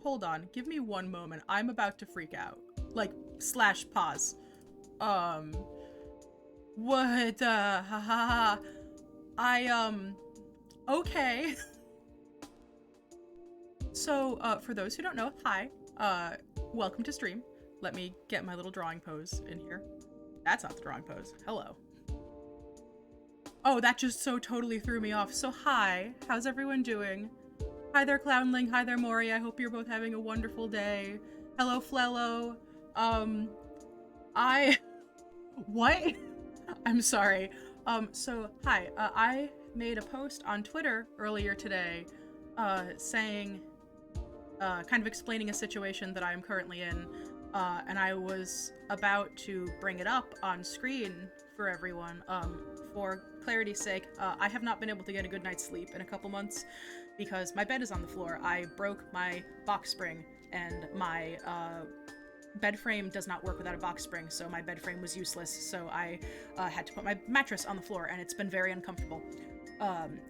hold on, give me one moment. I'm about to freak out. Like, / pause. What, haha. Okay. So, for those who don't know, hi. Welcome to stream. Let me get my little drawing pose in here. That's not the drawing pose. Hello. Oh, that just so totally threw me off. So, hi. How's everyone doing? Hi there, Clownling. Hi there, Mori. I hope you're both having a wonderful day. Hello, Flello. What? I'm sorry. So, hi. I made a post on Twitter earlier today, saying, kind of explaining a situation that I am currently in, and I was about to bring it up on screen for everyone. For clarity's sake, I have not been able to get a good night's sleep in a couple months because my bed is on the floor. I broke my box spring, and my bed frame does not work without a box spring, so my bed frame was useless, so I had to put my mattress on the floor, and it's been very uncomfortable.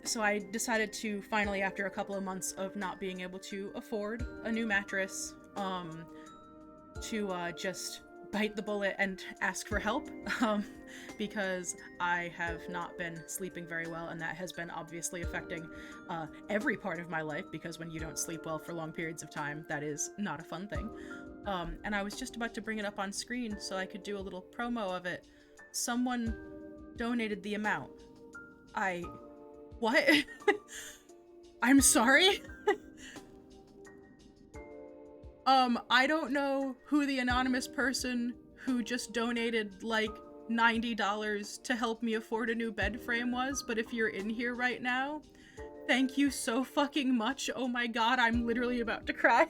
So I decided to finally, after a couple of months of not being able to afford a new mattress, to just bite the bullet and ask for help, because I have not been sleeping very well, and that has been obviously affecting every part of my life, because when you don't sleep well for long periods of time, that is not a fun thing. And I was just about to bring it up on screen so I could do a little promo of it. Someone donated the amount. What? I'm sorry? I don't know who the anonymous person who just donated, like, $90 to help me afford a new bed frame was, but if you're in here right now, thank you so fucking much. Oh my god, I'm literally about to cry.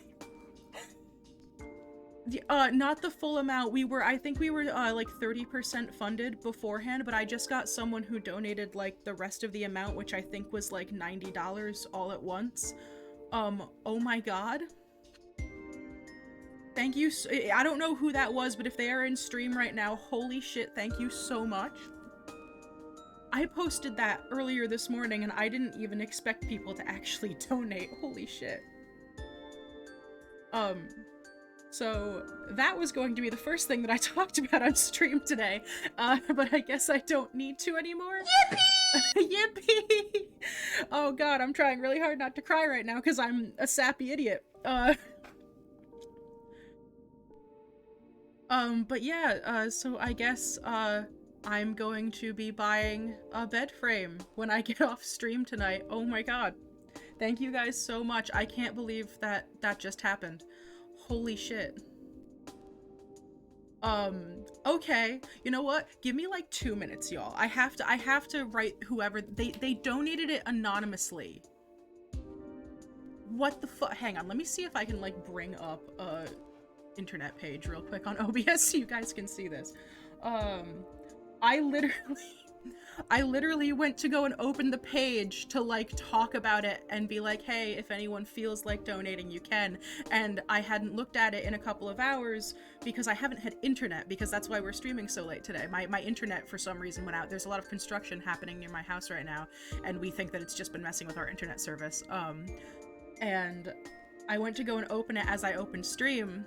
Not the full amount. I think we were, like 30% funded beforehand, but I just got someone who donated, like, the rest of the amount, which I think was, like, $90 all at once. Oh my god. Thank you. I don't know who that was, but if they are in stream right now, holy shit, thank you so much. I posted that earlier this morning, and I didn't even expect people to actually donate. Holy shit. So that was going to be the first thing that I talked about on stream today, but I guess I don't need to anymore. Yippee! Yippee! Oh god, I'm trying really hard not to cry right now because I'm a sappy idiot. But yeah, so I guess, I'm going to be buying a bed frame when I get off stream tonight. Oh my god. Thank you guys so much. I can't believe that that just happened. Holy shit. Okay. You know what? Give me like 2 minutes, y'all. I have to write whoever they donated it anonymously. What the fuck? Hang on, let me see if I can like bring up a internet page real quick on OBS so you guys can see this. I literally went to go and open the page to like talk about it and be like, hey, if anyone feels like donating, you can. And I hadn't looked at it in a couple of hours because I haven't had internet, because that's why we're streaming so late today. My internet for some reason went out. There's a lot of construction happening near my house right now, and we think that it's just been messing with our internet service. And I went to go and open it as I opened stream,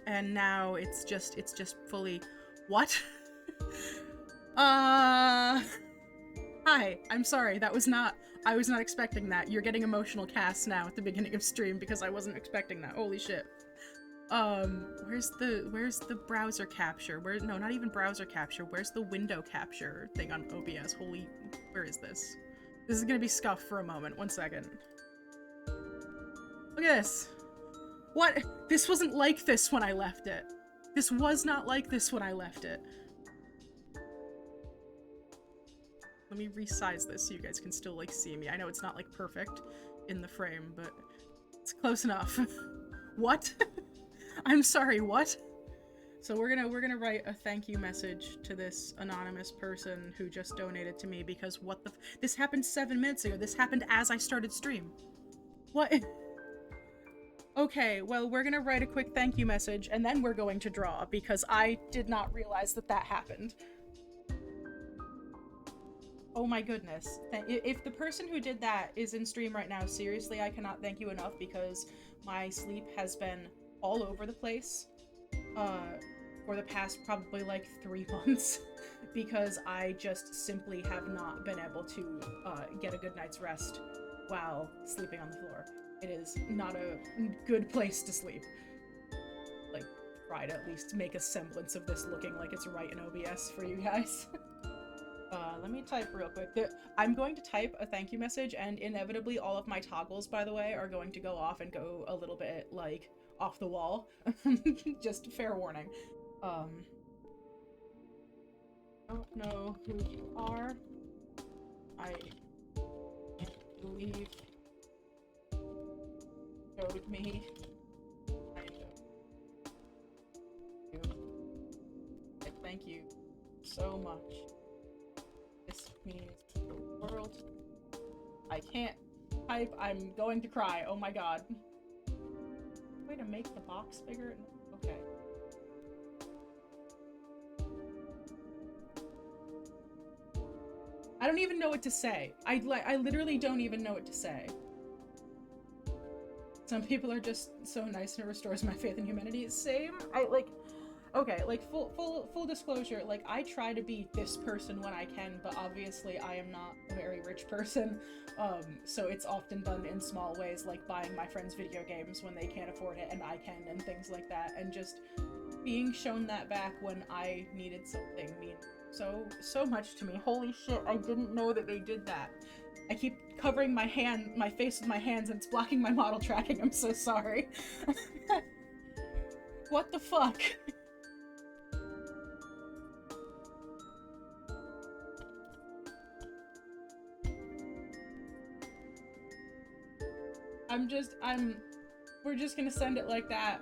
and now it's just fully, what? Hi, I'm sorry, I was not expecting that. You're getting emotional casts now at the beginning of stream because I wasn't expecting that. Holy shit. Where's the browser capture? No, not even browser capture. Where's the window capture thing on OBS? Where is this? This is gonna be scuffed for a moment. 1 second. Look at this. What? This wasn't like this when I left it. This was not like this when I left it. Let me resize this so you guys can still like see me. I know it's not like perfect in the frame, but it's close enough. What? I'm sorry, what? So we're gonna write a thank you message to this anonymous person who just donated to me, because what the this happened 7 minutes ago. This happened as I started stream. What? Okay, well, we're gonna write a quick thank you message and then we're going to draw, because I did not realize that that happened. Oh my goodness. If the person who did that is in stream right now, seriously, I cannot thank you enough because my sleep has been all over the place uh, for the past probably like 3 months because I just simply have not been able to get a good night's rest while sleeping on the floor. It is not a good place to sleep. Like, try to at least make a semblance of this looking like it's right in OBS for you guys. Let me type real quick. I'm going to type a thank you message, and inevitably all of my toggles, by the way, are going to go off and go a little bit, like, off the wall. Just fair warning. Don't know who you are. I can't believe showed me. Thank you so much. This means the world. I can't type. I'm going to cry. Oh my god. Way to make the box bigger. Okay. I don't even know what to say. I literally don't even know what to say. Some people are just so nice and it restores my faith in humanity. Same. Okay, like, full disclosure, like, I try to be this person when I can, but obviously I am not a very rich person, so it's often done in small ways, like buying my friends video games when they can't afford it and I can, and things like that, and just being shown that back when I needed something means so much to me. Holy shit, I didn't know that they did that. I keep covering my face with my hands and it's blocking my model tracking, I'm so sorry. What the fuck? We're just gonna send it like that.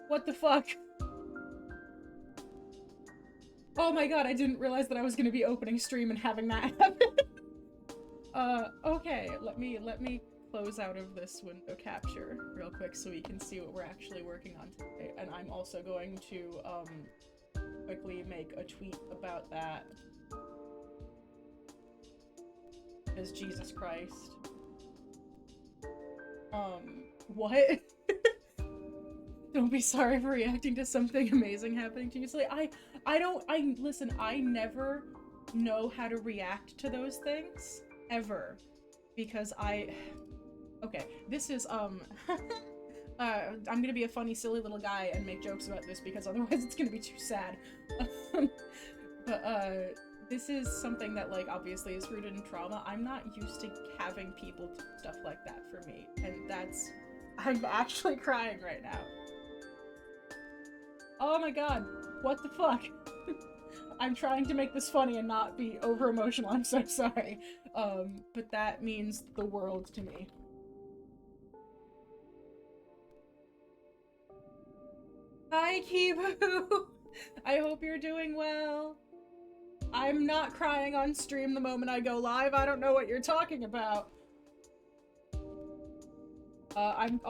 What the fuck? Oh my god, I didn't realize that I was gonna be opening stream and having that happen. Okay, let me close out of this window capture real quick so we can see what we're actually working on today. And I'm also going to, quickly make a tweet about that. As Jesus Christ. What? Don't be sorry for reacting to something amazing happening to you. So, like, listen, I never know how to react to those things. Ever. Because okay, this is, I'm gonna be a funny, silly little guy and make jokes about this because otherwise it's gonna be too sad. But, this is something that, like, obviously is rooted in trauma. I'm not used to having people do stuff like that for me, and I'm actually crying right now. Oh my god, what the fuck? I'm trying to make this funny and not be over-emotional, I'm so sorry. But that means the world to me. Hi, Kibu! I hope you're doing well. I'm not crying on stream the moment I go live. I don't know what you're talking about. I'm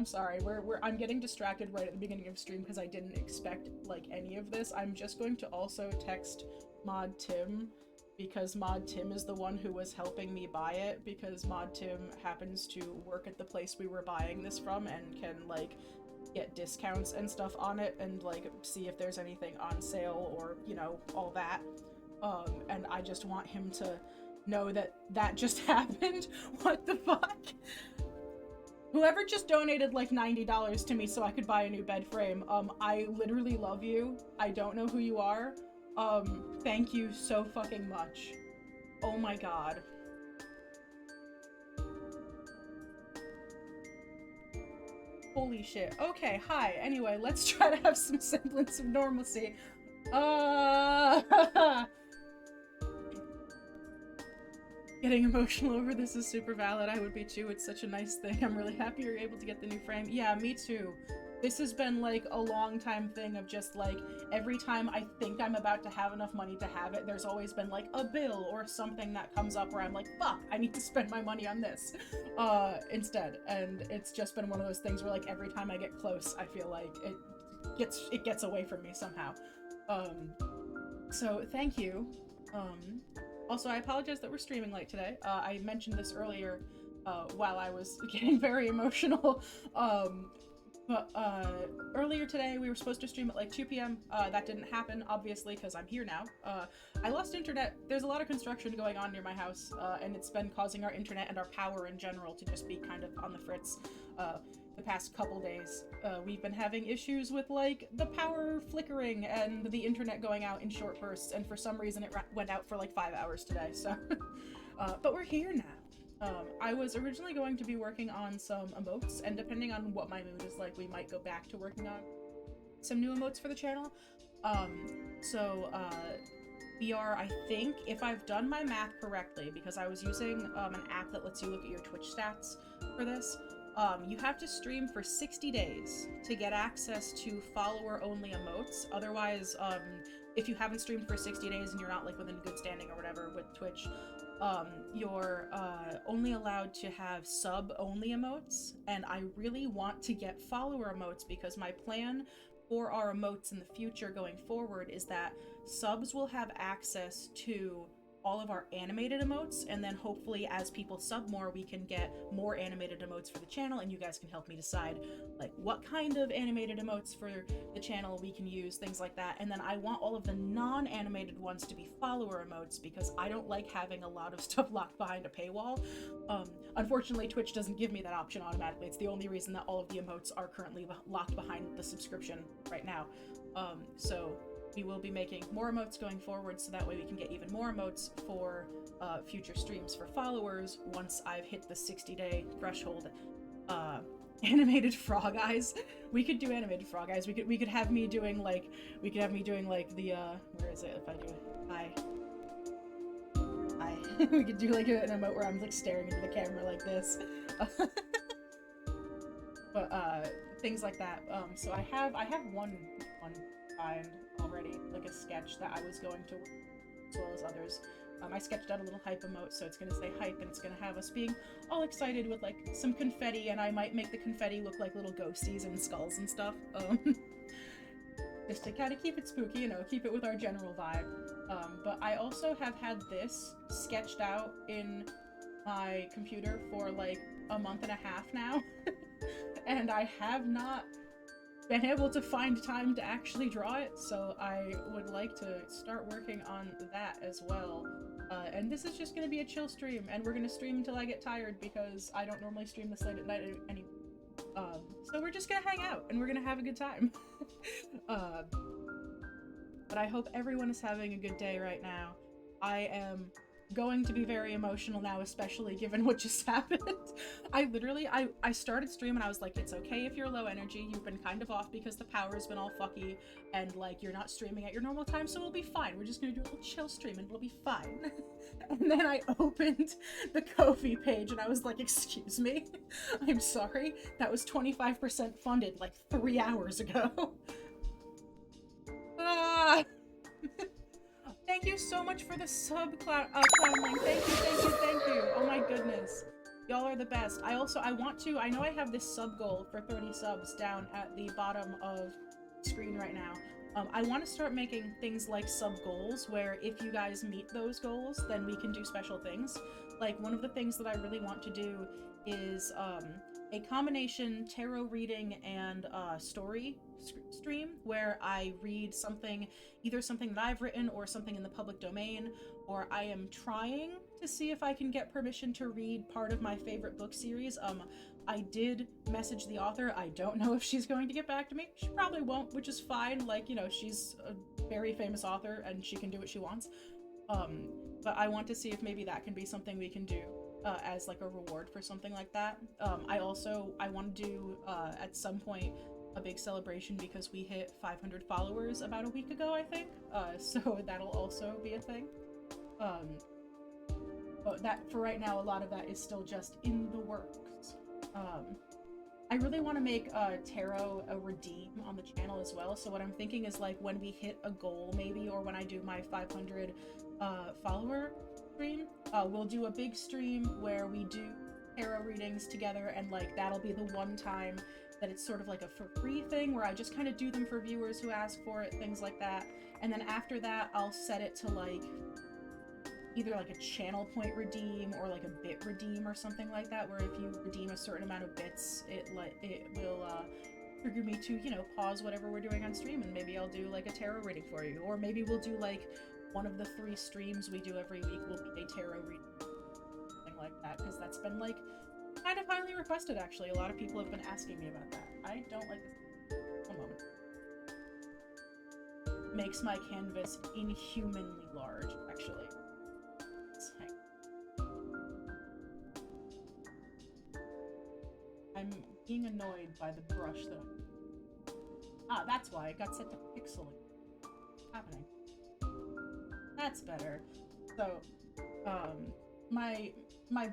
sorry. I'm getting distracted right at the beginning of stream because I didn't expect, like, any of this. I'm just going to also text Mod Tim because Mod Tim is the one who was helping me buy it because Mod Tim happens to work at the place we were buying this from and can, like, get discounts and stuff on it and, like, see if there's anything on sale or, you know, all that. And I just want him to know that that just happened. What the fuck? Whoever just donated like $90 to me so I could buy a new bed frame, I literally love you. I don't know who you are. Thank you so fucking much. Oh my god. Holy shit. Okay, hi. Anyway, let's try to have some semblance of normalcy. Getting emotional over this is super valid. I would be too. It's such a nice thing. I'm really happy you're able to get the new frame. Yeah, me too. This has been like a long time thing of just like every time I think I'm about to have enough money to have it, there's always been like a bill or something that comes up where I'm like, fuck, I need to spend my money on this instead. And it's just been one of those things where like every time I get close, I feel like it gets away from me somehow. So thank you. Also, I apologize that we're streaming late today. I mentioned this earlier while I was getting very emotional. Um, but earlier today we were supposed to stream at like 2 p.m. That didn't happen, obviously, because I'm here now. I lost internet. There's a lot of construction going on near my house, and it's been causing our internet and our power in general to just be kind of on the fritz. The past couple days, we've been having issues with like the power flickering and the internet going out in short bursts, and for some reason it went out for like 5 hours today. So, but we're here now. I was originally going to be working on some emotes, and depending on what my mood is like, we might go back to working on some new emotes for the channel. We are, I think, if I've done my math correctly, because I was using an app that lets you look at your Twitch stats for this, you have to stream for 60 days to get access to follower-only emotes. Otherwise, if you haven't streamed for 60 days and you're not like within good standing or whatever with Twitch, you're only allowed to have sub-only emotes, and I really want to get follower emotes because my plan for our emotes in the future going forward is that subs will have access to all of our animated emotes, and then hopefully as people sub more, we can get more animated emotes for the channel, and you guys can help me decide like what kind of animated emotes for the channel we can use, things like that. And then I want all of the non-animated ones to be follower emotes because I don't like having a lot of stuff locked behind a paywall. Unfortunately, Twitch doesn't give me that option automatically. It's the only reason that all of the emotes are currently locked behind the subscription right now. So we will be making more emotes going forward, so that way we can get even more emotes for future streams for followers once I've hit the 60-day threshold. Animated frog eyes. We could do animated frog eyes. We could have me doing like the where is it? If I do hi. We could do like an emote where I'm like staring into the camera like this. But things like that. So I have one kind already, like a sketch that I was going to work as well as others. I sketched out a little hype emote, so it's gonna say hype, and it's gonna have us being all excited with like some confetti, and I might make the confetti look like little ghosties and skulls and stuff. Just to kind of keep it spooky, you know, keep it with our general vibe. But I also have had this sketched out in my computer for like a month and a half now, and I have not been able to find time to actually draw it, so I would like to start working on that as well. And this is just gonna be a chill stream, and we're gonna stream until I get tired because I don't normally stream this late at night anymore. So we're just gonna hang out and we're gonna have a good time. But I hope everyone is having a good day right now. I am going to be very emotional now, especially given what just happened. I started stream and I was like, it's okay if you're low energy, you've been kind of off because the power's been all fucky and like you're not streaming at your normal time, so we'll be fine. We're just gonna do a little chill stream and we'll be fine. And then I opened the Ko-fi page and I was like, excuse me, I'm sorry, that was 25% funded like 3 hours ago. Ah! Thank you so much for the sub, Clownling. Thank you. Oh my goodness. Y'all are the best. I know I have this sub goal for 30 subs down at the bottom of screen right now. I want to start making things like sub goals, where if you guys meet those goals, then we can do special things. Like, one of the things that I really want to do is a combination tarot reading and story stream where I read something, either something that I've written or something in the public domain, or I am trying to see if I can get permission to read part of my favorite book series. I did message the author. I don't know if she's going to get back to me. She probably won't, which is fine. Like, you know, she's a very famous author and she can do what she wants. But I want to see if maybe that can be something we can do as like a reward for something like that. I want to do at some point a big celebration because we hit 500 followers about a week ago, I think. So that'll also be a thing. But that, for right now, a lot of that is still just in the works. I really want to make tarot a redeem on the channel as well. So what I'm thinking is, like, when we hit a goal maybe, or when I do my 500 follower stream, we'll do a big stream where we do tarot readings together, and like that'll be the one time that it's sort of like a for free thing where I just kind of do them for viewers who ask for it, things like that. And then after that, I'll set it to like either like a channel point redeem or like a bit redeem or something like that, where if you redeem a certain amount of bits, it will trigger me to, you know, pause whatever we're doing on stream, and maybe I'll do like a tarot reading for you, or maybe we'll do like one of the 3 streams we do every week will be a tarot reading, something like that, because that's been like kind of highly requested actually. A lot of people have been asking me about that. I don't like this. One moment. Makes my canvas inhumanly large, actually. I'm being annoyed by the brush that that's why it got set to pixeling. What's happening? That's better. So, my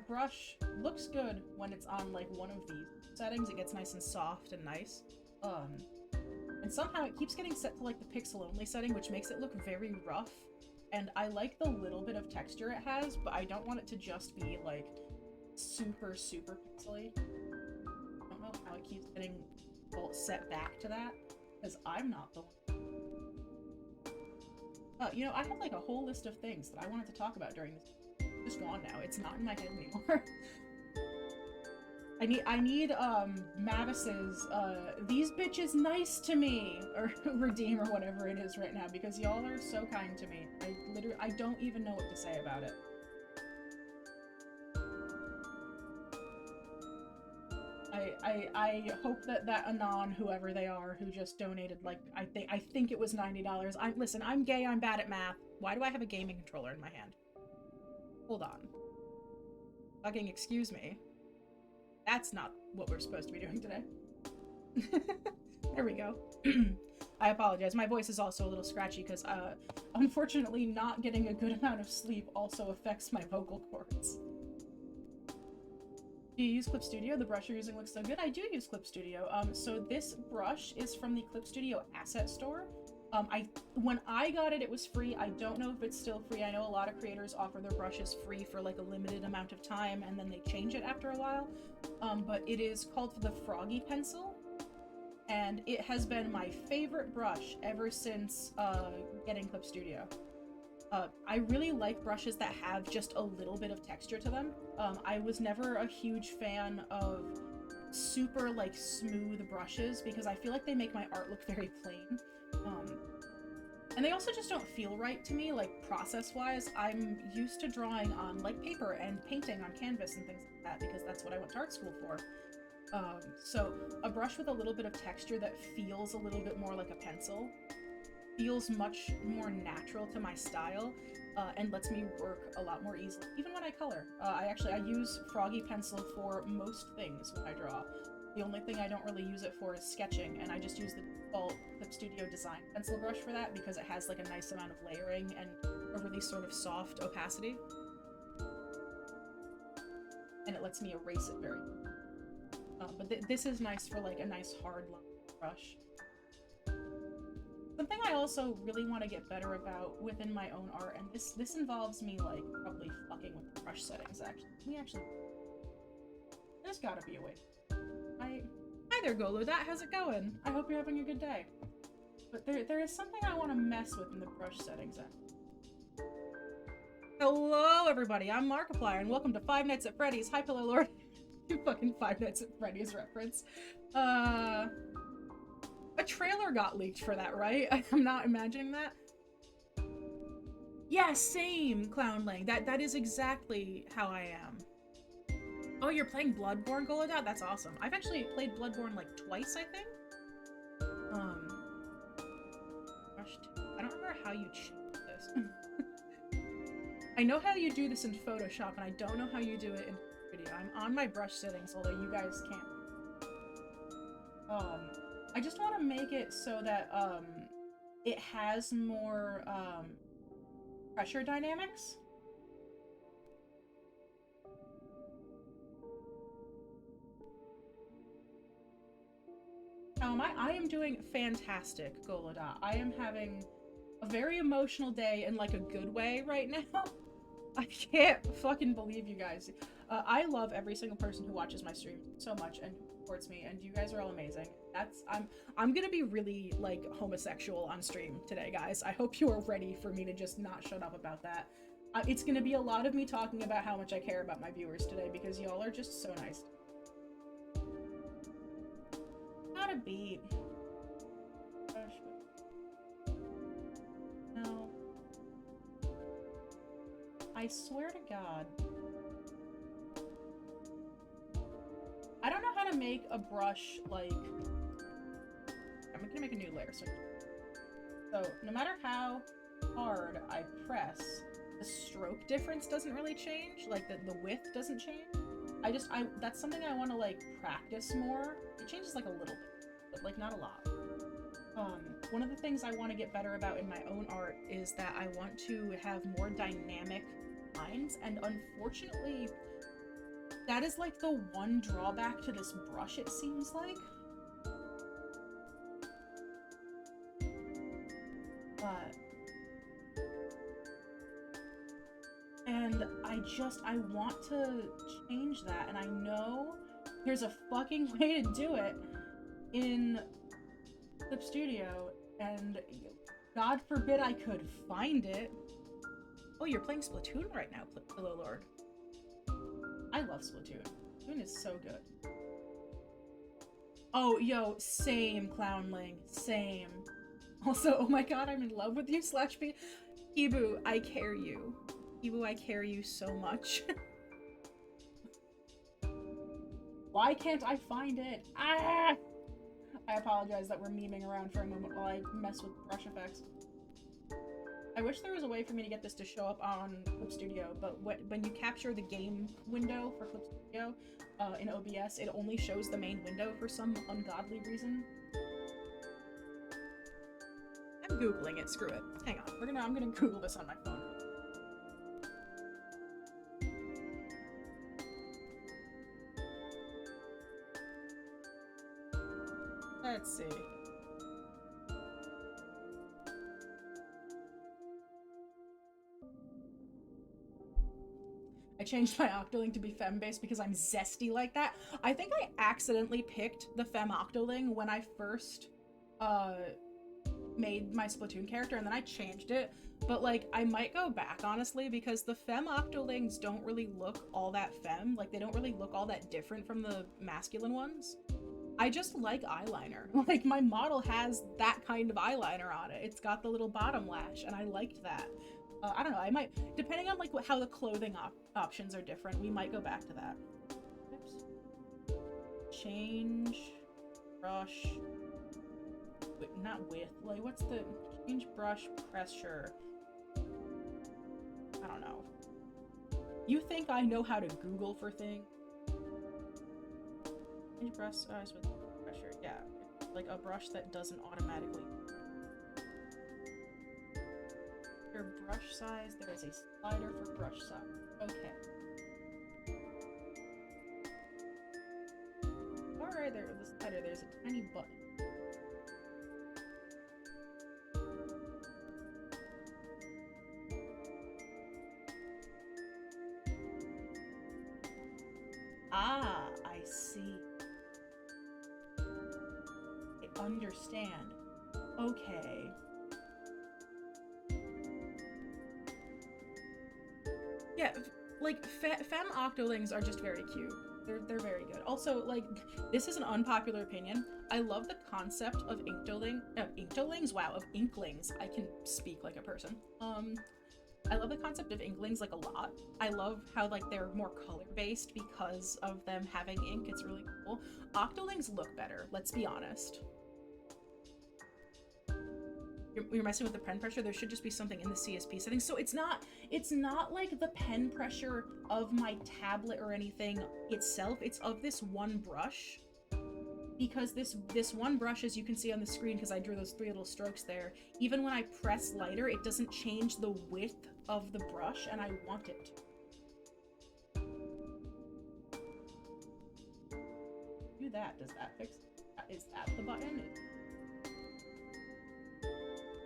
brush looks good when it's on like one of these settings. It gets nice and soft and nice. And somehow it keeps getting set to like the pixel only setting, which makes it look very rough. And I like the little bit of texture it has, but I don't want it to just be like super, super pixely. I don't know how it keeps getting set back to that, because I'm not the one. You know, I had like a whole list of things that I wanted to talk about during this. It's gone now. It's not in my head anymore. I need Mavis's these bitches nice to me, or redeem, or whatever it is right now, because y'all are so kind to me. I don't even know what to say about it. I hope that Anon, whoever they are, who just donated, like, I think it was $90. Listen, I'm gay, I'm bad at math. Why do I have a gaming controller in my hand? Hold on. Fucking excuse me. That's not what we're supposed to be doing today. There we go. I apologize. My voice is also a little scratchy because, unfortunately, not getting a good amount of sleep also affects my vocal cords. Do you use Clip Studio? The brush you're using looks so good. I do use Clip Studio. So this brush is from the Clip Studio Asset Store. When I got it, it was free. I don't know if it's still free. I know a lot of creators offer their brushes free for like a limited amount of time, and then they change it after a while. But it is called the Froggy Pencil, and it has been my favorite brush ever since getting Clip Studio. I really like brushes that have just a little bit of texture to them. I was never a huge fan of super like smooth brushes because I feel like they make my art look very plain. And they also just don't feel right to me, like process-wise. I'm used to drawing on like paper and painting on canvas and things like that because that's what I went to art school for. So a brush with a little bit of texture that feels a little bit more like a pencil feels much more natural to my style, and lets me work a lot more easily, even when I color. I use Froggy Pencil for most things when I draw. The only thing I don't really use it for is sketching, and I just use the default Clip Studio Design pencil brush for that because it has like a nice amount of layering and a really sort of soft opacity. And it lets me erase it very well. But this is nice for like a nice hard line brush. Something I also really want to get better about within my own art, and this involves me like probably fucking with the brush settings actually. There's gotta be a way. Hi there, Golu. How's it going? I hope you're having a good day. But there is something I want to mess with in the brush settings. Hello, everybody. I'm Markiplier, and welcome to Five Nights at Freddy's. Hi, Pillow Lord. You fucking Five Nights at Freddy's reference. A trailer got leaked for that, right? I'm not imagining that. Yeah, same, Clown Lang. That is exactly how I am. Oh, you're playing Bloodborne, Golodot? That's awesome. I've actually played Bloodborne like twice, I think. I don't remember how you change this. I know how you do this in Photoshop, and I don't know how you do it in video. I'm on my brush settings, although you guys can't. I just want to make it so that, it has more, pressure dynamics. I am doing fantastic, Golodot. I am having a very emotional day in, like, a good way right now. I can't fucking believe you guys. I love every single person who watches my stream so much and supports me, and you guys are all amazing. I'm gonna be really like homosexual on stream today, guys. I hope you are ready for me to just not shut up about that. It's gonna be a lot of me talking about how much I care about my viewers today because y'all are just so nice. Not a beat. No. I swear to God. I don't know how to make a brush, like... I'm gonna make a new layer, so no matter how hard I press, the stroke difference doesn't really change, like the width doesn't change. That's something I want to, like, practice more. It changes, like, a little bit, but, like, not a lot. One of the things I want to get better about in my own art is that I want to have more dynamic lines, and unfortunately, that is, like, the one drawback to this brush, it seems like. And I want to change that, and I know there's a fucking way to do it in Clip Studio, and God forbid I could find it. Oh, you're playing Splatoon right now, Pillow Lord. I love Splatoon. Splatoon is so good. Oh, yo, same, Clownling, same. Also, oh my god, I'm in love with you, /B. Ibu, I care you. Ibu, I care you so much. Why can't I find it? Ah! I apologize that we're memeing around for a moment while I mess with brush effects. I wish there was a way for me to get this to show up on Clip Studio, but when you capture the game window for Clip Studio in OBS, it only shows the main window for some ungodly reason. I'm Googling it, screw it. Hang on, I'm gonna Google this on my phone. Let's see. I changed my Octoling to be femme-based because I'm zesty like that. I think I accidentally picked the femme Octoling when I first made my Splatoon character, and then I changed it. But, like, I might go back, honestly, because the femme Octolings don't really look all that femme. Like, they don't really look all that different from the masculine ones. I just like eyeliner. Like, my model has that kind of eyeliner on it. It's got the little bottom lash, and I liked that. I don't know, I might, depending on, like, how the clothing options are different, we might go back to that. Oops. Change brush, not width, like, what's the, change brush pressure. I don't know. You think I know how to Google for things? Change brush size with pressure, yeah. Like a brush that doesn't automatically. Your brush size, there is a slider for brush size. Okay. Alright, the slider, there's a tiny button. Ah, I see. I understand. Okay. Yeah, like, femme Octolings are just very cute. They're very good. Also, like, this is an unpopular opinion. I love the concept of Inklings? Wow, of Inklings. I can speak like a person. I love the concept of Inklings, like, a lot. I love how, like, they're more color-based because of them having ink. It's really cool. Octolings look better, let's be honest. You're messing with the pen pressure. There should just be something in the CSP settings. So it's not like the pen pressure of my tablet or anything itself. It's of this one brush. Because this one brush, as you can see on the screen, because I drew those 3 little strokes there, even when I press lighter, it doesn't change the width of the brush, and I want it. Do that. Does that fix it? Is that the button?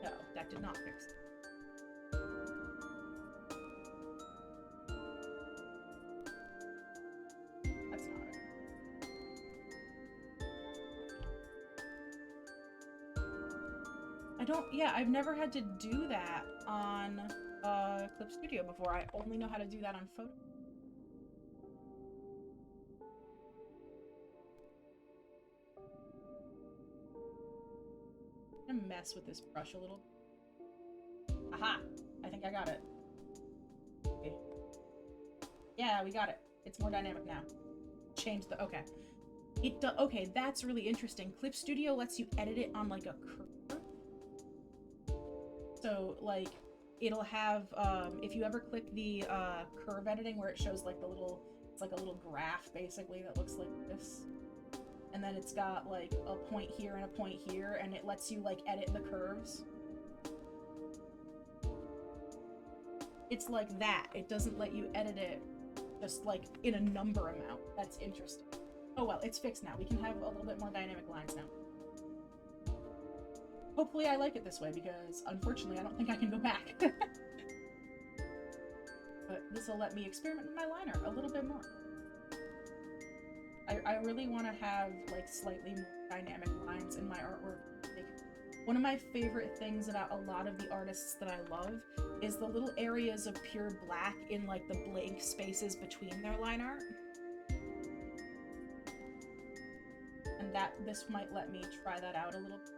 No, that did not fix it. That's not right. Yeah, I've never had to do that on Clip Studio before. I only know how to do that on Photo. I'm gonna mess with this brush a little. Aha! I think I got it. Okay. Yeah, we got it. It's more dynamic now. Change the... Okay. Okay, that's really interesting. Clip Studio lets you edit it on, like, a curve. So, like, it'll have, if you ever click the, curve editing where it shows, like, the little... It's like a little graph, basically, that looks like this. And then it's got, like, a point here and a point here, and it lets you, like, edit the curves. It's like that. It doesn't let you edit it just, like, in a number amount. That's interesting. Oh well, it's fixed now. We can have a little bit more dynamic lines now. Hopefully I like it this way, because unfortunately I don't think I can go back. But this will let me experiment with my liner a little bit more. I really want to have, like, slightly more dynamic lines in my artwork. Like, one of my favorite things about a lot of the artists that I love is the little areas of pure black in, like, the blank spaces between their line art. And this might let me try that out a little bit.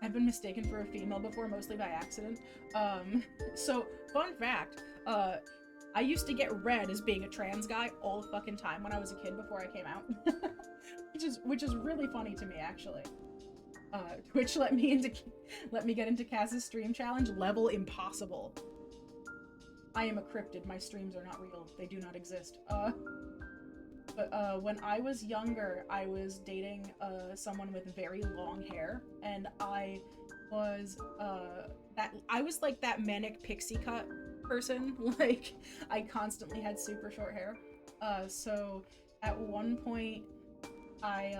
I've been mistaken for a female before, mostly by accident. So, fun fact, I used to get read as being a trans guy all the fucking time when I was a kid before I came out. which is really funny to me, actually. Twitch let me get into Kaz's stream challenge, level impossible. I am a cryptid. My streams are not real. They do not exist. But when I was younger, I was dating someone with very long hair, and I was like that manic pixie cut person. Like, I constantly had super short hair. So at one point, I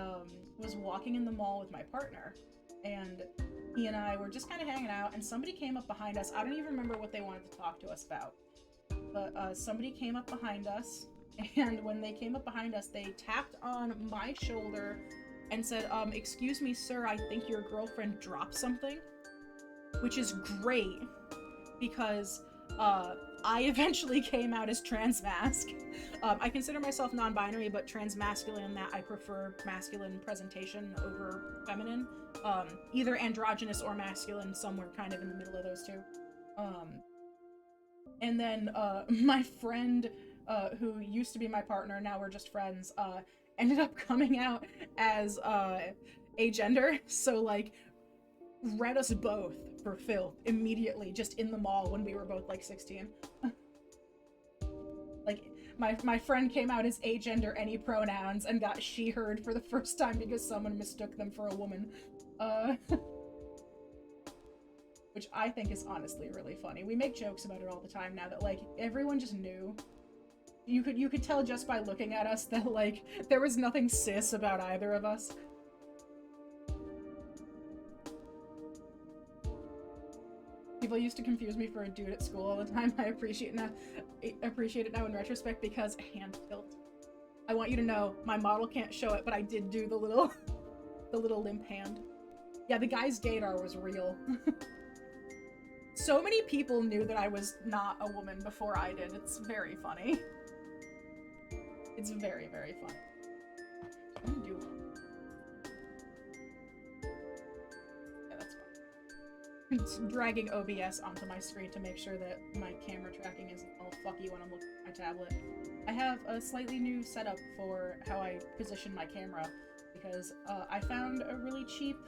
was walking in the mall with my partner, and he and I were just kind of hanging out, and somebody came up behind us. I don't even remember what they wanted to talk to us about, but somebody came up behind us, and when they came up behind us, they tapped on my shoulder and said, excuse me, sir, I think your girlfriend dropped something. Which is great, because I eventually came out as transmasc. I consider myself non-binary, but transmasculine in that I prefer masculine presentation over feminine. Either androgynous or masculine, somewhere kind of in the middle of those two. And then my friend, who used to be my partner, now we're just friends, ended up coming out as agender, so, like, read us both for filth immediately, just in the mall when we were both, like, 16. Like, my friend came out as agender, any pronouns, and got she, heard for the first time because someone mistook them for a woman. Which I think is honestly really funny. We make jokes about it all the time now that, like, everyone just knew. You could tell just by looking at us that, like, there was nothing cis about either of us. People used to confuse me for a dude at school all the time. I appreciate it now in retrospect, because hand tilt. I want you to know, my model can't show it, but I did do the little limp hand. Yeah, the guy's gaydar was real. So many people knew that I was not a woman before I did. It's very funny. It's very, very funny. I'm gonna do one. Yeah, that's fine. It's dragging OBS onto my screen to make sure that my camera tracking isn't all fucky when I'm looking at my tablet. I have a slightly new setup for how I position my camera, because I found a really cheap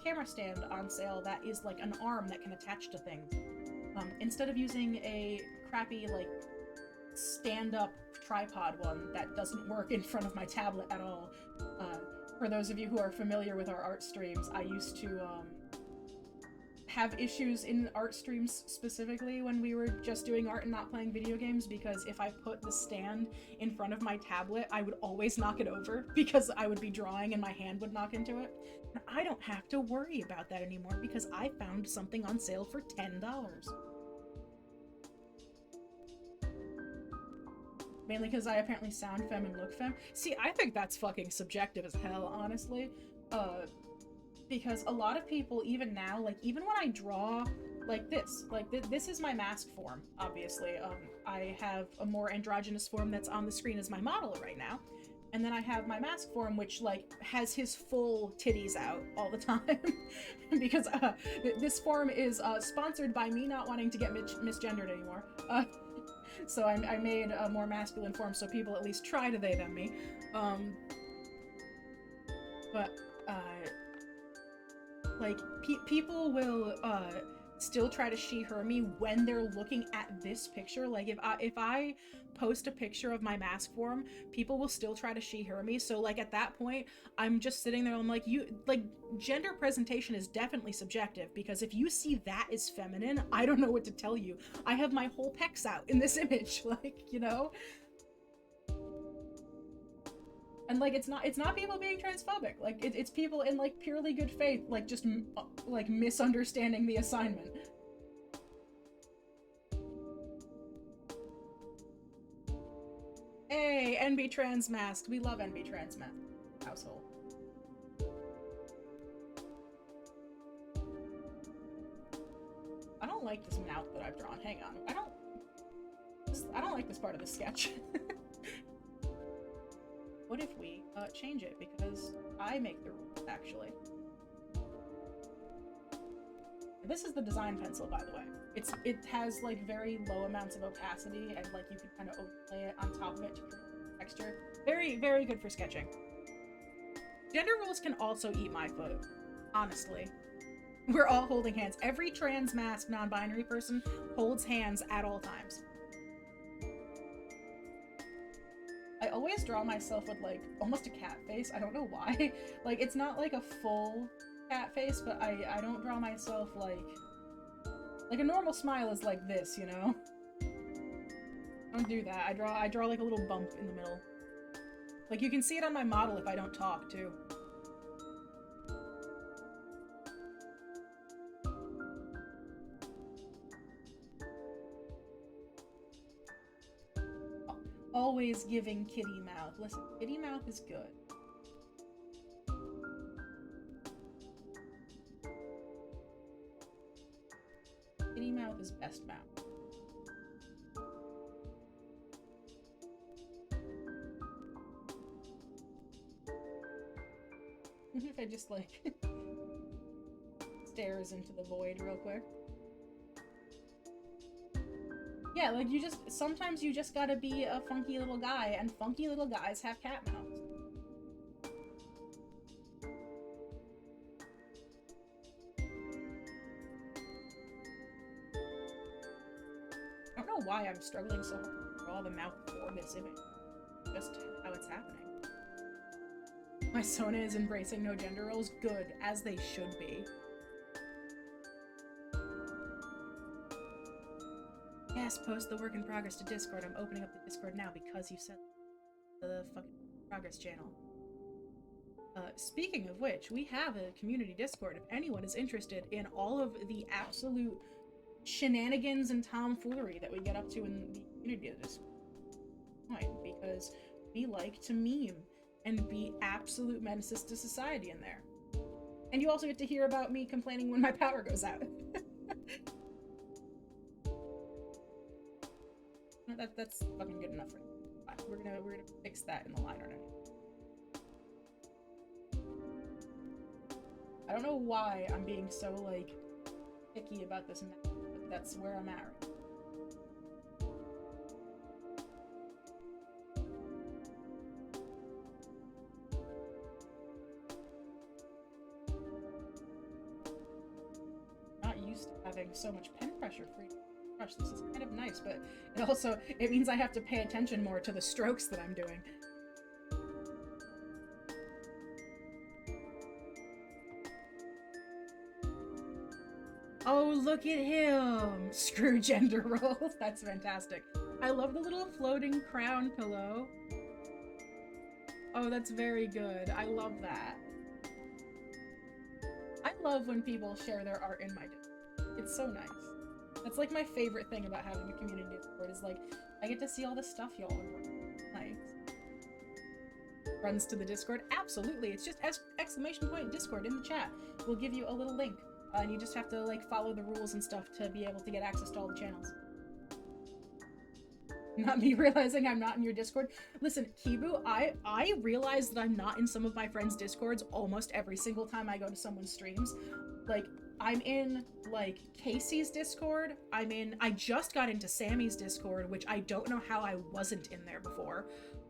camera stand on sale that is like an arm that can attach to things. Instead of using a crappy, like, stand-up tripod one that doesn't work in front of my tablet at all. For those of you who are familiar with our art streams, I used to have issues in art streams specifically when we were just doing art and not playing video games, because if I put the stand in front of my tablet, I would always knock it over because I would be drawing and my hand would knock into it. And I don't have to worry about that anymore because I found something on sale for $10. Mainly because I apparently sound femme and look femme. See, I think that's fucking subjective as hell, honestly. Because a lot of people, even now, like, even when I draw like this, like, this is my mask form, obviously. I have a more androgynous form that's on the screen as my model right now. And then I have my mask form, which, like, has his full titties out all the time. Because this form is sponsored by me not wanting to get misgendered anymore. So I made a more masculine form so people at least try to they them me. But like, people will still try to she her me when they're looking at this picture. Like, if I post a picture of my mask form, people will still try to she her me. So, like, at that point, I'm just sitting there, I'm like, gender presentation is definitely subjective, because if you see that as feminine, I don't know what to tell you. I have my whole pecs out in this image, like, you know? And, like, it's not people being transphobic. Like, it's people in, like, purely good faith, like, just, like, misunderstanding the assignment. Hey, NB Trans Masked. We love NB Trans Masked household. I don't like this mouth that I've drawn. Hang on. I don't like this part of the sketch. What if we change it, because I make the rules, actually. This is the design pencil, by the way. It has, like, very low amounts of opacity, and, like, you can kind of overlay it on top of it to create texture. Very, very good for sketching. Gender roles can also eat my foot, honestly. We're all holding hands. Every trans masked non-binary person holds hands at all times. I always draw myself with, like, almost a cat face. I don't know why. Like, it's not, like, a full cat face, but I don't draw myself, like a normal smile is like this, you know? Don't do that. I draw, like, a little bump in the middle. Like, you can see it on my model if I don't talk, too. Always giving kitty mouth. Listen, kitty mouth is good. Kitty mouth is best mouth. If I just, like, stares into the void real quick. Yeah, like, sometimes you just gotta be a funky little guy, and funky little guys have cat mouths. I don't know why I'm struggling so hard to draw the mouth for this image. Just how it's happening. My Sona is embracing no gender roles. Good, as they should be. Yes, post the work in progress to Discord. I'm opening up the Discord now because you said the fucking progress channel. Speaking of which, we have a community Discord if anyone is interested in all of the absolute shenanigans and tomfoolery that we get up to in the community Discord. Because we like to meme and be absolute menaces to society in there. And you also get to hear about me complaining when my power goes out. That's fucking good enough for me. Fine. We're gonna fix that in the liner now. I don't know why I'm being so, like, picky about this map, but that's where I'm at right now. Having so much pen pressure free brush. This is kind of nice, but it means I have to pay attention more to the strokes that I'm doing. Oh, look at him! Screw gender roles. That's fantastic. I love the little floating crown pillow. Oh, that's very good. I love that. I love when people share their art in my Discord. It's so nice. That's, like, my favorite thing about having a community Discord is, like, I get to see all the stuff y'all are working on. runs to the Discord, absolutely. It's just exclamation point Discord in the chat. We'll give you a little link, and you just have to like follow the rules and stuff to be able to get access to all the channels. Not me realizing I'm not in your Discord. Listen, Kibu, I realize that I'm not in some of my friends' Discords almost every single time I go to someone's streams. Like, I'm in, like, Casey's Discord. I just got into Sammy's Discord, which I don't know how I wasn't in there before.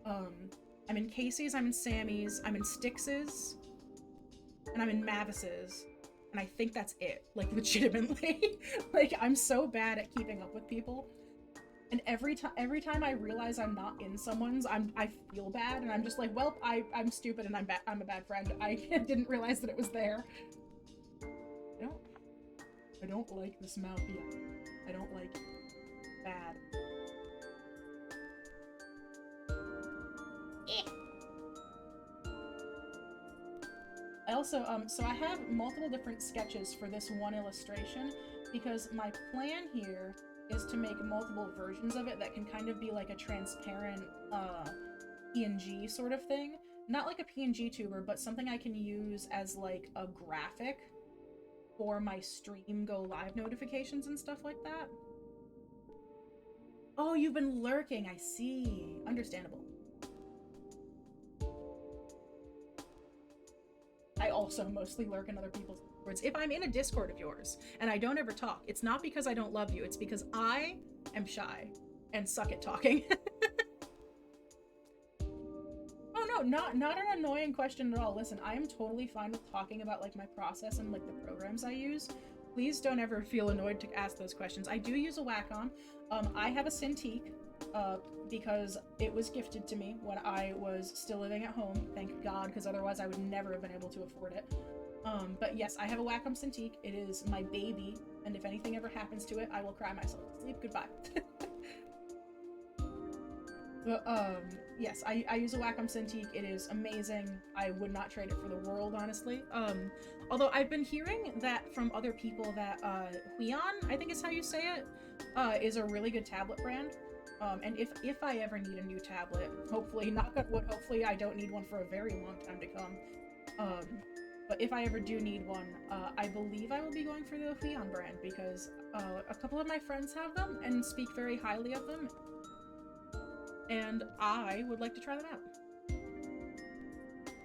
I'm in Casey's, I'm in Sammy's, I'm in Styx's, and I'm in Mavis's. And I think that's it. Like, legitimately. Like, I'm so bad at keeping up with people. And every time I realize I'm not in someone's, I feel bad, and I'm just like, well, I'm stupid and I'm a bad friend. I didn't realize that it was there. I don't like this mouth yet. I don't like it. Bad. I also, so I have multiple different sketches for this one illustration, because my plan here is to make multiple versions of it that can kind of be like a transparent PNG sort of thing. Not like a PNG tuber, but something I can use as like a graphic for my stream go live notifications and stuff like that. Oh, you've been lurking, I see. Understandable. I also mostly lurk in other people's Discords. If I'm in a Discord of yours and I don't ever talk, it's not because I don't love you, it's because I am shy and suck at talking. Oh no, not an annoying question at all. Listen, I am totally fine with talking about like my process and like the programs I use. Please don't ever feel annoyed to ask those questions. I do use a Wacom. I have a Cintiq, because it was gifted to me when I was still living at home, thank God, because otherwise I would never have been able to afford it. But yes, I have a Wacom Cintiq. It is my baby, and if anything ever happens to it, I will cry myself to sleep. Goodbye. But, yes, I use a Wacom Cintiq. It is amazing. I would not trade it for the world, honestly. Although I've been hearing that from other people that, Huion, I think is how you say it, is a really good tablet brand. And if I ever need a new tablet, hopefully, knock on wood, hopefully I don't need one for a very long time to come. But if I ever do need one, I believe I will be going for the Huion brand, because, a couple of my friends have them and speak very highly of them. And I would like to try them out.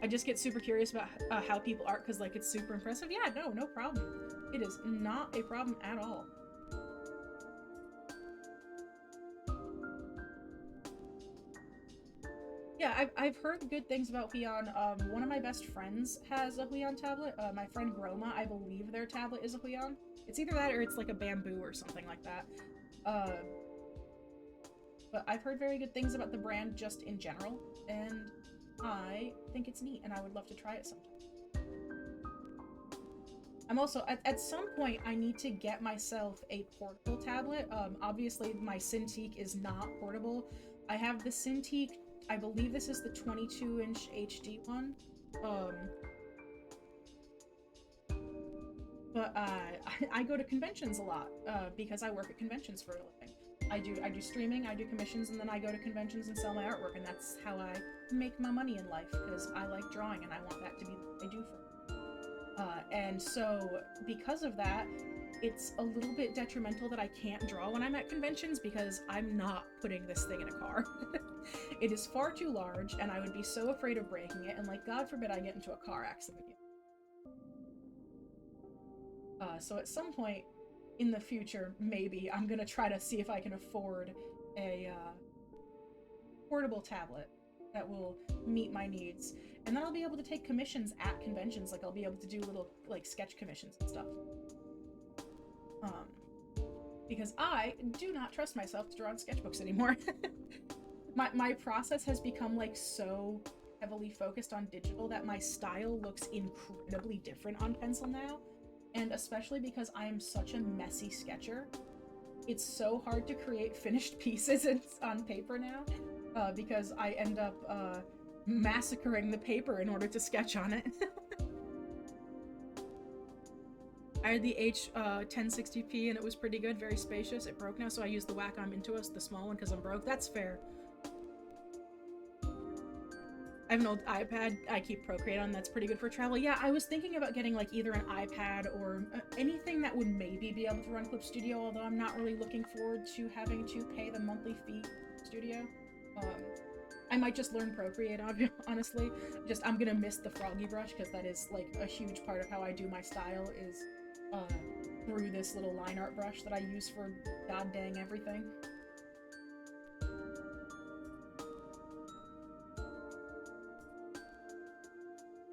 I just get super curious about how people art, because, like, it's super impressive. Yeah, no problem. It is not a problem at all. Yeah, I've heard good things about Huion. One of my best friends has a Huion tablet. My friend Groma, I believe their tablet is a Huion. It's either that or it's like a Bamboo or something like that. But I've heard very good things about the brand just in general, and I think it's neat, and I would love to try it sometime. I'm also, at some point, I need to get myself a portable tablet. Obviously, my Cintiq is not portable. I have the Cintiq, I believe this is the 22-inch HD one. But I go to conventions a lot, because I work at conventions for a living. I do streaming, I do commissions, and then I go to conventions and sell my artwork, and that's how I make my money in life, because I like drawing and I want that to be what I do for me. And so, because of that, it's a little bit detrimental that I can't draw when I'm at conventions, because I'm not putting this thing in a car. It is far too large, and I would be so afraid of breaking it, and like, God forbid I get into a car accident. So at some point in the future, maybe, I'm gonna try to see if I can afford a portable tablet that will meet my needs. And then I'll be able to take commissions at conventions, like I'll be able to do little, like, sketch commissions and stuff. Because I do not trust myself to draw on sketchbooks anymore. My process has become, like, so heavily focused on digital that my style looks incredibly different on pencil now. And especially because I am such a messy sketcher, it's so hard to create finished pieces on paper now, because I end up massacring the paper in order to sketch on it. I had the H1060p and it was pretty good, very spacious. It broke now, so I used the Wacom Intuos, the small one, because I'm broke. That's fair. I have an old iPad I keep Procreate on that's pretty good for travel. Yeah, I was thinking about getting like either an iPad or anything that would maybe be able to run Clip Studio, although I'm not really looking forward to having to pay the monthly fee for Studio. Um, I might just learn Procreate, honestly. I'm gonna miss the Froggy brush because that is like a huge part of how I do my style is uh, through this little line art brush that I use for god dang everything.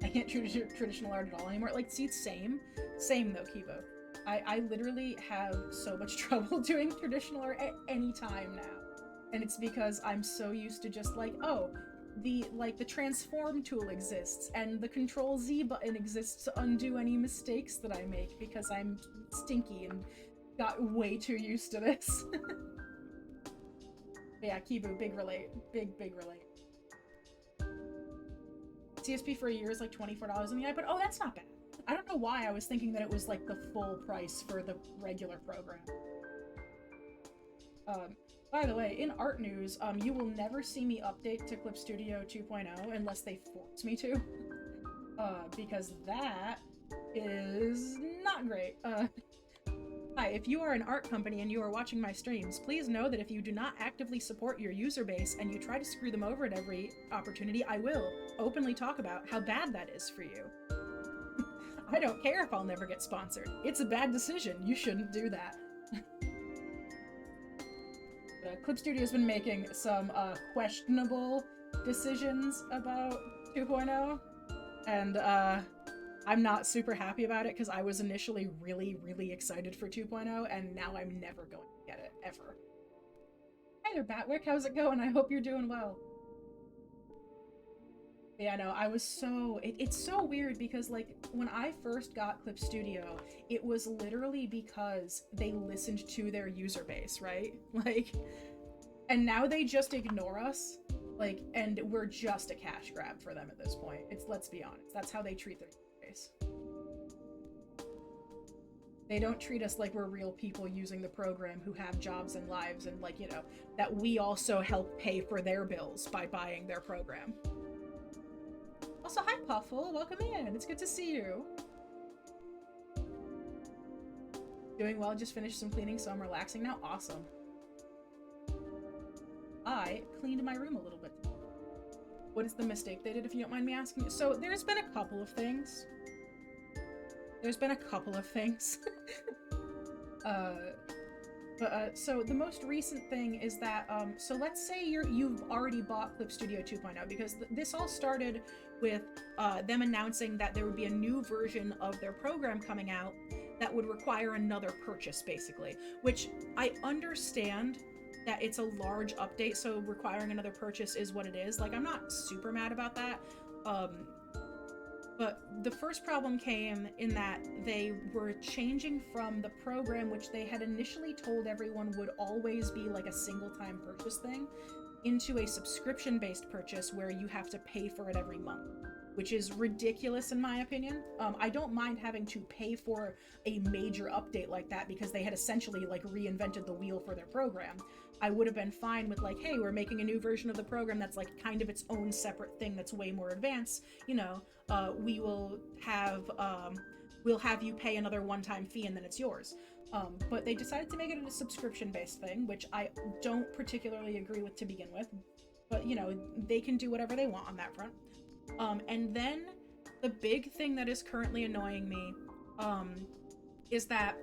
I can't do traditional art at all anymore. Like, see, same though, Kivo. I literally have so much trouble doing traditional art at any time now. And it's because I'm so used to just like, oh, the transform tool exists and the Control Z button exists to undo any mistakes that I make because I'm stinky and got way too used to this. Yeah, Kibu, big relate. Big relate. CSP for a year is like $24 on the iPad. Oh, that's not bad. I don't know why I was thinking that it was like the full price for the regular program. By the way, in art news, you will never see me update to Clip Studio 2.0 unless they force me to. Because that is not great. Hi, if you are an art company and you are watching my streams, please know that if you do not actively support your user base and you try to screw them over at every opportunity, I will openly talk about how bad that is for you. I don't care if I'll never get sponsored. It's a bad decision. You shouldn't do that. Clip Studio's been making some questionable decisions about 2.0, and I'm not super happy about it because I was initially really excited for 2.0, and now I'm never going to get it, ever. Hi there, Batwick, how's it going? I hope you're doing well. Yeah, no, I was so... It's so weird because, like, when I first got Clip Studio, it was literally because they listened to their user base, right? Like, and now they just ignore us, like, and we're just a cash grab for them at this point. Let's be honest, that's how they treat their user base. They don't treat us like we're real people using the program who have jobs and lives and, like, you know, that we also help pay for their bills by buying their program. Also, hi Puffle, welcome in. It's good to see you. Doing well, just finished some cleaning, so I'm relaxing now. Awesome. I cleaned my room a little bit. What is the mistake they did, if you don't mind me asking? So there's been a couple of things. So the most recent thing is that, so let's say you've already bought Clip Studio 2.0, because this all started with them announcing that there would be a new version of their program coming out that would require another purchase, basically, which I understand that it's a large update, so requiring another purchase is what it is. Like, I'm not super mad about that. But the first problem came in that they were changing from the program, which they had initially told everyone would always be like a single-time purchase thing, into a subscription-based purchase where you have to pay for it every month, which is ridiculous in my opinion. I don't mind having to pay for a major update like that because they had essentially like reinvented the wheel for their program. I would have been fine with like, hey, we're making a new version of the program that's like kind of its own separate thing that's way more advanced. You know, we'll have you pay another one-time fee and then it's yours. But they decided to make it a subscription-based thing, which I don't particularly agree with to begin with. But, you know, they can do whatever they want on that front. And then the big thing that is currently annoying me is that,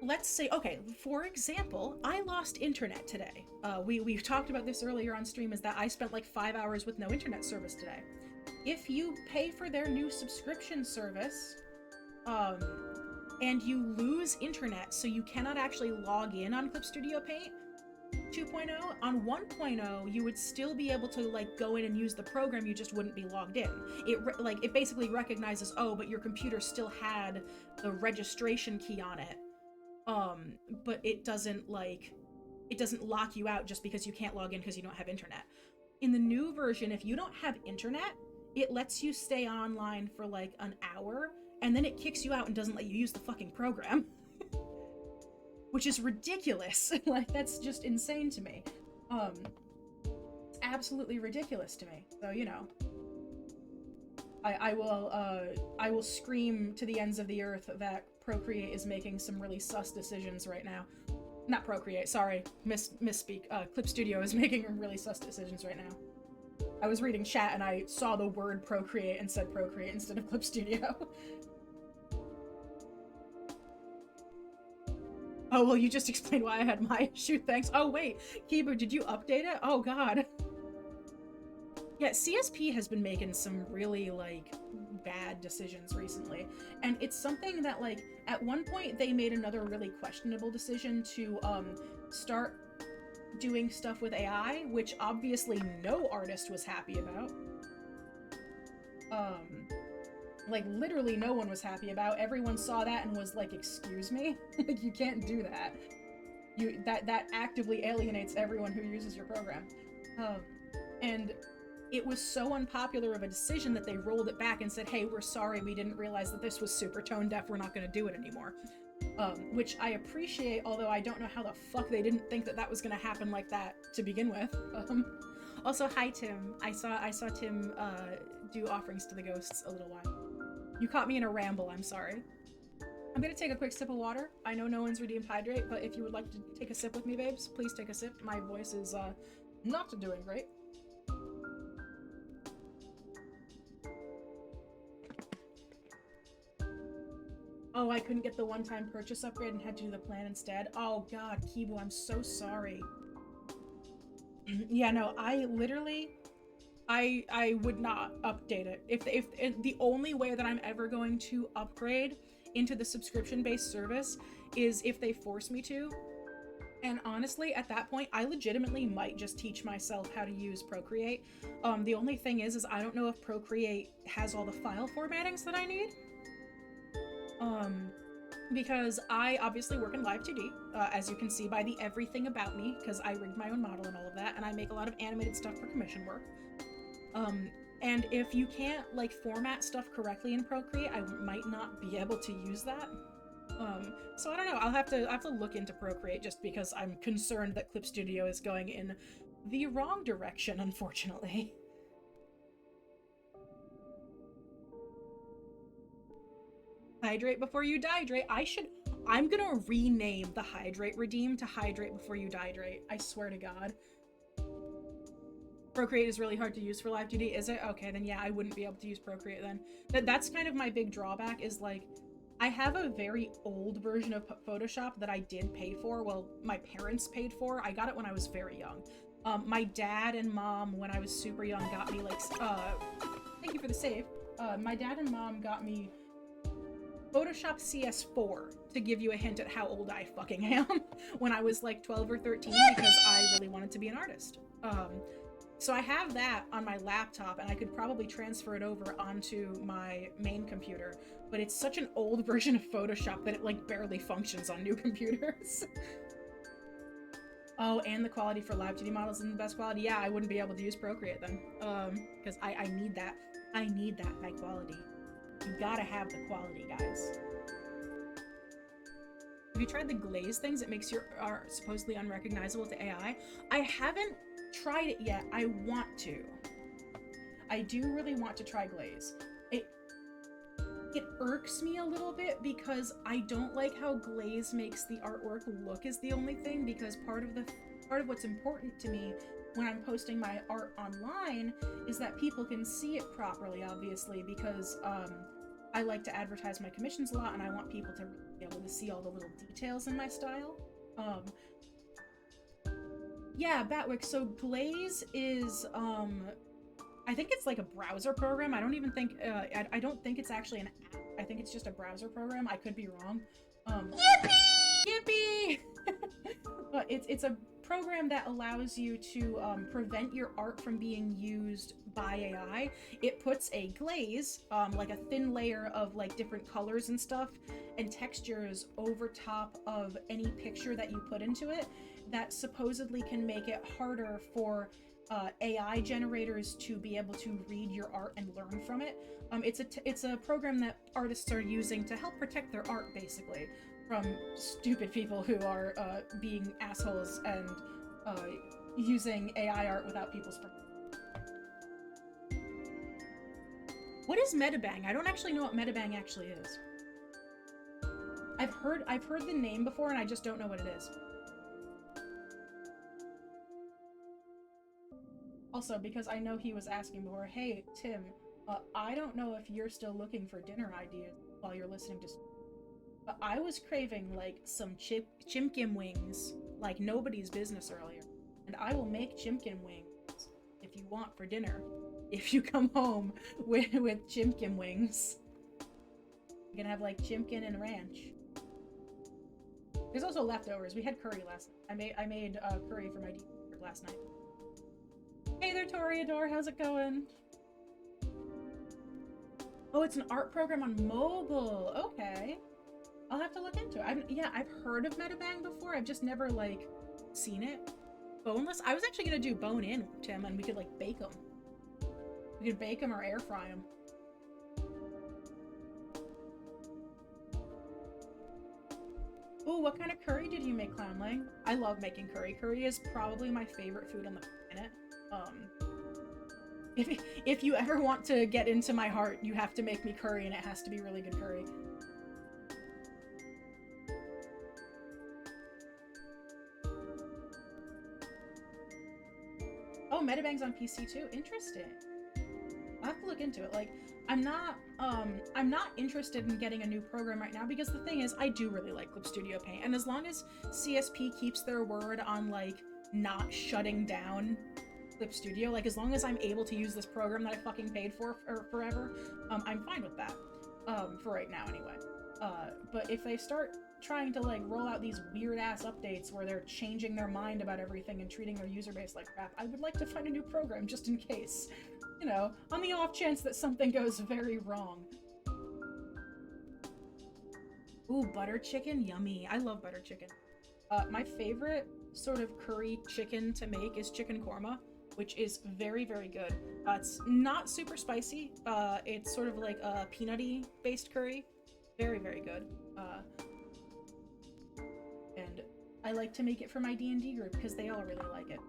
let's say, okay, for example, I lost internet today. We've talked about this earlier on stream, is that I spent like 5 hours with no internet service today. If you pay for their new subscription service, and you lose internet, so you cannot actually log in on Clip Studio Paint 2.0, on 1.0, you would still be able to like go in and use the program, you just wouldn't be logged in. It basically recognizes, oh, but your computer still had the registration key on it. But it doesn't lock you out just because you can't log in because you don't have internet. In the new version, if you don't have internet, it lets you stay online for like an hour, and then it kicks you out and doesn't let you use the fucking program. Which is ridiculous. Like, that's just insane to me. It's absolutely ridiculous to me. So, you know, I will scream to the ends of the earth that Procreate is making some really sus decisions right now. Not Procreate, sorry, misspeak. Clip Studio is making really sus decisions right now. I was reading chat and I saw the word Procreate and said Procreate instead of Clip Studio. Oh, well, you just explained why I had my issue, thanks. Oh, wait, Kibu, did you update it? Oh, God. Yeah, CSP has been making some really, like, bad decisions recently. And it's something that, like, at one point they made another really questionable decision to, start doing stuff with AI, which obviously no artist was happy about. Like, literally no one was happy about. Everyone saw that and was like, excuse me? Like, you can't do that. That actively alienates everyone who uses your program. And it was so unpopular of a decision that they rolled it back and said, hey, we're sorry, we didn't realize that this was super tone deaf, we're not gonna do it anymore. Which I appreciate, although I don't know how the fuck they didn't think that that was gonna happen like that to begin with. Also, hi Tim. I saw Tim do offerings to the ghosts a little while. You caught me in a ramble, I'm sorry. I'm gonna take a quick sip of water. I know no one's redeemed hydrate, but if you would like to take a sip with me, babes, please take a sip. My voice is not doing great. Oh, I couldn't get the one-time purchase upgrade and had to do the plan instead. Oh god, Kibu, I'm so sorry. Yeah, no, I literally, I would not update it. If the only way that I'm ever going to upgrade into the subscription-based service is if they force me to. And honestly, at that point, I legitimately might just teach myself how to use Procreate. The only thing is I don't know if Procreate has all the file formattings that I need. Because I obviously work in Live 2D, as you can see by the everything about me, because I rigged my own model and all of that, and I make a lot of animated stuff for commission work. And if you can't, like, format stuff correctly in Procreate, I might not be able to use that. So I don't know, I'll have to look into Procreate just because I'm concerned that Clip Studio is going in the wrong direction, unfortunately. Hydrate before you dihydrate. I'm gonna rename the Hydrate Redeem to Hydrate Before You Dihydrate. I swear to God. Procreate is really hard to use for Live 2D, is it? Okay, then yeah, I wouldn't be able to use Procreate then. That's kind of my big drawback, is like, I have a very old version of Photoshop that I did pay for. Well, my parents paid for. I got it when I was very young. My dad and mom, when I was super young, got me, like, thank you for the save. My dad and mom got me Photoshop CS4 to give you a hint at how old I fucking am when I was like 12 or 13 because I really wanted to be an artist. So I have that on my laptop and I could probably transfer it over onto my main computer, but it's such an old version of Photoshop that it like barely functions on new computers. Oh, and the quality for Live 2D models isn't the best quality? Yeah, I wouldn't be able to use Procreate then, because I need that. I need that high quality. You gotta have the quality, guys. Have you tried the glaze things? It makes your art supposedly unrecognizable to AI. I haven't tried it yet. I want to. I do really want to try glaze. It irks me a little bit because I don't like how glaze makes the artwork look as the only thing, because part of what's important to me when I'm posting my art online is that people can see it properly, obviously, because I like to advertise my commissions a lot and I want people to be able to see all the little details in my style. Yeah, Batwick, so Glaze is, I think it's like a browser program. I don't even think, I don't think it's actually an app. I think it's just a browser program. I could be wrong. Yippee! Yippee! But it's a program that allows you to prevent your art from being used by AI. It puts a glaze, like a thin layer of like different colors and stuff and textures over top of any picture that you put into it that supposedly can make it harder for AI generators to be able to read your art and learn from it. It's a program that artists are using to help protect their art, basically, from stupid people who are being assholes and using AI art without people's permission. What is Metabang? I don't actually know what Metabang actually is. I've heard the name before and I just don't know what it is. Also, because I know he was asking before, hey, Tim, I don't know if you're still looking for dinner ideas while you're listening to... But I was craving, like, some chimkin wings, like nobody's business earlier. And I will make chimkin wings if you want for dinner. If you come home with chimkin wings. You can have, like, chimkin and ranch. There's also leftovers. We had curry last night. I made curry for my dinner last night. Hey there, Toreador. How's it going? Oh, it's an art program on mobile. Okay. I'll have to look into it. Yeah, I've heard of Metabang before. I've just never, like, seen it. Boneless? I was actually gonna do bone-in, Tim, and we could, like, bake them. We could bake them or air fry them. Ooh, what kind of curry did you make, Clownling? I love making curry. Curry is probably my favorite food on the planet. If you ever want to get into my heart, you have to make me curry, and it has to be really good curry. Oh, Metabang's on PC too? Interesting. I'll have to look into it. Like, I'm not interested in getting a new program right now because the thing is, I do really like Clip Studio Paint, and as long as CSP keeps their word on, like, not shutting down Clip Studio, like, as long as I'm able to use this program that I fucking paid for forever, I'm fine with that. For right now, anyway. But if they start trying to, like, roll out these weird-ass updates where they're changing their mind about everything and treating their user base like crap, I would like to find a new program just in case. You know, on the off chance that something goes very wrong. Ooh, butter chicken? Yummy. I love butter chicken. My favorite sort of curry chicken to make is chicken korma, which is very, very good. It's not super spicy. It's sort of like a peanutty based curry. Very, very good. And I like to make it for my D&D group because they all really like it.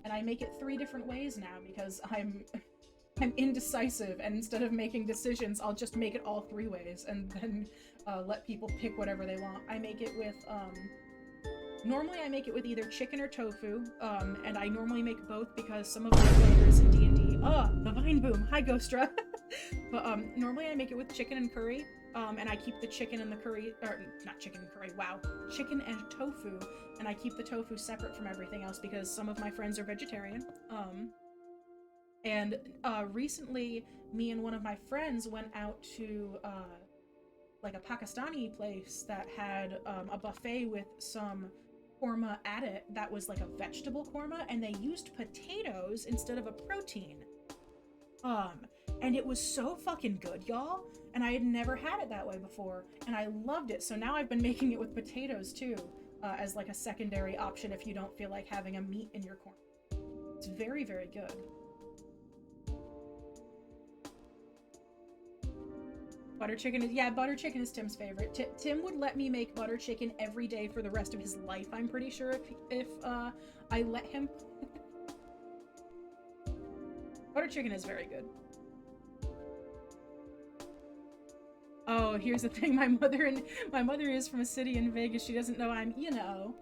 And I make it 3 different ways now because I'm indecisive, and instead of making decisions, I'll just make it all 3 ways and then let people pick whatever they want. I make it with, normally I make it with either chicken or tofu, and I normally make both because some of my flavors in D&D, the Vine Boom, hi Ghostra! But normally I make it with chicken and curry, and I keep the chicken and the curry, or not chicken and curry, wow, chicken and tofu, and I keep the tofu separate from everything else because some of my friends are vegetarian. And recently, me and one of my friends went out to like a Pakistani place that had a buffet with some korma at it that was like a vegetable korma, and they used potatoes instead of a protein. And it was so fucking good, y'all. And I had never had it that way before, and I loved it. So now I've been making it with potatoes too, as like a secondary option if you don't feel like having a meat in your korma. It's very, very good. Butter chicken is, yeah, butter chicken is Tim's favorite. Tim would let me make butter chicken every day for the rest of his life, I'm pretty sure, if I let him. Butter chicken is very good. Oh, here's the thing, my mother is from a city in Vegas. She doesn't know I'm, you know.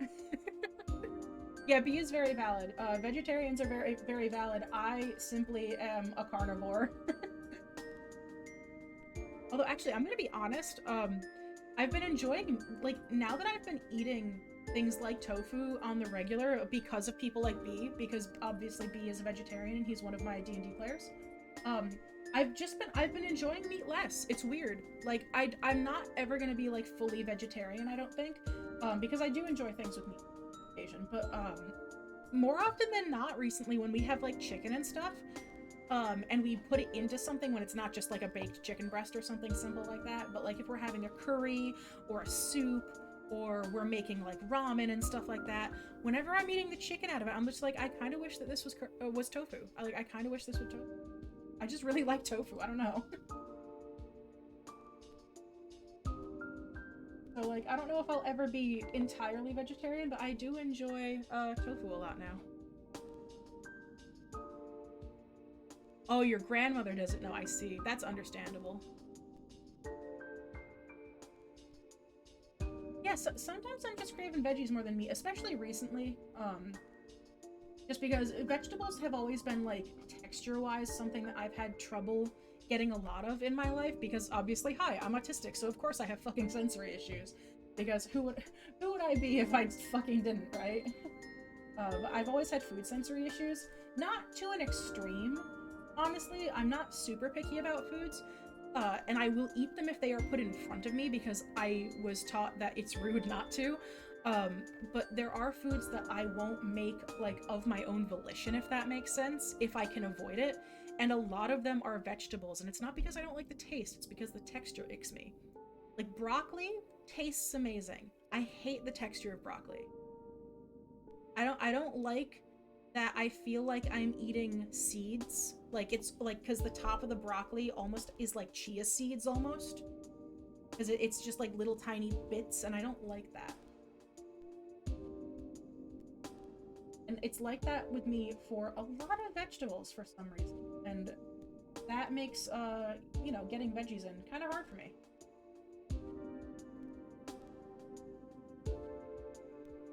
Yeah, B is very valid. Vegetarians are very, very valid. I simply am a carnivore. Although, actually, I'm gonna be honest, I've been enjoying, like, now that I've been eating things like tofu on the regular because of people like B, because obviously B is a vegetarian and he's one of my D&D players, I've been enjoying meat less. It's weird. Like, I'm not ever gonna be, like, fully vegetarian, I don't think, because I do enjoy things with meat on occasion, but, more often than not recently when we have, like, chicken and stuff, and we put it into something when it's not just like a baked chicken breast or something simple like that, but like if we're having a curry or a soup or we're making like ramen and stuff like that, whenever I'm eating the chicken out of it, I'm just like, I kind of wish that this was tofu. I kind of wish this was tofu. I just really like tofu. I don't know. So like, I don't know if I'll ever be entirely vegetarian, but I do enjoy tofu a lot now. Oh, your grandmother doesn't know. I see. That's understandable. Yeah, so sometimes I'm just craving veggies more than meat, especially recently. Just because vegetables have always been, like, texture-wise, something that I've had trouble getting a lot of in my life, because obviously, hi, I'm autistic, so of course I have fucking sensory issues. Because who would I be if I fucking didn't, right? But I've always had food sensory issues. Not to an extreme, honestly. I'm not super picky about foods. And I will eat them if they are put in front of me because I was taught that it's rude not to. But there are foods that I won't make, like, of my own volition, if that makes sense, if I can avoid it. And a lot of them are vegetables, and it's not because I don't like the taste, it's because the texture icks me. Like, broccoli tastes amazing. I hate the texture of broccoli. I don't like that I feel like I'm eating seeds. Like, it's like, because the top of the broccoli almost is like chia seeds almost. Because it's just like little tiny bits, and I don't like that. And it's like that with me for a lot of vegetables for some reason. And that makes, getting veggies in kind of hard for me.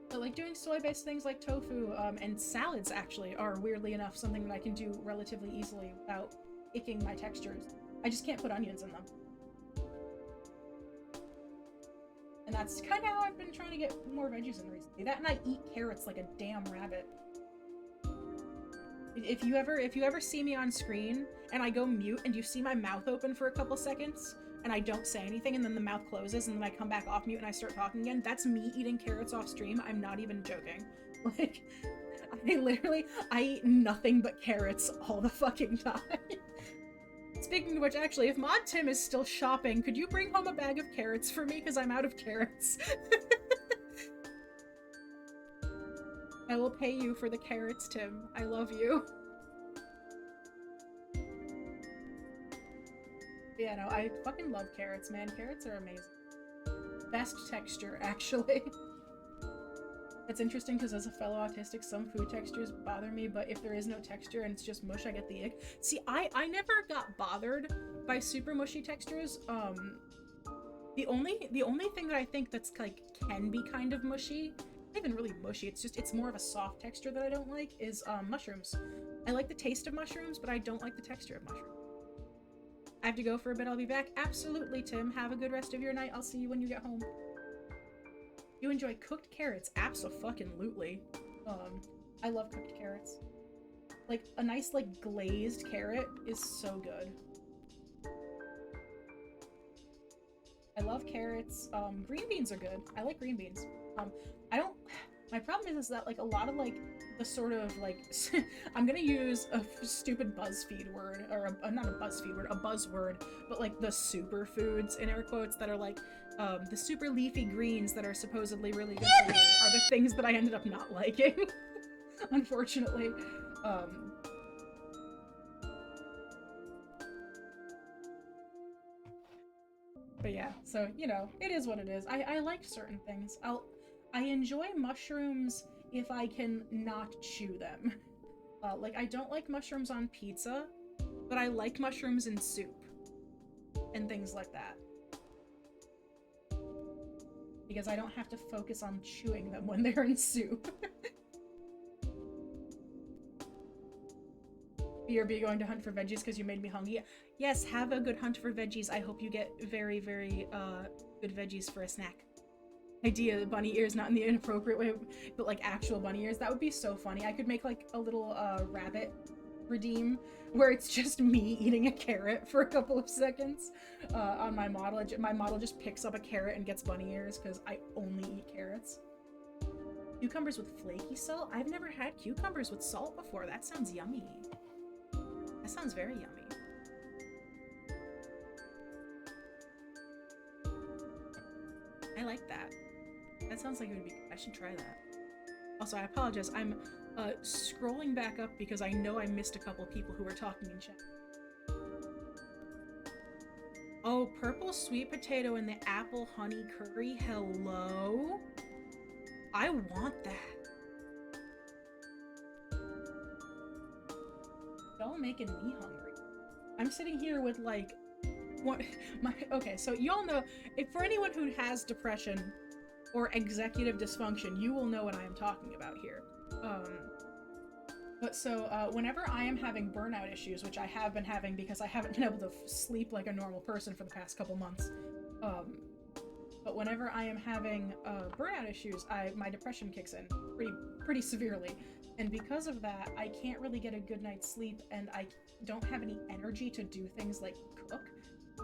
But like doing soy-based things like tofu and salads actually are weirdly enough something that I can do relatively easily without icking my textures. I just can't put onions in them. And that's kind of how I've been trying to get more veggies in recently. That, and I eat carrots like a damn rabbit. If you ever see me on screen and I go mute and you see my mouth open for a couple seconds and I don't say anything and then the mouth closes and then I come back off mute and I start talking again, that's me eating carrots off stream. I'm not even joking. Like, I eat nothing but carrots all the fucking time. Speaking of which, actually, if Mod Tim is still shopping, could you bring home a bag of carrots for me? Because I'm out of carrots. I will pay you for the carrots, Tim. I love you. But yeah, no, I fucking love carrots, man. Carrots are amazing. Best texture, actually. It's interesting because as a fellow autistic, some food textures bother me, but if there is no texture and it's just mush, I get the ick. See, I never got bothered by super mushy textures. The only thing that I think that's like can be kind of mushy, not even really mushy, it's more of a soft texture that I don't like, is mushrooms. I like the taste of mushrooms, but I don't like the texture of mushrooms. I have to go for a bit, I'll be back. Absolutely, Tim. Have a good rest of your night. I'll see you when you get home. You enjoy cooked carrots? Abso-fucking-lutely. I love cooked carrots. Like, a nice, like, glazed carrot is so good. I love carrots. Green beans are good. I like green beans. My problem is that, like, a lot of, like, the sort of, like, I'm gonna use a stupid BuzzFeed word, or not a BuzzFeed word, a buzzword, but, like, the superfoods, in air quotes, that are, like, the super leafy greens that are supposedly really good for you are the things that I ended up not liking, unfortunately. But yeah, so, you know, it is what it is. I like certain things. I enjoy mushrooms if I can not chew them. Like, I don't like mushrooms on pizza, but I like mushrooms in soup and things like that. Because I don't have to focus on chewing them when they're in soup. BRB going to hunt for veggies because you made me hungry. Yes, have a good hunt for veggies. I hope you get very, very good veggies for a snack. Idea bunny ears, not in the inappropriate way, but like actual bunny ears. That would be so funny. I could make like a little rabbit redeem where it's just me eating a carrot for a couple of seconds on my model. My model just picks up a carrot and gets bunny ears because I only eat carrots. Cucumbers with flaky salt? I've never had cucumbers with salt before. That sounds yummy. That sounds very yummy. I like that. That sounds like it would be... I should try that. Also, I apologize. I'm scrolling back up because I know I missed a couple people who were talking in chat. Oh, purple sweet potato and the apple honey curry. Hello? I want that. Y'all making me hungry. I'm sitting here with like what my okay, so you all know if for anyone who has depression or executive dysfunction, you will know what I am talking about here. But so whenever I am having burnout issues, which I have been having because I haven't been able to sleep like a normal person for the past couple months, but whenever I am having burnout issues, my depression kicks in pretty severely, and because of that, I can't really get a good night's sleep, and I don't have any energy to do things like cook.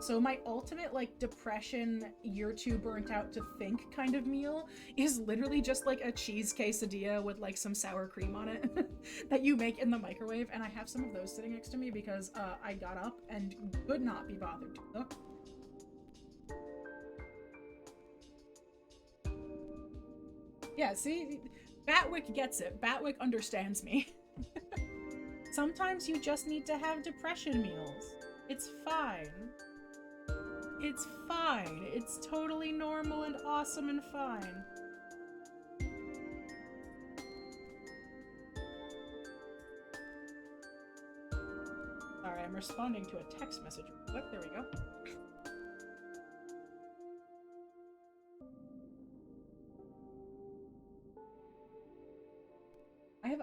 So my ultimate, like, depression, you're too burnt out to think kind of meal is literally just, like, a cheese quesadilla with, like, some sour cream on it that you make in the microwave, and I have some of those sitting next to me because I got up and could not be bothered to cook. Yeah, see? Batwick gets it. Batwick understands me. Sometimes you just need to have depression meals. It's fine. It's fine. It's totally normal and awesome and fine. Sorry, I'm responding to a text message real quick. There we go.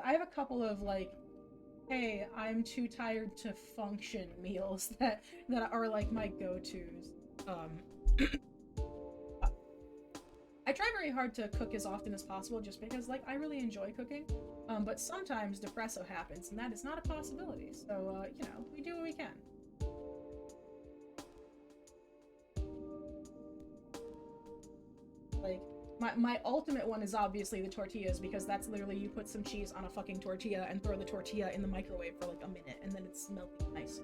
I have a couple of, like, hey, I'm too tired to function meals that are like my go-tos. I try very hard to cook as often as possible just because, like, I really enjoy cooking. But sometimes depresso happens, and that is not a possibility. So, you know, we do what we can. Like, my ultimate one is obviously the tortillas, because that's literally you put some cheese on a fucking tortilla and throw the tortilla in the microwave for like a minute, and then it's melting nice.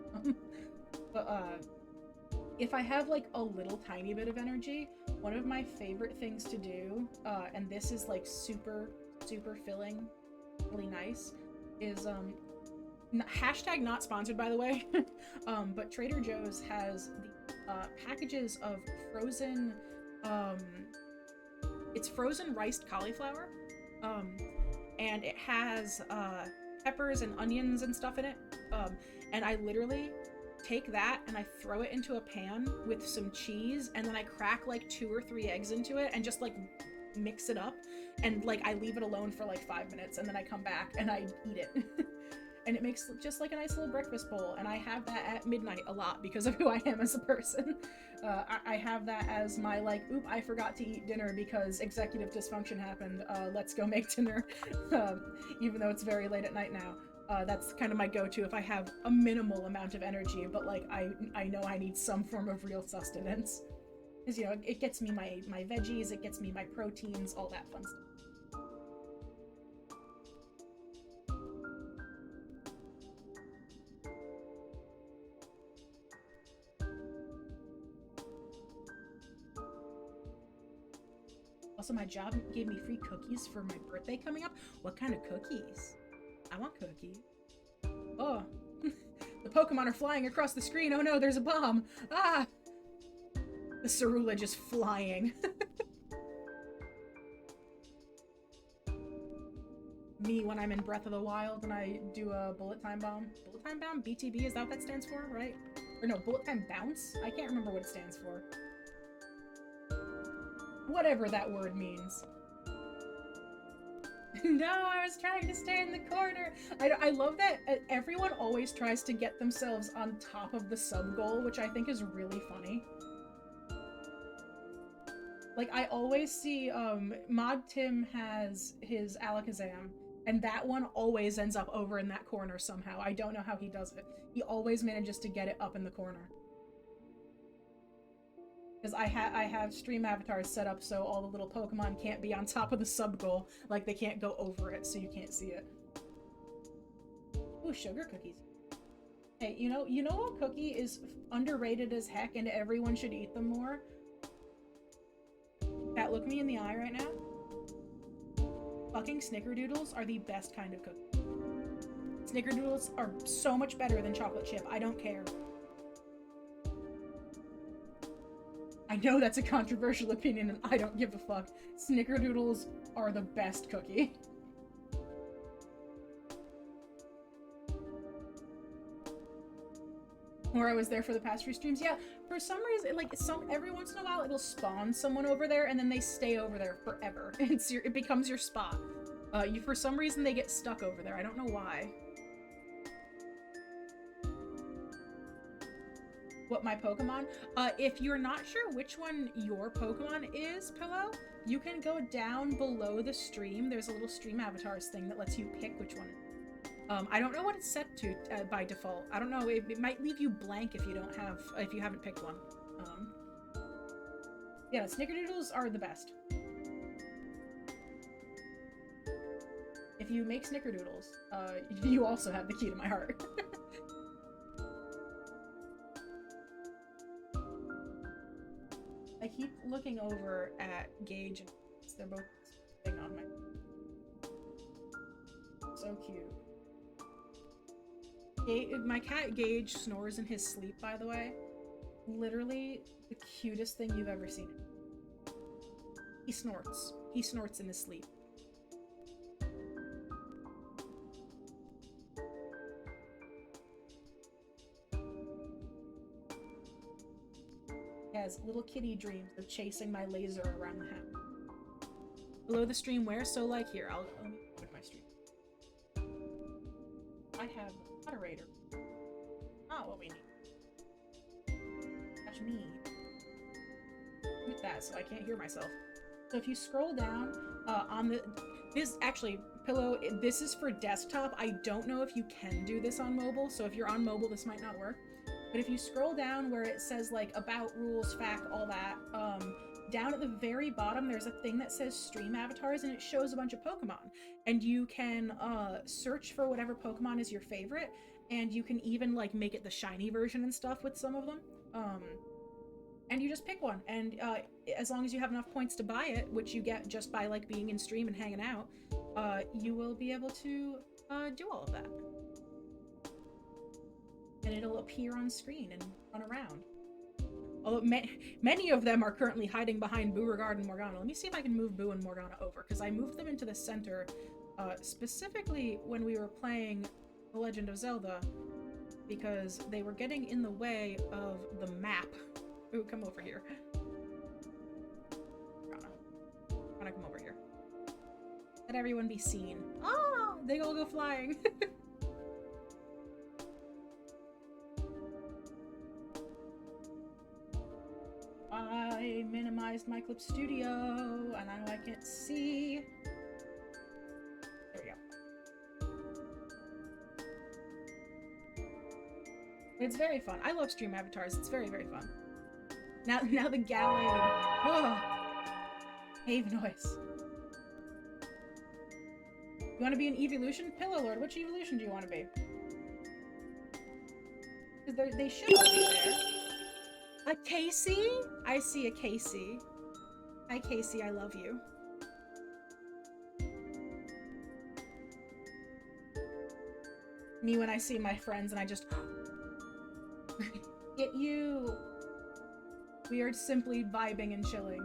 But if I have like a little tiny bit of energy, one of my favorite things to do, and this is like super filling, really nice, is hashtag not sponsored, by the way, but Trader Joe's has the packages of frozen it's frozen riced cauliflower, and it has peppers and onions and stuff in it, and I literally take that and I throw it into a pan with some cheese, and then I crack like 2 or 3 eggs into it and just like mix it up, and like I leave it alone for like 5 minutes, and then I come back and I eat it. And it makes just like a nice little breakfast bowl, and I have that at midnight a lot because of who I am as a person. I have that as my, like, oop, I forgot to eat dinner because executive dysfunction happened, let's go make dinner, even though it's very late at night now. That's kind of my go-to if I have a minimal amount of energy, but like I know I need some form of real sustenance. Because, you know, it gets me my veggies, it gets me my proteins, all that fun stuff. Also, my job gave me free cookies for my birthday coming up. What kind of cookies? I want cookies. Oh, the Pokemon are flying across the screen. Oh no, there's a bomb. Ah! The Cerula just flying. Me when I'm in Breath of the Wild and I do a bullet time bomb. Bullet time bomb? BTB, is that what that stands for, right? Or no, bullet time bounce? I can't remember what it stands for. Whatever that word means. No, I was trying to stay in the corner. I love that everyone always tries to get themselves on top of the sub goal, which I think is really funny. Like, I always see, Mod Tim has his Alakazam, and that one always ends up over in that corner somehow. I don't know how he does it. He always manages to get it up in the corner. Because I have stream avatars set up so all the little Pokemon can't be on top of the sub-goal. Like, they can't go over it, so you can't see it. Ooh, sugar cookies. Hey, you know what cookie is underrated as heck and everyone should eat them more? Pat, look me in the eye right now. Fucking Snickerdoodles are the best kind of cookie. Snickerdoodles are so much better than chocolate chip. I don't care. I know that's a controversial opinion and I don't give a fuck. Snickerdoodles are the best cookie. Or I was there for the past few streams. Yeah, for some reason, like every once in a while, it'll spawn someone over there, and then they stay over there forever. It becomes your spot. For some reason they get stuck over there. I don't know why. What my Pokemon? If you're not sure which one your Pokemon is, Pillow, you can go down below the stream. There's a little stream avatars thing that lets you pick which one. I don't know what it's set to by default. I don't know. It might leave you blank if you haven't picked one. Yeah, Snickerdoodles are the best. If you make Snickerdoodles, you also have the key to my heart. I keep looking over at Gage and they're both sitting on my... So cute. My cat Gage snores in his sleep, by the way. Literally the cutest thing you've ever seen. He snorts. He snorts in his sleep. He has little kitty dreams of chasing my laser around the house. Below the stream where? So like here, I'll put my stream. I have a moderator. Not what we need. That's me. Mute that so I can't hear myself. So if you scroll down Pillow, this is for desktop. I don't know if you can do this on mobile, so if you're on mobile, this might not work. But if you scroll down where it says like about, rules, fact, all that, down at the very bottom, there's a thing that says stream avatars and it shows a bunch of Pokemon. And you can search for whatever Pokemon is your favorite, and you can even like make it the shiny version and stuff with some of them. And you just pick one, and as long as you have enough points to buy it, which you get just by like being in stream and hanging out, you will be able to do all of that. And it'll appear on screen and run around. Although many of them are currently hiding behind Beauregard and Morgana. Let me see if I can move Boo and Morgana over, because I moved them into the center specifically when we were playing The Legend of Zelda, because they were getting in the way of the map. Ooh, come over here. Morgana, come over here. Let everyone be seen. Oh, they all go flying. I minimized my Clip Studio, and now I can't see. There we go. It's very fun. I love stream avatars. It's very, very fun. Now the Gallade. Oh, cave noise. You want to be an evolution? Pillow Lord, which evolution do you want to be? Because they should all be there. A Casey? I see a Casey. Hi Casey, I love you. Me when I see my friends and I just... Get you! We are simply vibing and chilling.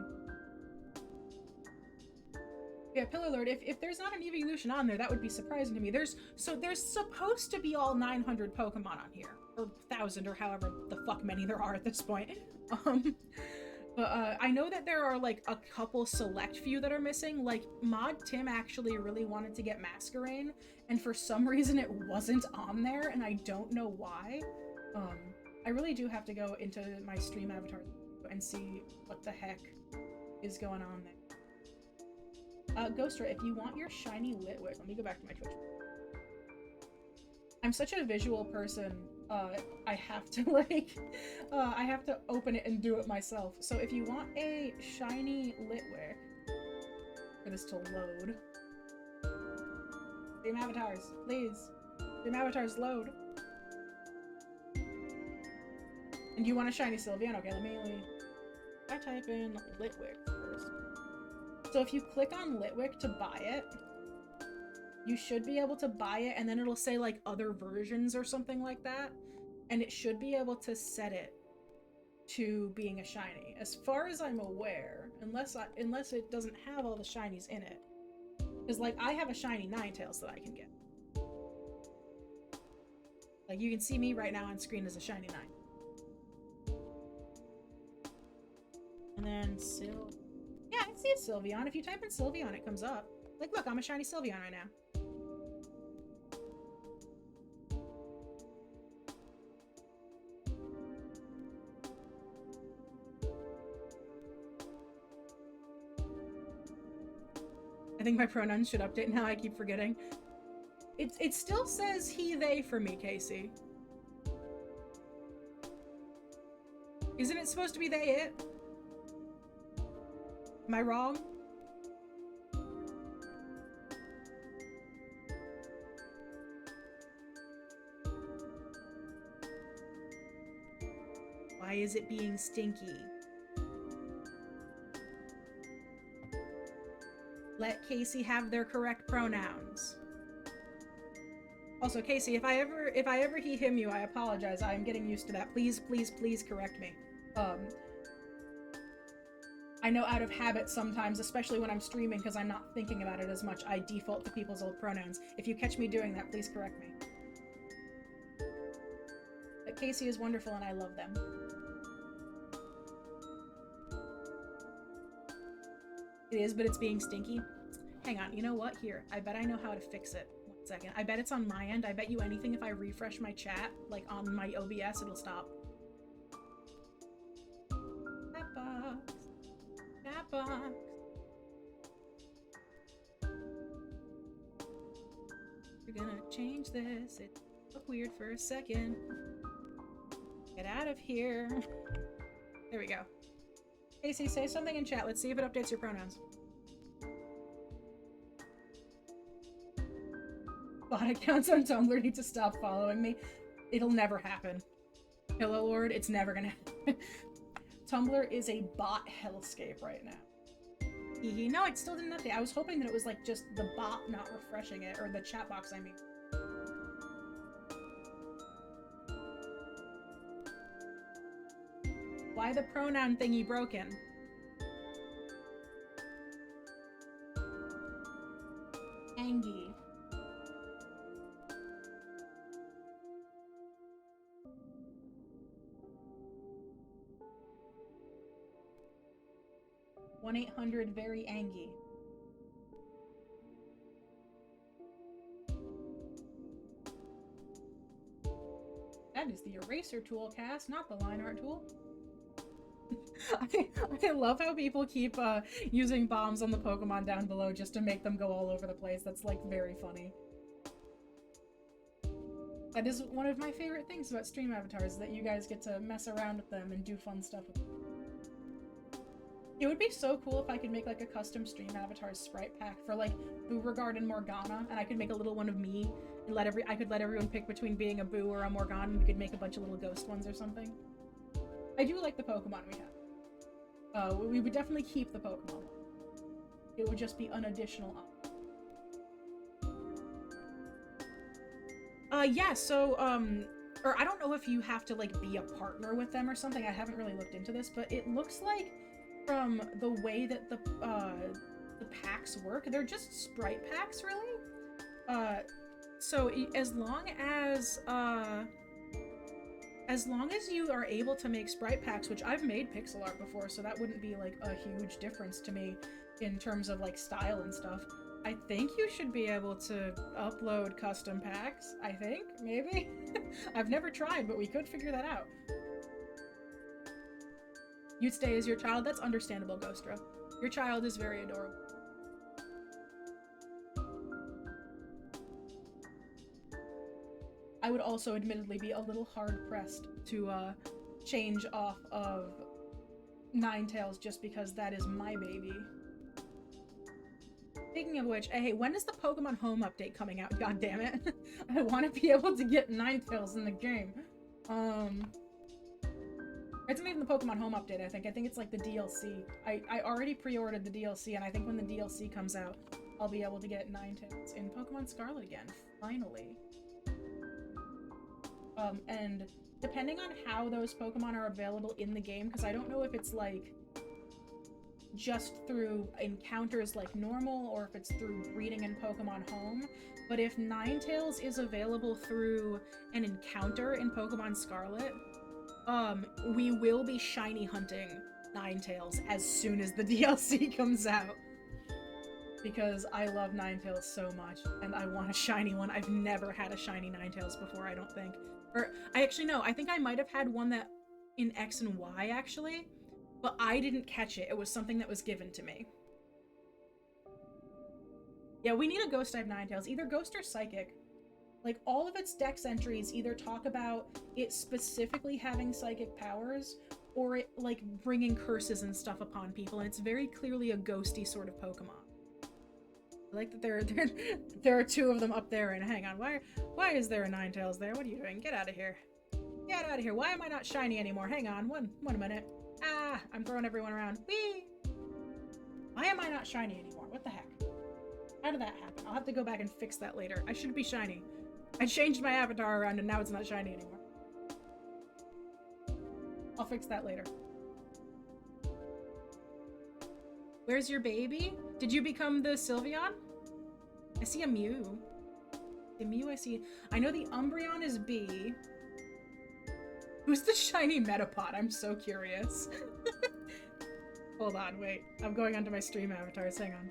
Yeah, Pillar Lord, if there's not an evolution on there, that would be surprising to me. There's supposed to be all 900 Pokemon on here. Or 1,000, or however the fuck many there are at this point. But I know that there are like a couple select few that are missing. Like Mod Tim actually really wanted to get Masquerain, and for some reason it wasn't on there, and I don't know why. I really do have to go into my stream avatar and see what the heck is going on there. Ghostra, if you want your shiny Litwick, let me go back to my Twitch. I'm such a visual person. I have to like, I have to open it and do it myself. So if you want a shiny Litwick, for this to load, stream avatars, please. Stream avatars load. And you want a shiny Sylveon? Okay, let me I type in Litwick first. So if you click on Litwick to buy it, you should be able to buy it, and then it'll say like other versions or something like that, and it should be able to set it to being a shiny. As far as I'm aware, unless it doesn't have all the shinies in it, because like I have a shiny Ninetales that I can get. Like you can see me right now on screen as a shiny 9. And then yeah, I see a Sylveon. If you type in Sylveon, it comes up. Like, look, I'm a shiny Sylveon right now. I think my pronouns should update now. I keep forgetting. It still says he, they for me, Casey. Isn't it supposed to be they, it? Am I wrong? Why is it being stinky? Let Casey have their correct pronouns. Also, Casey, if I ever he him you, I apologize. I am getting used to that. Please, please, please correct me. I know out of habit sometimes, especially when I'm streaming because I'm not thinking about it as much, I default to people's old pronouns. If you catch me doing that, please correct me. But Casey is wonderful and I love them. It is, but it's being stinky. Hang on, you know what? Here, I bet I know how to fix it. 1 second. I bet it's on my end. I bet you anything if I refresh my chat, like on my OBS, it'll stop. Chat box. Chat box. We're gonna change this. It looked weird for a second. Get out of here. There we go. Casey, say something in chat. Let's see if it updates your pronouns. Bot accounts on Tumblr need to stop following me. It'll never happen. Hello, Lord, it's never gonna happen. Tumblr is a bot hellscape right now. No, it still didn't update. I was hoping that it was like just the bot not refreshing it, or the chat box, I mean. Why the pronoun thingy broken? Angie. One 800 very Angie. That is the eraser tool cast, not the line art tool. I love how people keep using bombs on the Pokemon down below just to make them go all over the place. That's like very funny. That is one of my favorite things about stream avatars, that you guys get to mess around with them and do fun stuff with them. It would be so cool if I could make like a custom stream avatar sprite pack for like Beauregard and Morgana, and I could make a little one of me and I could let everyone pick between being a Boo or a Morgana, and we could make a bunch of little ghost ones or something. I do like the Pokemon we have. We would definitely keep the Pokemon. It would just be an additional yeah, so, or I don't know if you have to, like, be a partner with them or something. I haven't really looked into this, but it looks like from the way that the packs work, they're just sprite packs, really. So as long as you are able to make sprite packs, which I've made pixel art before, so that wouldn't be like a huge difference to me in terms of like style and stuff. I think you should be able to upload custom packs. I think, maybe? I've never tried, but we could figure that out. You'd stay as your child? That's understandable, Ghostra. Your child is very adorable. I would also admittedly be a little hard-pressed to change off of Ninetales just because that is my baby. Speaking of which, hey, when is the Pokemon Home update coming out? God damn it. I want to be able to get Ninetales in the game. It's not even the Pokemon Home update, I think. I think it's like the DLC. I already pre-ordered the DLC, and I think when the DLC comes out, I'll be able to get Ninetales in Pokemon Scarlet again, finally. And depending on how those Pokemon are available in the game, because I don't know if it's like just through encounters like normal, or if it's through breeding in Pokemon Home, but if Ninetales is available through an encounter in Pokemon Scarlet, we will be shiny hunting Ninetales as soon as the DLC comes out. Because I love Ninetales so much, and I want a shiny one. I've never had a shiny Ninetales before, I don't think. Or, I actually know, I think I might have had one that in X and Y, actually, but I didn't catch it. It was something that was given to me. Yeah, we need a Ghost-type Ninetales, either Ghost or Psychic. Like, all of its Dex entries either talk about it specifically having psychic powers, or it, like, bringing curses and stuff upon people, and it's very clearly a ghosty sort of Pokemon. I like that there are two of them up there, and hang on, why is there a Ninetales there? What are you doing? Get out of here. Get out of here. Why am I not shiny anymore? Hang on, one minute. Ah, I'm throwing everyone around. Whee! Why am I not shiny anymore? What the heck? How did that happen? I'll have to go back and fix that later. I should be shiny. I changed my avatar around and now it's not shiny anymore. I'll fix that later. Where's your baby? Did you become the Sylveon? I see a Mew. The Mew I see. I know the Umbreon is B. Who's the shiny Metapod? I'm so curious. Hold on, wait. I'm going onto my stream avatars. Hang on.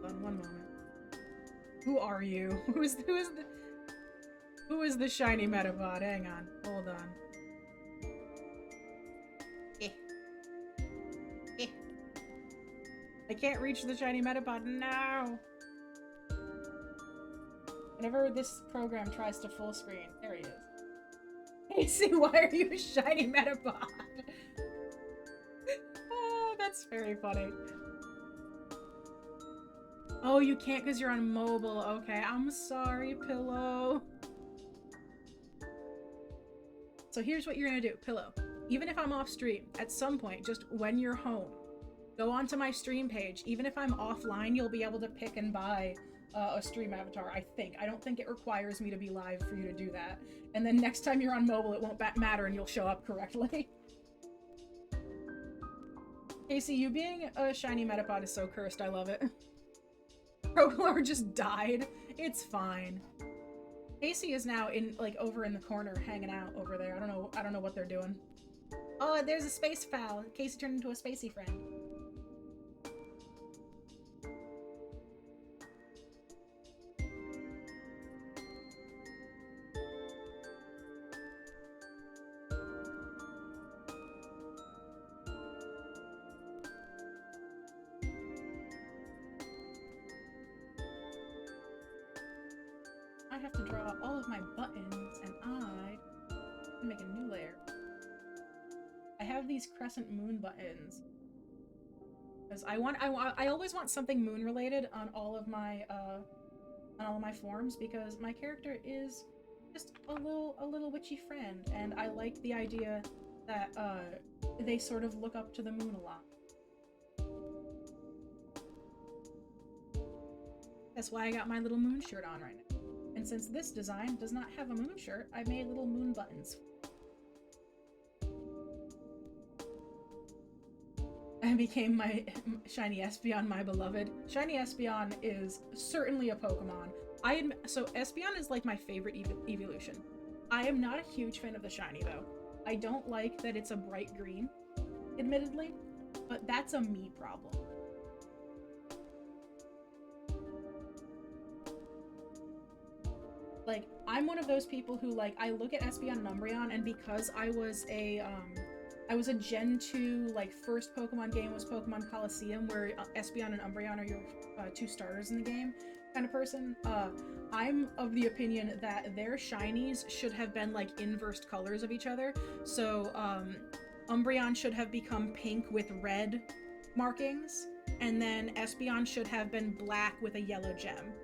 Hold on one moment. Who are you? Who is the shiny Metapod? Hang on. Hold on. I can't reach the shiny Metapod. No! Whenever this program tries to full screen, there he is. Casey, why are you a shiny Metapod? Oh, that's very funny. Oh, you can't because you're on mobile. Okay, I'm sorry, Pillow. So here's what you're gonna do, Pillow. Even if I'm off stream, at some point, just when you're home, go onto my stream page. Even if I'm offline, you'll be able to pick and buy a stream avatar, I think. I don't think it requires me to be live for you to do that. And then next time you're on mobile, it won't matter and you'll show up correctly. Casey, you being a shiny Metapod is so cursed. I love it. Proglore just died. It's fine. Casey is now over in the corner hanging out over there. I don't know what they're doing. Oh, there's a space foul. Casey turned into a spacey friend. I have to draw all of my buttons, and I can make a new layer. I have these crescent moon buttons because I always want something moon related on all of my forms, because my character is just a little witchy friend, and I like the idea that they sort of look up to the moon a lot. That's why I got my little moon shirt on right now. And since this design does not have a moon shirt, I made little moon buttons. I became my shiny Espeon, my beloved. Shiny Espeon is certainly a Pokemon. So Espeon is like my favorite evolution. I am not a huge fan of the shiny though. I don't like that it's a bright green, admittedly, but that's a me problem. Like, I'm one of those people who, like, I look at Espeon and Umbreon, and because I was a Gen 2, like, first Pokemon game was Pokemon Colosseum, where Espeon and Umbreon are your two starters in the game kind of person, I'm of the opinion that their shinies should have been, like, inversed colors of each other. So, Umbreon should have become pink with red markings, and then Espeon should have been black with a yellow gem.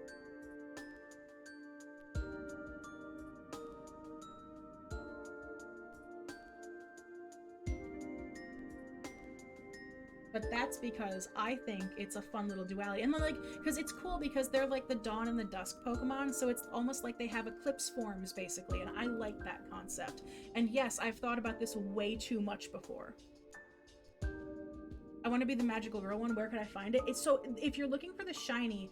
But that's because I think it's a fun little duality. And then, like, because it's cool because they're like the dawn and the dusk Pokemon, so it's almost like they have eclipse forms, basically, and I like that concept. And yes, I've thought about this way too much before. I want to be the magical girl one. Where can I find it? It's so, if you're looking for the shiny,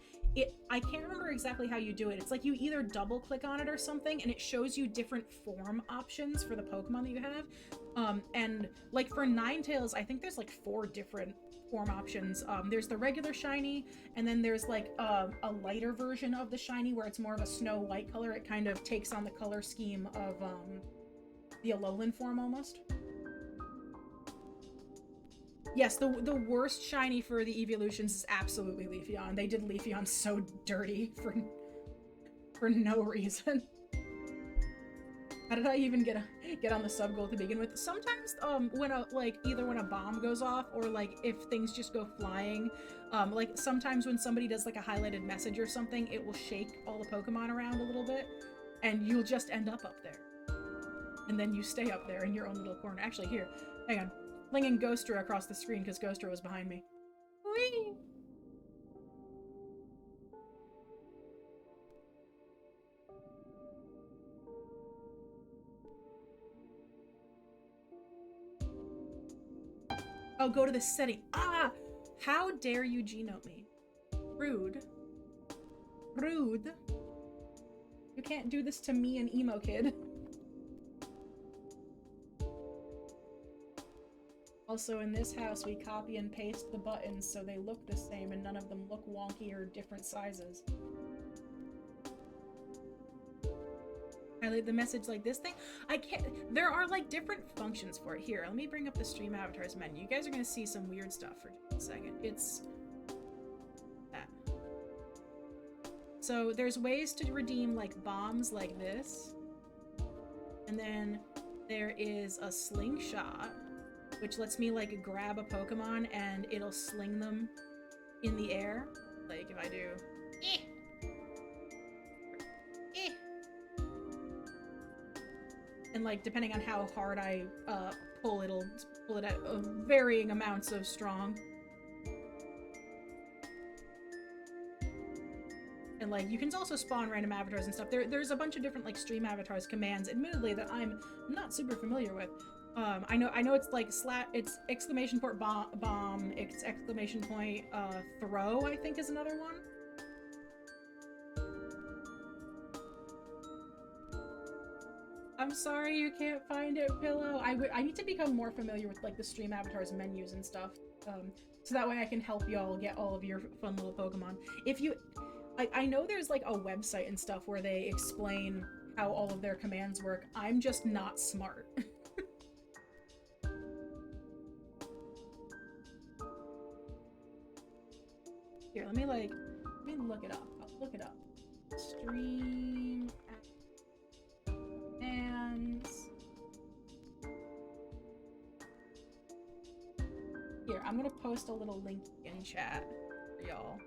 I can't remember exactly how you do it. It's like you either double click on it or something, and it shows you different form options for the Pokemon that you have. And like for Ninetales, I think there's like 4 different form options. There's the regular shiny, and then there's like a lighter version of the shiny where it's more of a snow white color. It kind of takes on the color scheme of the Alolan form almost. Yes, the worst shiny for the evolutions is absolutely Leafeon. They did Leafeon so dirty for no reason. How did I even get on the sub goal to begin with? Sometimes when either when a bomb goes off or like if things just go flying, like sometimes when somebody does like a highlighted message or something, it will shake all the Pokemon around a little bit, and you'll just end up there. And then you stay up there in your own little corner. Actually, here, hang on. Flinging Ghostra across the screen because Ghostra was behind me. Whee! Oh, go to the setting. Ah! How dare you G-note me? Rude. Rude. You can't do this to me, an emo kid. Also, in this house, we copy and paste the buttons so they look the same and none of them look wonky or different sizes. Highlight the message like this thing? I can't. There are like different functions for it. Here, let me bring up the stream avatars menu. You guys are gonna see some weird stuff for just a second. It's that. So there's ways to redeem like bombs like this. And then there is a slingshot, which lets me like grab a Pokemon and it'll sling them in the air. Like if I do and like depending on how hard I pull, it'll pull it at varying amounts of strong. And like you can also spawn random avatars and stuff. There's a bunch of different like stream avatars commands, admittedly, that I'm not super familiar with. I know it's like it's exclamation point bomb, it's exclamation point throw, I think is another one. I'm sorry you can't find it, Pillow. I need to become more familiar with like the stream avatars menus and stuff, so that way I can help y'all get all of your fun little Pokemon. If you, I know there's like a website and stuff where they explain how all of their commands work. I'm just not smart. Here, let me look it up. I'll look it up. Stream and here, I'm gonna post a little link in chat for y'all.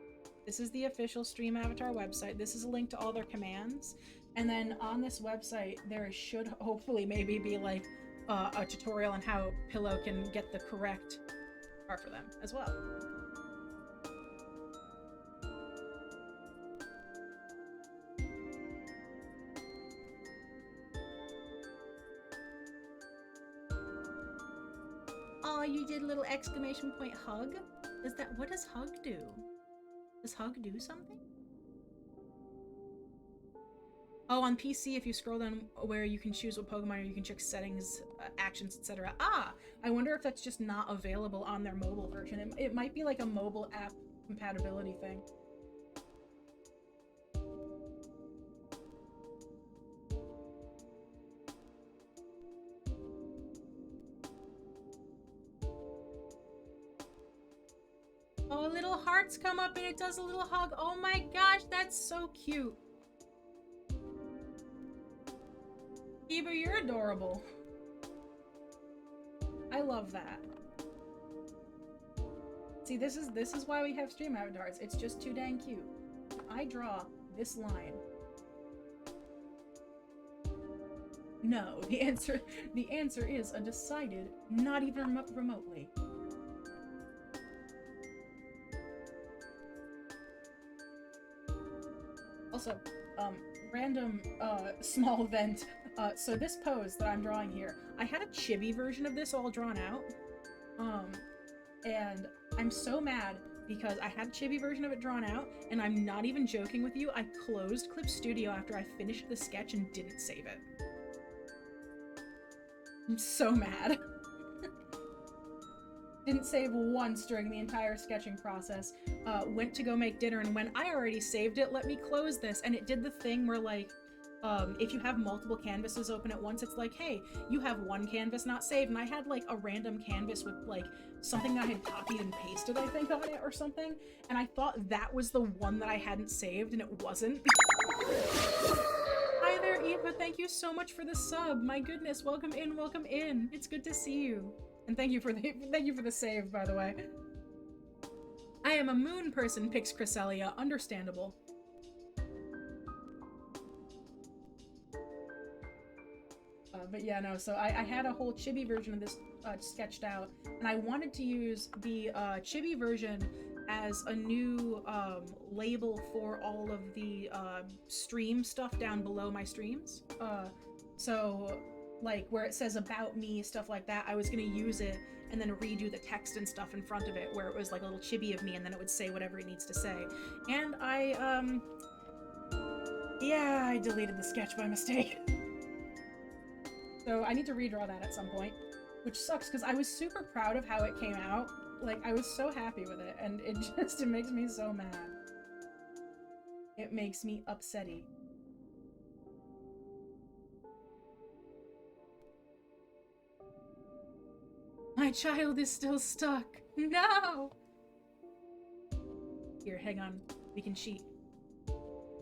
This is the official Stream Avatar website. This is a link to all their commands. And then on this website, there should hopefully maybe be like a tutorial on how Pillow can get the correct car for them as well. Oh, you did a little exclamation point hug? What does hug do? Does hug do something? Oh, on PC, if you scroll down where you can choose what Pokemon, or you can check settings, actions, etc. Ah, I wonder if that's just not available on their mobile version. It might be like a mobile app compatibility thing. Oh, little hearts come up and it does a little hug. Oh my gosh, that's so cute. Kiba, you're adorable. I love that. See, this is why we have stream avatars. It's just too dang cute. I draw this line. No, the answer is a decided not even remotely. Also, random small vent. So this pose that I'm drawing here, I had a chibi version of this all drawn out. And I'm so mad because I had a chibi version of it drawn out, and I'm not even joking with you, I closed Clip Studio after I finished the sketch and didn't save it. I'm so mad. Didn't save once during the entire sketching process. Went to go make dinner, and when I already saved it, let me close this, and it did the thing where, like, if you have multiple canvases open at once, it's like, hey, you have one canvas not saved, and I had, like, a random canvas with, like, something that I had copied and pasted, I think, on it or something, and I thought that was the one that I hadn't saved, and it wasn't. Hi there, Eva, thank you so much for the sub. My goodness, welcome in, welcome in. It's good to see you. And thank you for the save, by the way. I am a moon person, Pix Cresselia. Understandable. But yeah, no, so I had a whole chibi version of this sketched out, and I wanted to use the chibi version as a new label for all of the stream stuff down below my streams. So, like, where it says about me, stuff like that, I was gonna use it and then redo the text and stuff in front of it, where it was like a little chibi of me, and then it would say whatever it needs to say. And yeah, I deleted the sketch by mistake. So I need to redraw that at some point, which sucks because I was super proud of how it came out. Like, I was so happy with it, and it makes me so mad. It makes me upsetty. My child is still stuck. No! Here, hang on. We can cheat.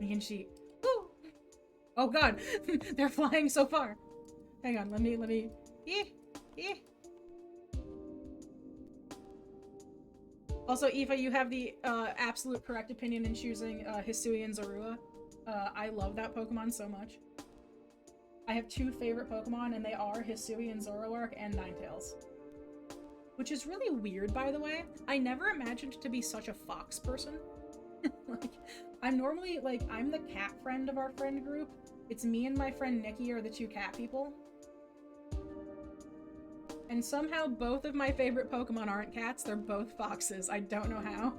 We can cheat. Woo! Oh god! They're flying so far! Hang on, let me... Also, Eva, you have the absolute correct opinion in choosing Hisuian Zorua. I love that Pokemon so much. I have two favorite Pokemon, and they are Hisuian Zoroark and Ninetales. Which is really weird, by the way. I never imagined to be such a fox person. Like, I'm normally, like, I'm the cat friend of our friend group. It's me and my friend Nikki are the two cat people. And somehow both of my favorite Pokemon aren't cats, they're both foxes. I don't know how.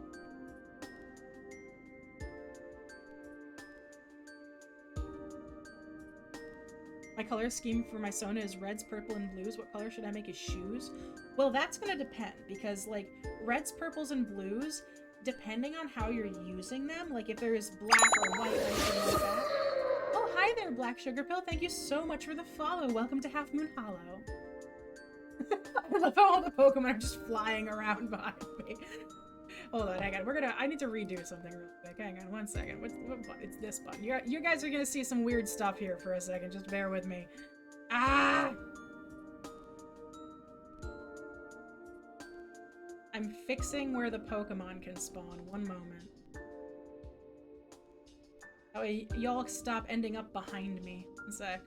My color scheme for my Sona is reds, purple, and blues. What color should I make his shoes? Well, that's gonna depend, because, like, reds, purples, and blues, depending on how you're using them, like, if there is black or white or anything like that. Oh, hi there, Black Sugar Pill. Thank you so much for the follow. Welcome to Half Moon Hollow. I love how all the Pokemon are just flying around behind me. Hold on, hang on. I need to redo something real quick. Hang on, 1 second. What button? It's this button. You guys are gonna see some weird stuff here for a second. Just bear with me. Ah! I'm fixing where the Pokemon can spawn. 1 moment. Oh, y'all stop ending up behind me. 1 sec.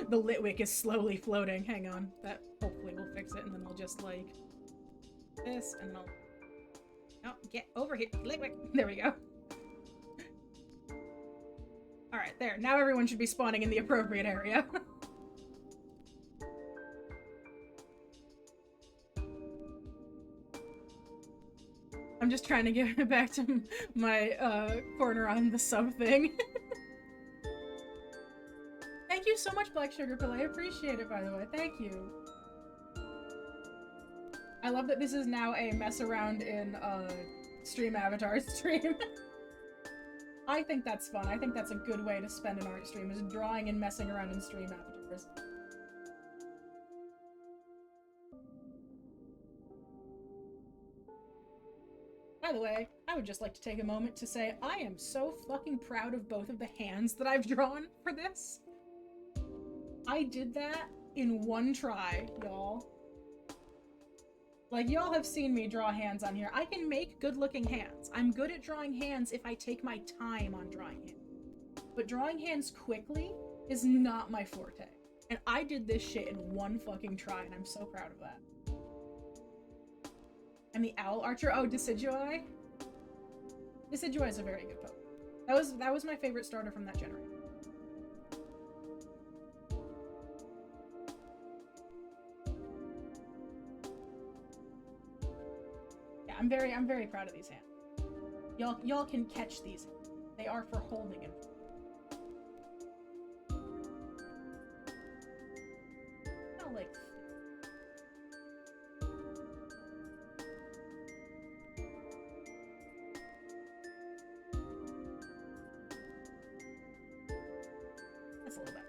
The Litwick is slowly floating. Hang on. That hopefully will fix it, and then I'll just, like, this, and I'll... Oh, get over here, Litwick! There we go. Alright, there. Now everyone should be spawning in the appropriate area. I'm just trying to get it back to my, corner on the sub thing. Thank you so much, Black Sugar Pill. I appreciate it, by the way. Thank you. I love that this is now a mess around in, stream avatar stream. I think that's fun. I think that's a good way to spend an art stream, is drawing and messing around in stream avatars. By the way, I would just like to take a moment to say I am so fucking proud of both of the hands that I've drawn for this. I did that in 1 try, y'all. Like, y'all have seen me draw hands on here. I can make good-looking hands. I'm good at drawing hands if I take my time on drawing hands. But drawing hands quickly is not my forte. And I did this shit in 1 fucking try, and I'm so proud of that. And the Owl Archer? Oh, Decidueye? Decidueye is a very good Pokemon. That was my favorite starter from that generation. Yeah, I'm very proud of these hands. Y'all can catch these. They are for holding and like that's a little bit.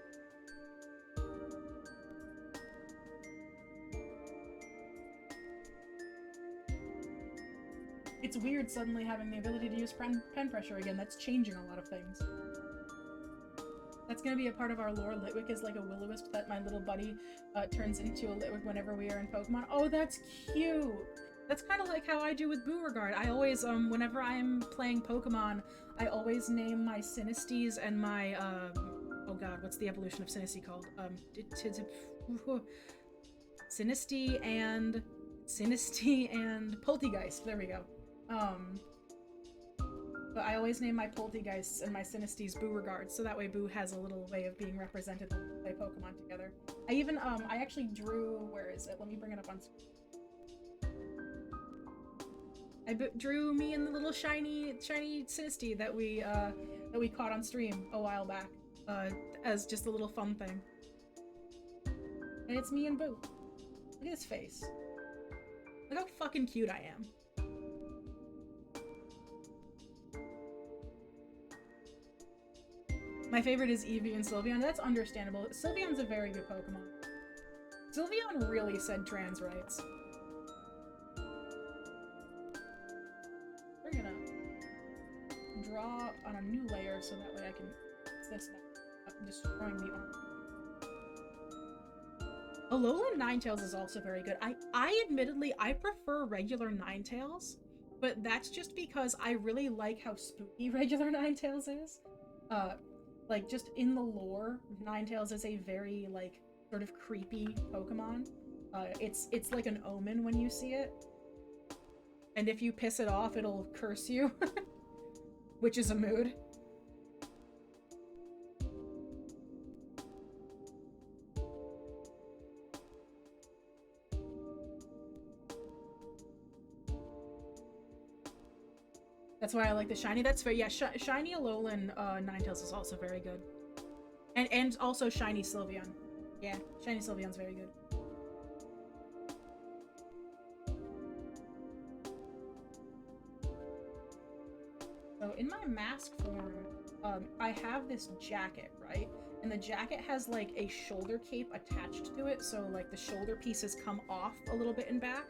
It's weird suddenly having the ability to use pen pressure again. That's changing a lot of things. That's gonna be a part of our lore. Litwick is like a will-o-wisp that my little buddy turns into a Litwick whenever we are in Pokemon. Oh, that's cute! That's kind of like how I do with Beauregard. I always, whenever I'm playing Pokemon, I always name my Sinistes and my, oh god, what's the evolution of Sinistea called? Sinistea and Poltegeist. There we go. But I always name my Poltegeists and my Sinistes Beauregard, so that way Boo has a little way of being represented when we play Pokemon together. I even, I actually drew, where is it? Let me bring it up on screen. I drew me and the little shiny Sinistea that we caught on stream a while back, as just a little fun thing. And it's me and Boo. Look at his face. Look how fucking cute I am. My favorite is Eevee and Sylveon. That's understandable. Sylveon's a very good Pokemon. Sylveon really said trans rights. We're gonna draw on a new layer so that way I can this destroying the arm. Alolan Ninetales is also very good. I admittedly, I prefer regular Ninetales, but that's just because I really like how spooky regular Ninetales is. Like, just in the lore, Ninetales is a very, like, sort of creepy Pokemon. It's like an omen when you see it. And if you piss it off, it'll curse you. Which is a mood. That's why I like the shiny. That's fair. Yeah, shiny Alolan Ninetales is also very good. And also shiny Sylveon. Yeah, shiny Sylveon's very good. So in my mask form, I have this jacket, right? And the jacket has like a shoulder cape attached to it, so like the shoulder pieces come off a little bit in back.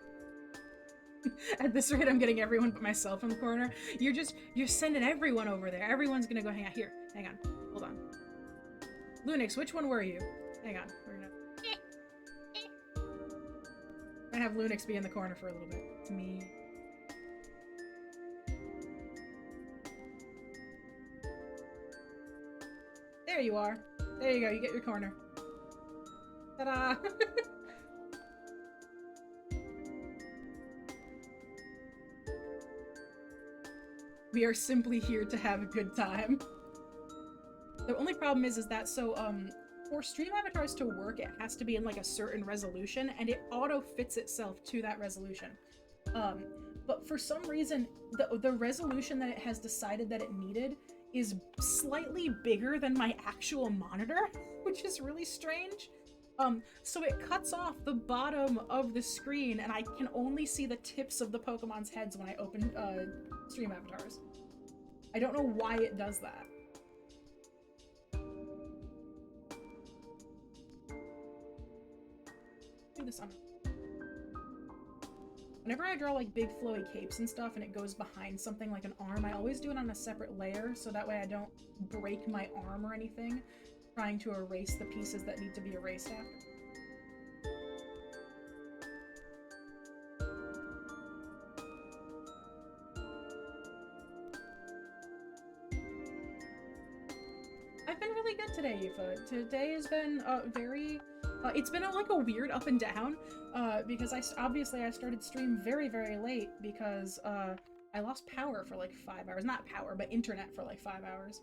At this rate, I'm getting everyone but myself in the corner. You're sending everyone over there. Everyone's gonna go hang out. Here, hang on. Hold on. Lunix, which one were you? Hang on. We're gonna have Lunix be in the corner for a little bit. It's me. There you are. There you go. You get your corner. Ta-da! We are simply here to have a good time. The only problem is that, so, for stream avatars to work, it has to be in, like, a certain resolution, and it auto-fits itself to that resolution. But for some reason, the resolution that it has decided that it needed is slightly bigger than my actual monitor, which is really strange. So it cuts off the bottom of the screen, and I can only see the tips of the Pokemon's heads when I open, stream avatars. I don't know why it does that. Do this on. Whenever I draw like big flowy capes and stuff and it goes behind something like an arm, I always do it on a separate layer so that way I don't break my arm or anything trying to erase the pieces that need to be erased after. I've been really good today, Aoife. Today has been very... it's been like a weird up and down, because obviously I started stream very, very late because I lost power for like 5 hours. Not power, but internet for like 5 hours.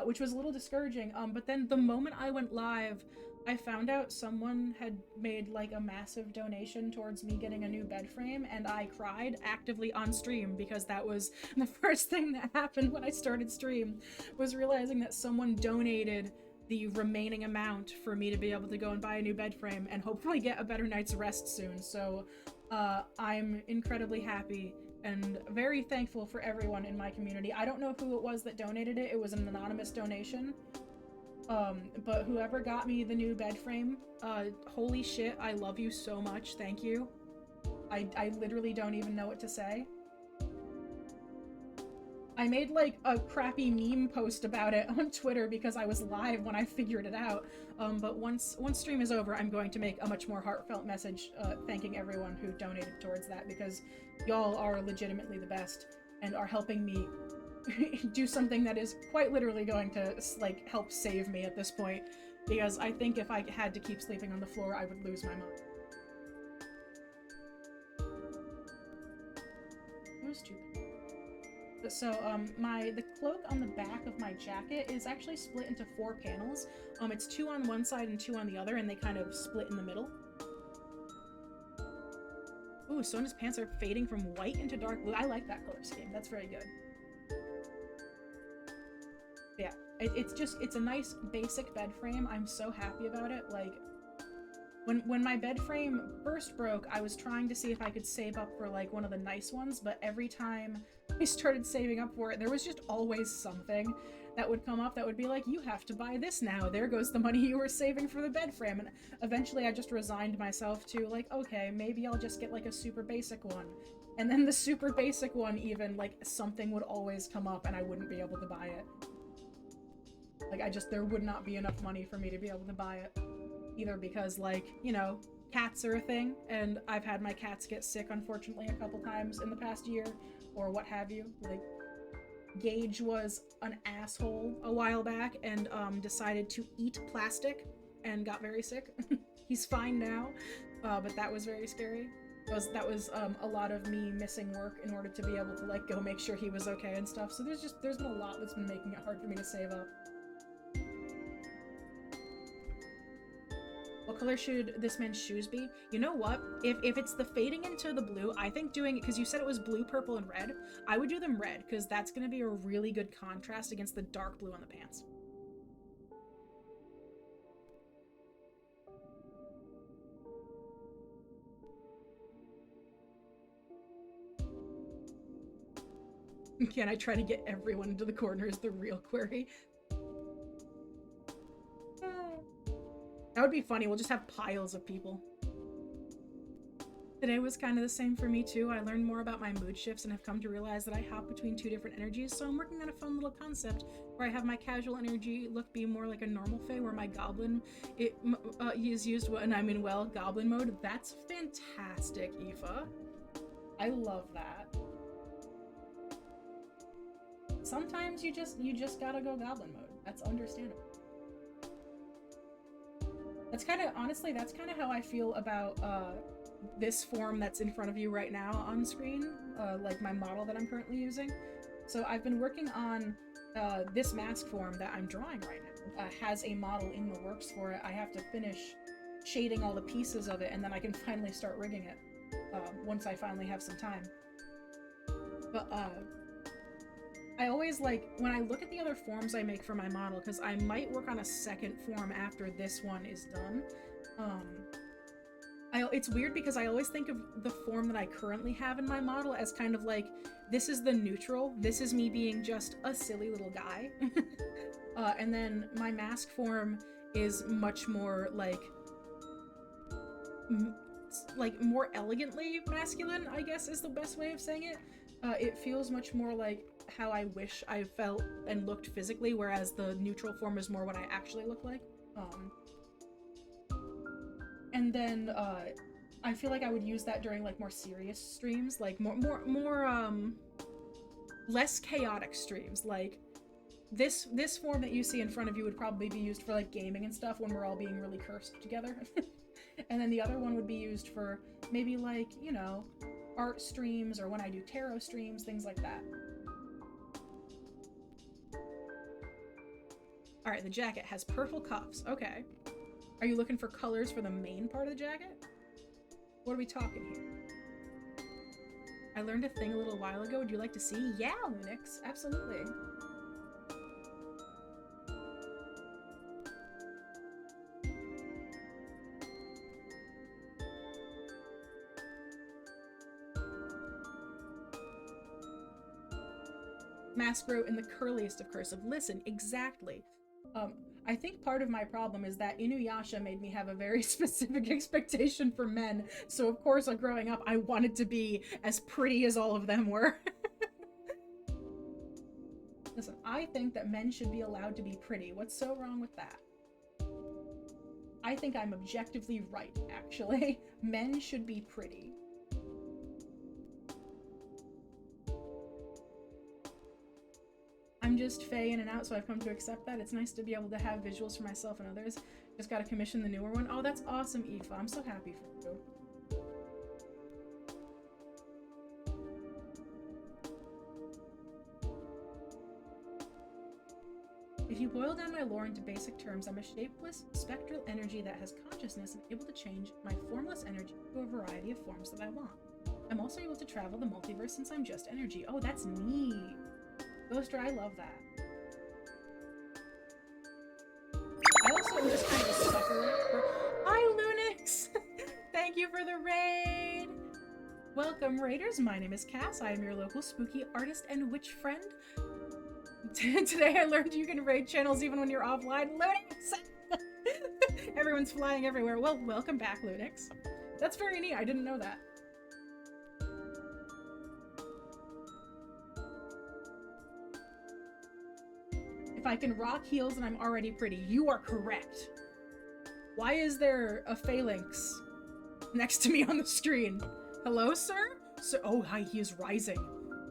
Which was a little discouraging. But then the moment I went live, I found out someone had made like a massive donation towards me getting a new bed frame, and I cried actively on stream because that was the first thing that happened when I started stream, was realizing that someone donated the remaining amount for me to be able to go and buy a new bed frame and hopefully get a better night's rest soon. So I'm incredibly happy and very thankful for everyone in my community. I don't know who it was that donated it. It was an anonymous donation. But whoever got me the new bed frame, holy shit, I love you so much. Thank you. I literally don't even know what to say. I made like a crappy meme post about it on Twitter because I was live when I figured it out. But once stream is over, I'm going to make a much more heartfelt message thanking everyone who donated towards that, because y'all are legitimately the best and are helping me do something that is quite literally going to like help save me at this point, because I think if I had to keep sleeping on the floor, I would lose my mind. It was stupid. So the cloak on the back of my jacket is actually split into 4 panels. It's 2 on one side and 2 on the other, and they kind of split in the middle. Ooh, Sona's pants are fading from white into dark blue. I like that color scheme. That's very good. Yeah, it's a nice basic bed frame. I'm so happy about it. Like, when my bed frame first broke, I was trying to see if I could save up for like one of the nice ones, but every time I started saving up for it, there was just always something that would come up that would be like, you have to buy this now. There goes the money you were saving for the bed frame. And eventually I just resigned myself to like, okay, maybe I'll just get like a super basic one. And then the super basic one, even, like, something would always come up and I wouldn't be able to buy it. Like, there would not be enough money for me to be able to buy it. Either because, like, you know, cats are a thing, and I've had my cats get sick, unfortunately, a couple times in the past year, or what have you. Like, Gage was an asshole a while back and decided to eat plastic and got very sick. He's fine now, but that was very scary. That was a lot of me missing work in order to be able to, like, go make sure he was okay and stuff. So there's been a lot that's been making it hard for me to save up. What color should this man's shoes be? You know what? If it's the fading into the blue, I think doing it, because you said it was blue, purple, and red, I would do them red, because that's going to be a really good contrast against the dark blue on the pants. Can I try to get everyone into the corner is the real query. That would be funny. We'll just have piles of people. Today was kind of the same for me too. I learned more about my mood shifts and have come to realize that I hop between 2 different energies, so I'm working on a fun little concept where I have my casual energy look be more like a normal fae, where my goblin is used when I'm in goblin mode. That's fantastic, Aoife. I love that. Sometimes you just gotta go goblin mode. That's understandable. That's kind of, honestly, that's kind of how I feel about this form that's in front of you right now on screen, like my model that I'm currently using. So I've been working on this mask form that I'm drawing right now. Has a model in the works for it. I have to finish shading all the pieces of it, and then I can finally start rigging it once I finally have some time. But I always, like, when I look at the other forms I make for my model, because I might work on a second form after this one is done, it's weird because I always think of the form that I currently have in my model as kind of like, this is the neutral, this is me being just a silly little guy. And then my mask form is much more like more elegantly masculine, I guess is the best way of saying it. It feels much more like how I wish I felt and looked physically, whereas the neutral form is more what I actually look like. And then I feel like I would use that during like more serious streams, like more less chaotic streams. Like this form that you see in front of you would probably be used for like gaming and stuff when we're all being really cursed together. And then the other one would be used for maybe like, you know, art streams or when I do tarot streams, things like that. Alright, the jacket has purple cuffs. Okay. Are you looking for colors for the main part of the jacket? What are we talking here? I learned a thing a little while ago. Would you like to see? Yeah, Lunix. Absolutely. Mask wrote in the curliest of cursive. Listen, exactly. I think part of my problem is that Inuyasha made me have a very specific expectation for men, so of course, growing up, I wanted to be as pretty as all of them were. Listen, I think that men should be allowed to be pretty. What's so wrong with that? I think I'm objectively right, actually. Men should be pretty. I'm just Faye in and out, so I've come to accept that. It's nice to be able to have visuals for myself and others. Just gotta commission the newer one. Oh, that's awesome, Aoife. I'm so happy for you. If you boil down my lore into basic terms, I'm a shapeless, spectral energy that has consciousness and able to change my formless energy to a variety of forms that I want. I'm also able to travel the multiverse since I'm just energy. Oh, that's neat. Ghoster, I love that. I also am just kind of a sucker for— Hi, Lunix! Thank you for the raid! Welcome, raiders. My name is Cass. I am your local spooky artist and witch friend. Today I learned you can raid channels even when you're offline. Lunix! Everyone's flying everywhere. Well, welcome back, Lunix. That's very neat. I didn't know that. If I can rock heels and I'm already pretty, you are correct. Why is there a phalanx next to me on the screen? Hello, sir? So, oh, hi, he is rising.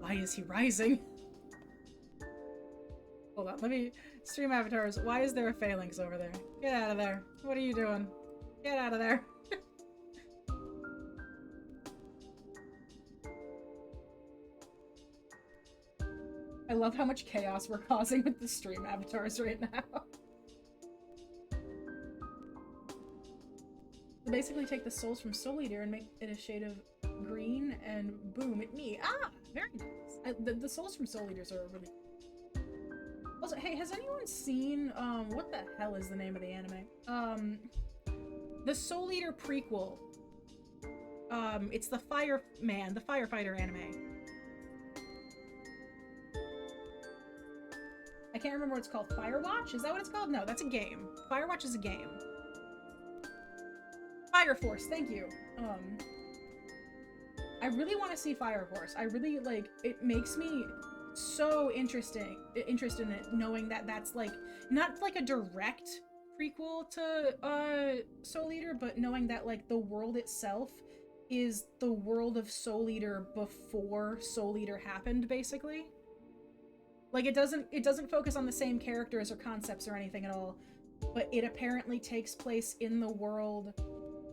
Why is he rising? Hold on, let me— stream avatars. Why is there a phalanx over there? Get out of there. What are you doing? Get out of there. I love how much chaos we're causing with the stream avatars right now. So basically take the souls from Soul Eater and make it a shade of green and boom, at me. Ah! Very nice. The souls from Soul Eaters are really cool. Also, hey, has anyone seen, what the hell is the name of the anime? The Soul Eater prequel. It's the Fireman, the firefighter anime. I can't remember what it's called. Firewatch? Is that what it's called? No, that's a game. Firewatch is a game. Fire Force, thank you. I really want to see Fire Force. I really, like, it makes me so interested in it, knowing that that's, like, not, like, a direct prequel to, Soul Eater, but knowing that, like, the world itself is the world of Soul Eater before Soul Eater happened, basically. Like, it doesn't focus on the same characters or concepts or anything at all, but it apparently takes place in the world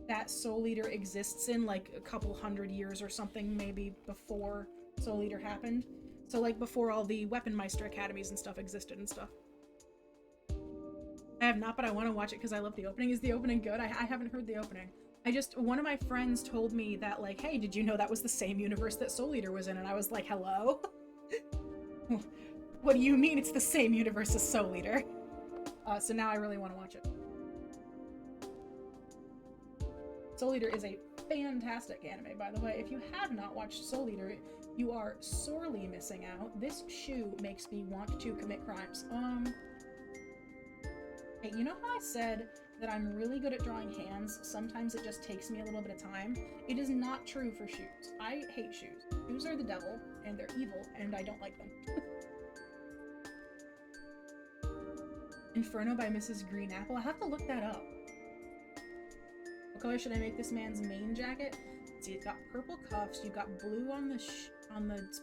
that Soul Eater exists in, like, a couple hundred years or something, maybe before Soul Eater happened. So, like, before all the Weaponmeister academies and stuff existed and stuff. I have not, but I want to watch it because I love the opening. Is the opening good? I haven't heard the opening. One of my friends told me that, like, hey, did you know that was the same universe that Soul Eater was in? And I was like, hello? What do you mean it's the same universe as Soul Eater? So now I really want to watch it. Soul Eater is a fantastic anime, by the way. If you have not watched Soul Eater, you are sorely missing out. This shoe makes me want to commit crimes. Hey, you know how I said that I'm really good at drawing hands? Sometimes it just takes me a little bit of time. It is not true for shoes. I hate shoes. Shoes are the devil, and they're evil, and I don't like them. Inferno by Mrs. Green Apple. I have to look that up. What color should I make this man's main jacket? Let's see, it's got purple cuffs. You got blue on the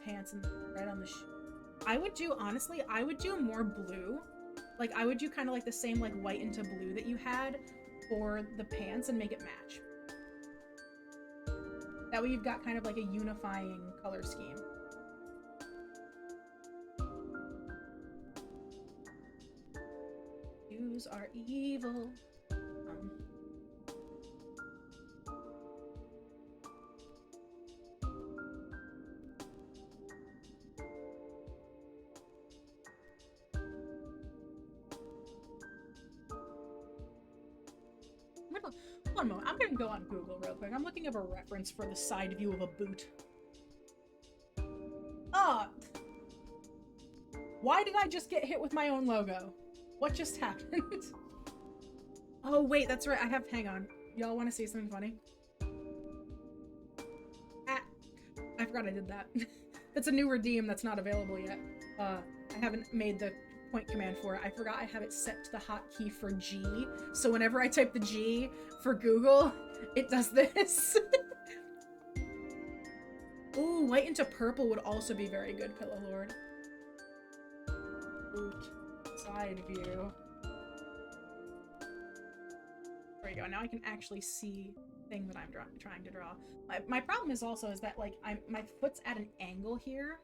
pants and red on the I would do, honestly, I would do more blue. Like, I would do kind of like the same, like, white into blue that you had for the pants and make it match. That way you've got kind of like a unifying color scheme. Shoes are evil. One moment, I'm gonna go on Google real quick. I'm looking up a reference for the side view of a boot. Why did I just get hit with my own logo? What just happened? Oh wait, that's right, hang on. Y'all wanna see something funny? Ah, I forgot I did that. That's a new redeem that's not available yet. I haven't made the point command for it. I forgot I have it set to the hotkey for G, so whenever I type the G for Google, it does this. Ooh, white into purple would also be very good, Pillow Lord. Boot side view. There we go. Now I can actually see the thing that I'm trying to draw. My problem is also that like my foot's at an angle here.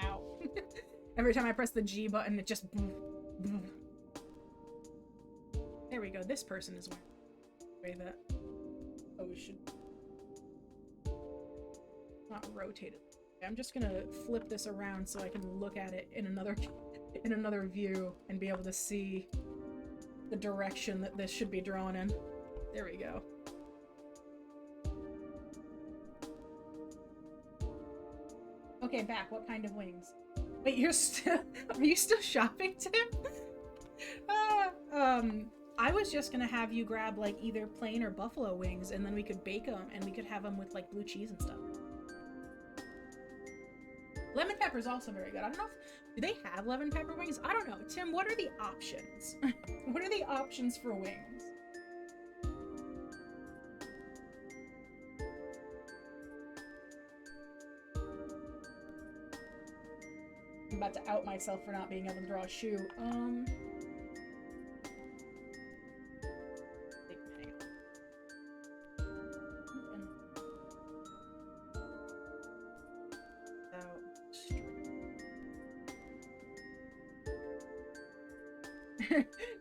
Ow. Every time I press the G button, it just... There we go. This person is wearing that. Oh, we should... Not rotate it. I'm just gonna flip this around so I can look at it in another view and be able to see the direction that this should be drawn in. There we go. Okay, back. What kind of wings? Wait, are you still shopping, Tim? I was just gonna have you grab like either plain or buffalo wings, and then we could bake them, and we could have them with like blue cheese and stuff. Lemon pepper is also very good. I don't know do they have lemon pepper wings? I don't know. Tim, what are the options? What are the options for wings? I'm about to out myself for not being able to draw a shoe.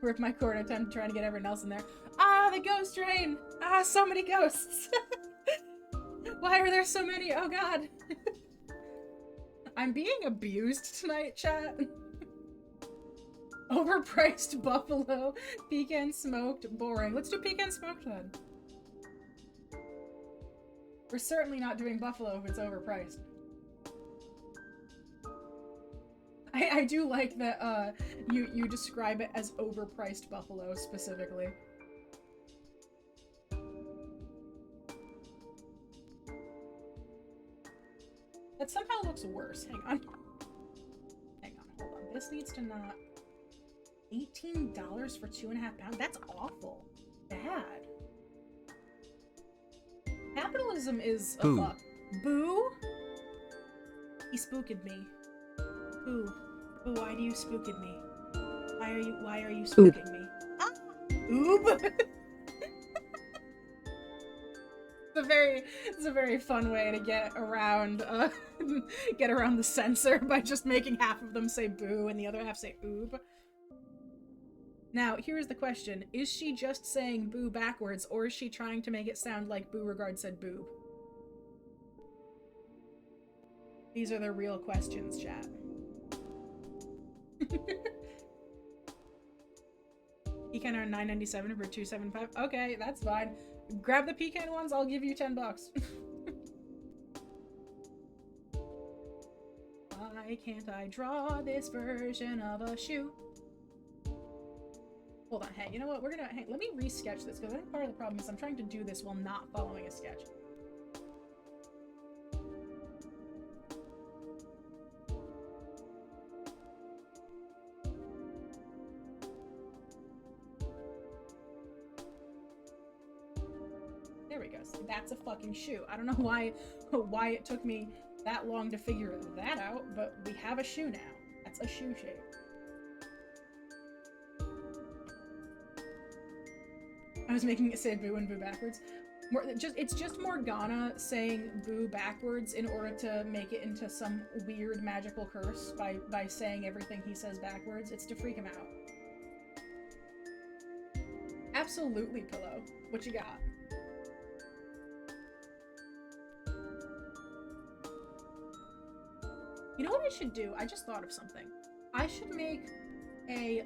Rip my cord attempt trying to get everyone else in there. Ah, the ghost train! Ah, so many ghosts! Why are there so many? Oh god! I'm being abused tonight, chat. Overpriced buffalo, pecan smoked, boring. Let's do pecan smoked then. We're certainly not doing buffalo if it's overpriced. I do like that you describe it as overpriced buffalo specifically. That somehow looks worse. Hang on. Hang on, hold on. This needs to not... $18 for 2.5 pounds? That's awful. Bad. Capitalism is a fuck. Boo? He spooked me. Boo. Boo, why do you spooked me? Why are you spooking me? Ah! Oob! It's a very fun way to get around the censor by just making half of them say boo and the other half say oob. Now, here's the question. Is she just saying boo backwards, or is she trying to make it sound like Beauregard said boob? These are the real questions, chat. Pecan are $9.97 for $2.75. Okay, that's fine. Grab the pecan ones, I'll give you $10. Why can't I draw this version of a shoe? Hold on, hey, you know what? Let me re-sketch this, because I think part of the problem is I'm trying to do this while not following a sketch. There we go. So that's a fucking shoe. I don't know why it took me that long to figure that out, but we have a shoe now. That's a shoe shape. I was making it say boo and boo backwards. It's just Morgana saying boo backwards in order to make it into some weird magical curse by saying everything he says backwards. It's to freak him out. Absolutely, Pillow. What you got? You know what I should do? I just thought of something. I should make a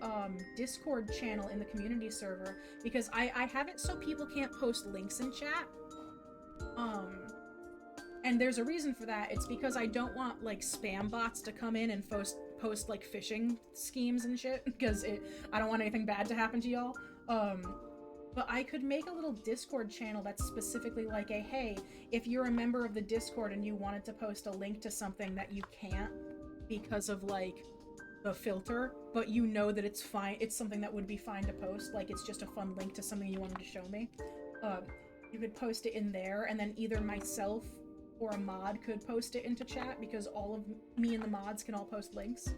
Discord channel in the community server, because I have it so people can't post links in chat. And there's a reason for that. It's because I don't want like spam bots to come in and post like phishing schemes and shit, because I don't want anything bad to happen to y'all. But I could make a little Discord channel that's specifically like a, hey, if you're a member of the Discord and you wanted to post a link to something that you can't because of like the filter, but you know that it's fine, it's something that would be fine to post, like it's just a fun link to something you wanted to show me, you could post it in there, and then either myself or a mod could post it into chat, because all of me and the mods can all post links.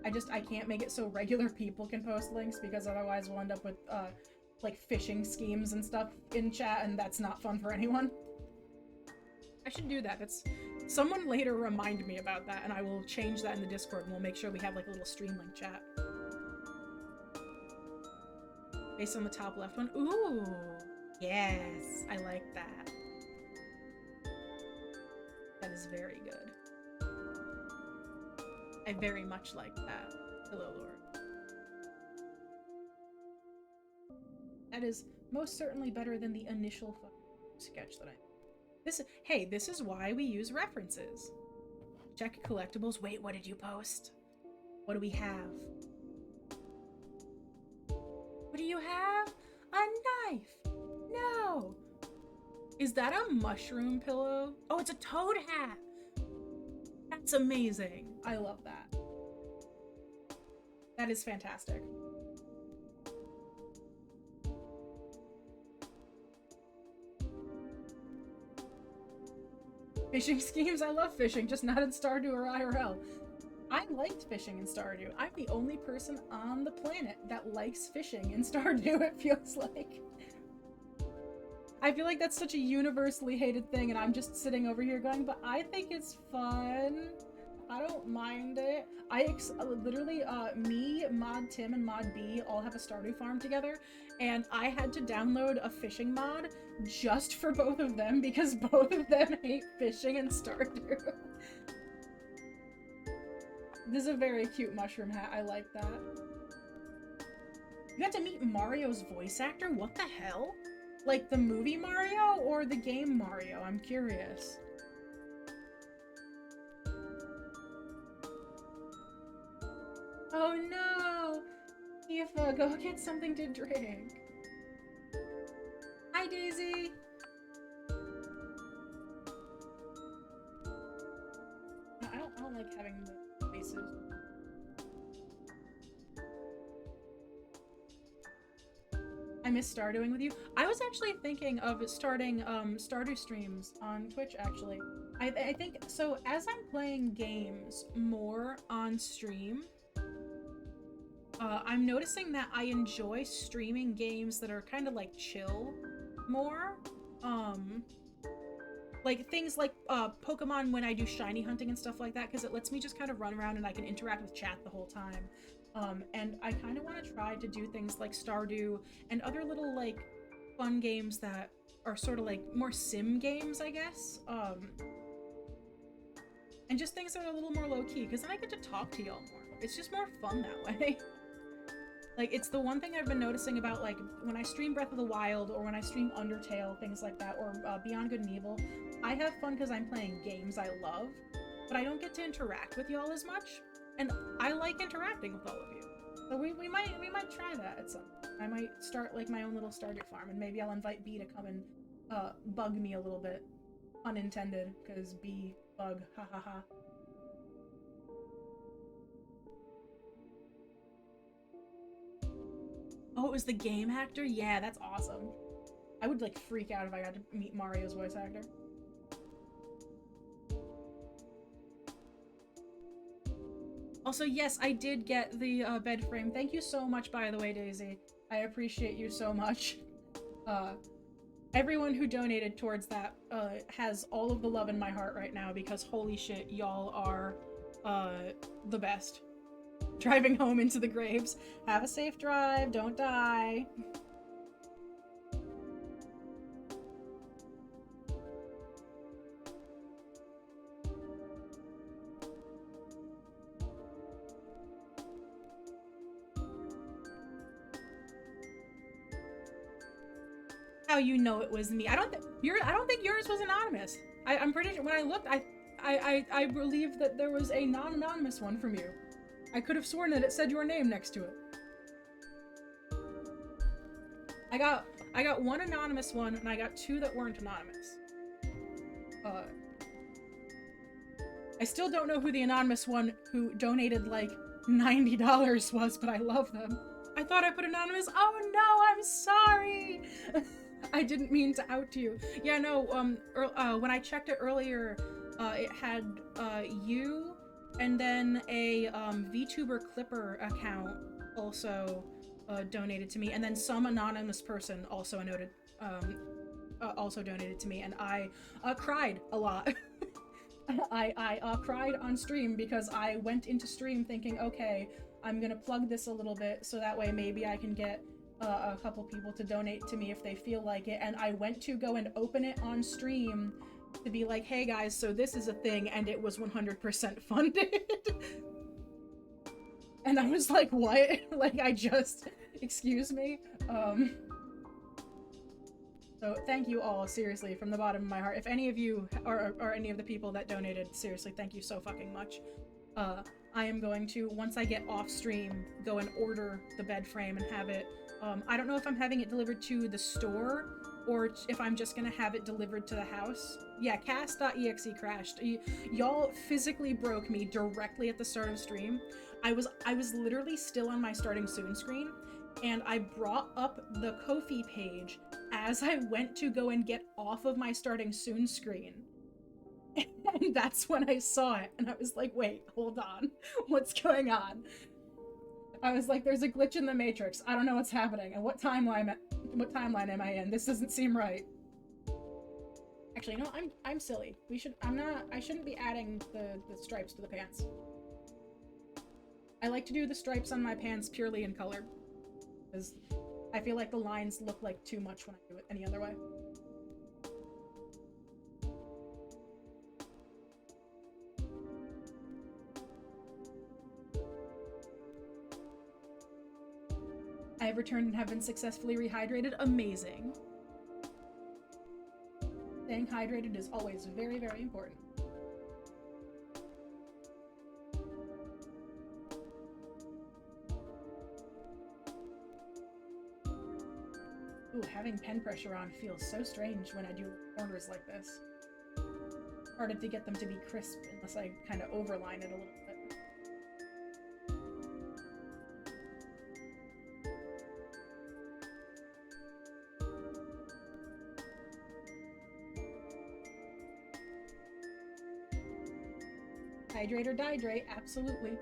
I can't make it so regular people can post links, because otherwise we'll end up with like phishing schemes and stuff in chat, and that's not fun for anyone. I should do that. Someone later remind me about that, and I will change that in the Discord, and we'll make sure we have like a little Streamlink chat. Based on the top left one. Ooh, yes, I like that. That is very good. I very much like that. Hello, Lord. That is most certainly better than the initial sketch that I... This is why we use references. Check collectibles. Wait, what did you post? What do we have? What do you have? A knife! No! Is that a mushroom pillow? Oh, it's a toad hat! That's amazing. I love that. That is fantastic. Fishing schemes? I love fishing, just not in Stardew or IRL. I liked fishing in Stardew. I'm the only person on the planet that likes fishing in Stardew, it feels like. I feel like that's such a universally hated thing, and I'm just sitting over here going, but I think it's fun. I don't mind it. Literally, me, Mod Tim, and Mod B all have a Stardew farm together, and I had to download a fishing mod just for both of them, because both of them hate fishing in Stardew. This is a very cute mushroom hat. I like that. You got to meet Mario's voice actor? What the hell? Like the movie Mario or the game Mario? I'm curious. Oh no! Tifa, go get something to drink. Hi, Daisy! I don't like having the faces. I miss Stardewing with you. I was actually thinking of starting Stardew streams on Twitch, actually. I think, so as I'm playing games more on stream, I'm noticing that I enjoy streaming games that are kind of like chill more. Like things like Pokemon when I do shiny hunting and stuff like that, because it lets me just kind of run around and I can interact with chat the whole time. And I kind of want to try to do things like Stardew and other little like fun games that are sort of like more sim games, I guess. And just things that are a little more low-key, because then I get to talk to y'all more. It's just more fun that way. Like, it's the one thing I've been noticing about, like, when I stream Breath of the Wild, or when I stream Undertale, things like that, or Beyond Good and Evil, I have fun because I'm playing games I love, but I don't get to interact with y'all as much, and I like interacting with all of you. So we might try that at some point. I might start, like, my own little Stardew farm, and maybe I'll invite B to come and bug me a little bit. Unintended, because B, bug, ha ha ha. Oh, it was the game actor? Yeah, that's awesome. I would, like, freak out if I got to meet Mario's voice actor. Also, yes, I did get the bed frame. Thank you so much, by the way, Daisy. I appreciate you so much. Uh, Everyone who donated towards that has all of the love in my heart right now because holy shit, y'all are the best. Driving home into the graves. Have a safe drive, don't die. How you know it was me? I don't think yours was anonymous. I'm pretty sure when I looked, I believe that there was a non-anonymous one from you. I could have sworn that it said your name next to it. I got one anonymous one, and I got two that weren't anonymous. I still don't know who the anonymous one who donated like $90 was, but I love them. I thought I put anonymous. Oh no, I'm sorry. I didn't mean to out you. Yeah, no. When I checked it earlier, it had you, and then a VTuber Clipper account also donated to me, and then some anonymous person also donated to me, and I cried a lot. I cried on stream because I went into stream thinking, okay, I'm gonna plug this a little bit so that way maybe I can get a couple people to donate to me if they feel like it, and I went to go and open it on stream to be like, hey guys, so this is a thing, and it was 100% funded. And I was like, what? Like, excuse me? So thank you all, seriously, from the bottom of my heart. If any of you, or any of the people that donated, seriously, thank you so fucking much. I am going to, once I get off stream, go and order the bed frame and have it. I don't know if I'm having it delivered to the store, or if I'm just gonna have it delivered to the house. Yeah, cast.exe crashed. Y'all physically broke me directly at the start of stream. I was literally still on my starting soon screen, and I brought up the Ko-fi page as I went to go and get off of my starting soon screen. And that's when I saw it, and I was like, wait, hold on. What's going on? I was like, there's a glitch in the Matrix. I don't know what's happening, and what timeline am I in? This doesn't seem right. Actually, no, I'm silly. I shouldn't be adding the stripes to the pants. I like to do the stripes on my pants purely in color, because I feel like the lines look like too much when I do it any other way. I have returned and have been successfully rehydrated. Amazing. Staying hydrated is always very, very important. Ooh, having pen pressure on feels so strange when I do corners like this. Harder to get them to be crisp unless I kind of overline it a little bit. Hydrate or dihydrate, absolutely.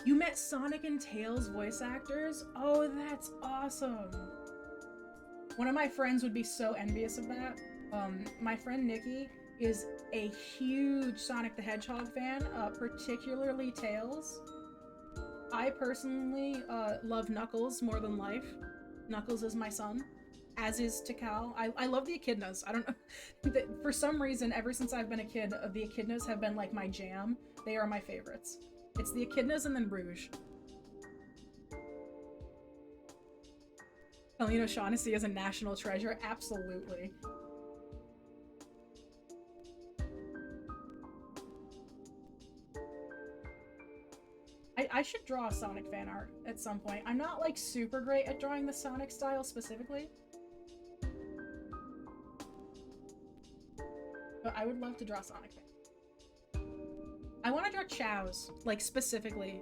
You met Sonic and Tails voice actors? Oh, that's awesome. One of my friends would be so envious of that. My friend Nikki is a huge Sonic the Hedgehog fan, particularly Tails. I personally love Knuckles more than life. Knuckles is my son, as is Tikal. I love the Echidnas. I don't know. For some reason, ever since I've been a kid, the Echidnas have been like my jam. They are my favorites. It's the Echidnas and then Rouge. Colleen O'Shaughnessy is a national treasure? Absolutely. I should draw Sonic fan art at some point. I'm not like super great at drawing the Sonic style specifically, but I would love to draw Sonic fan. I want to draw Chows, like specifically.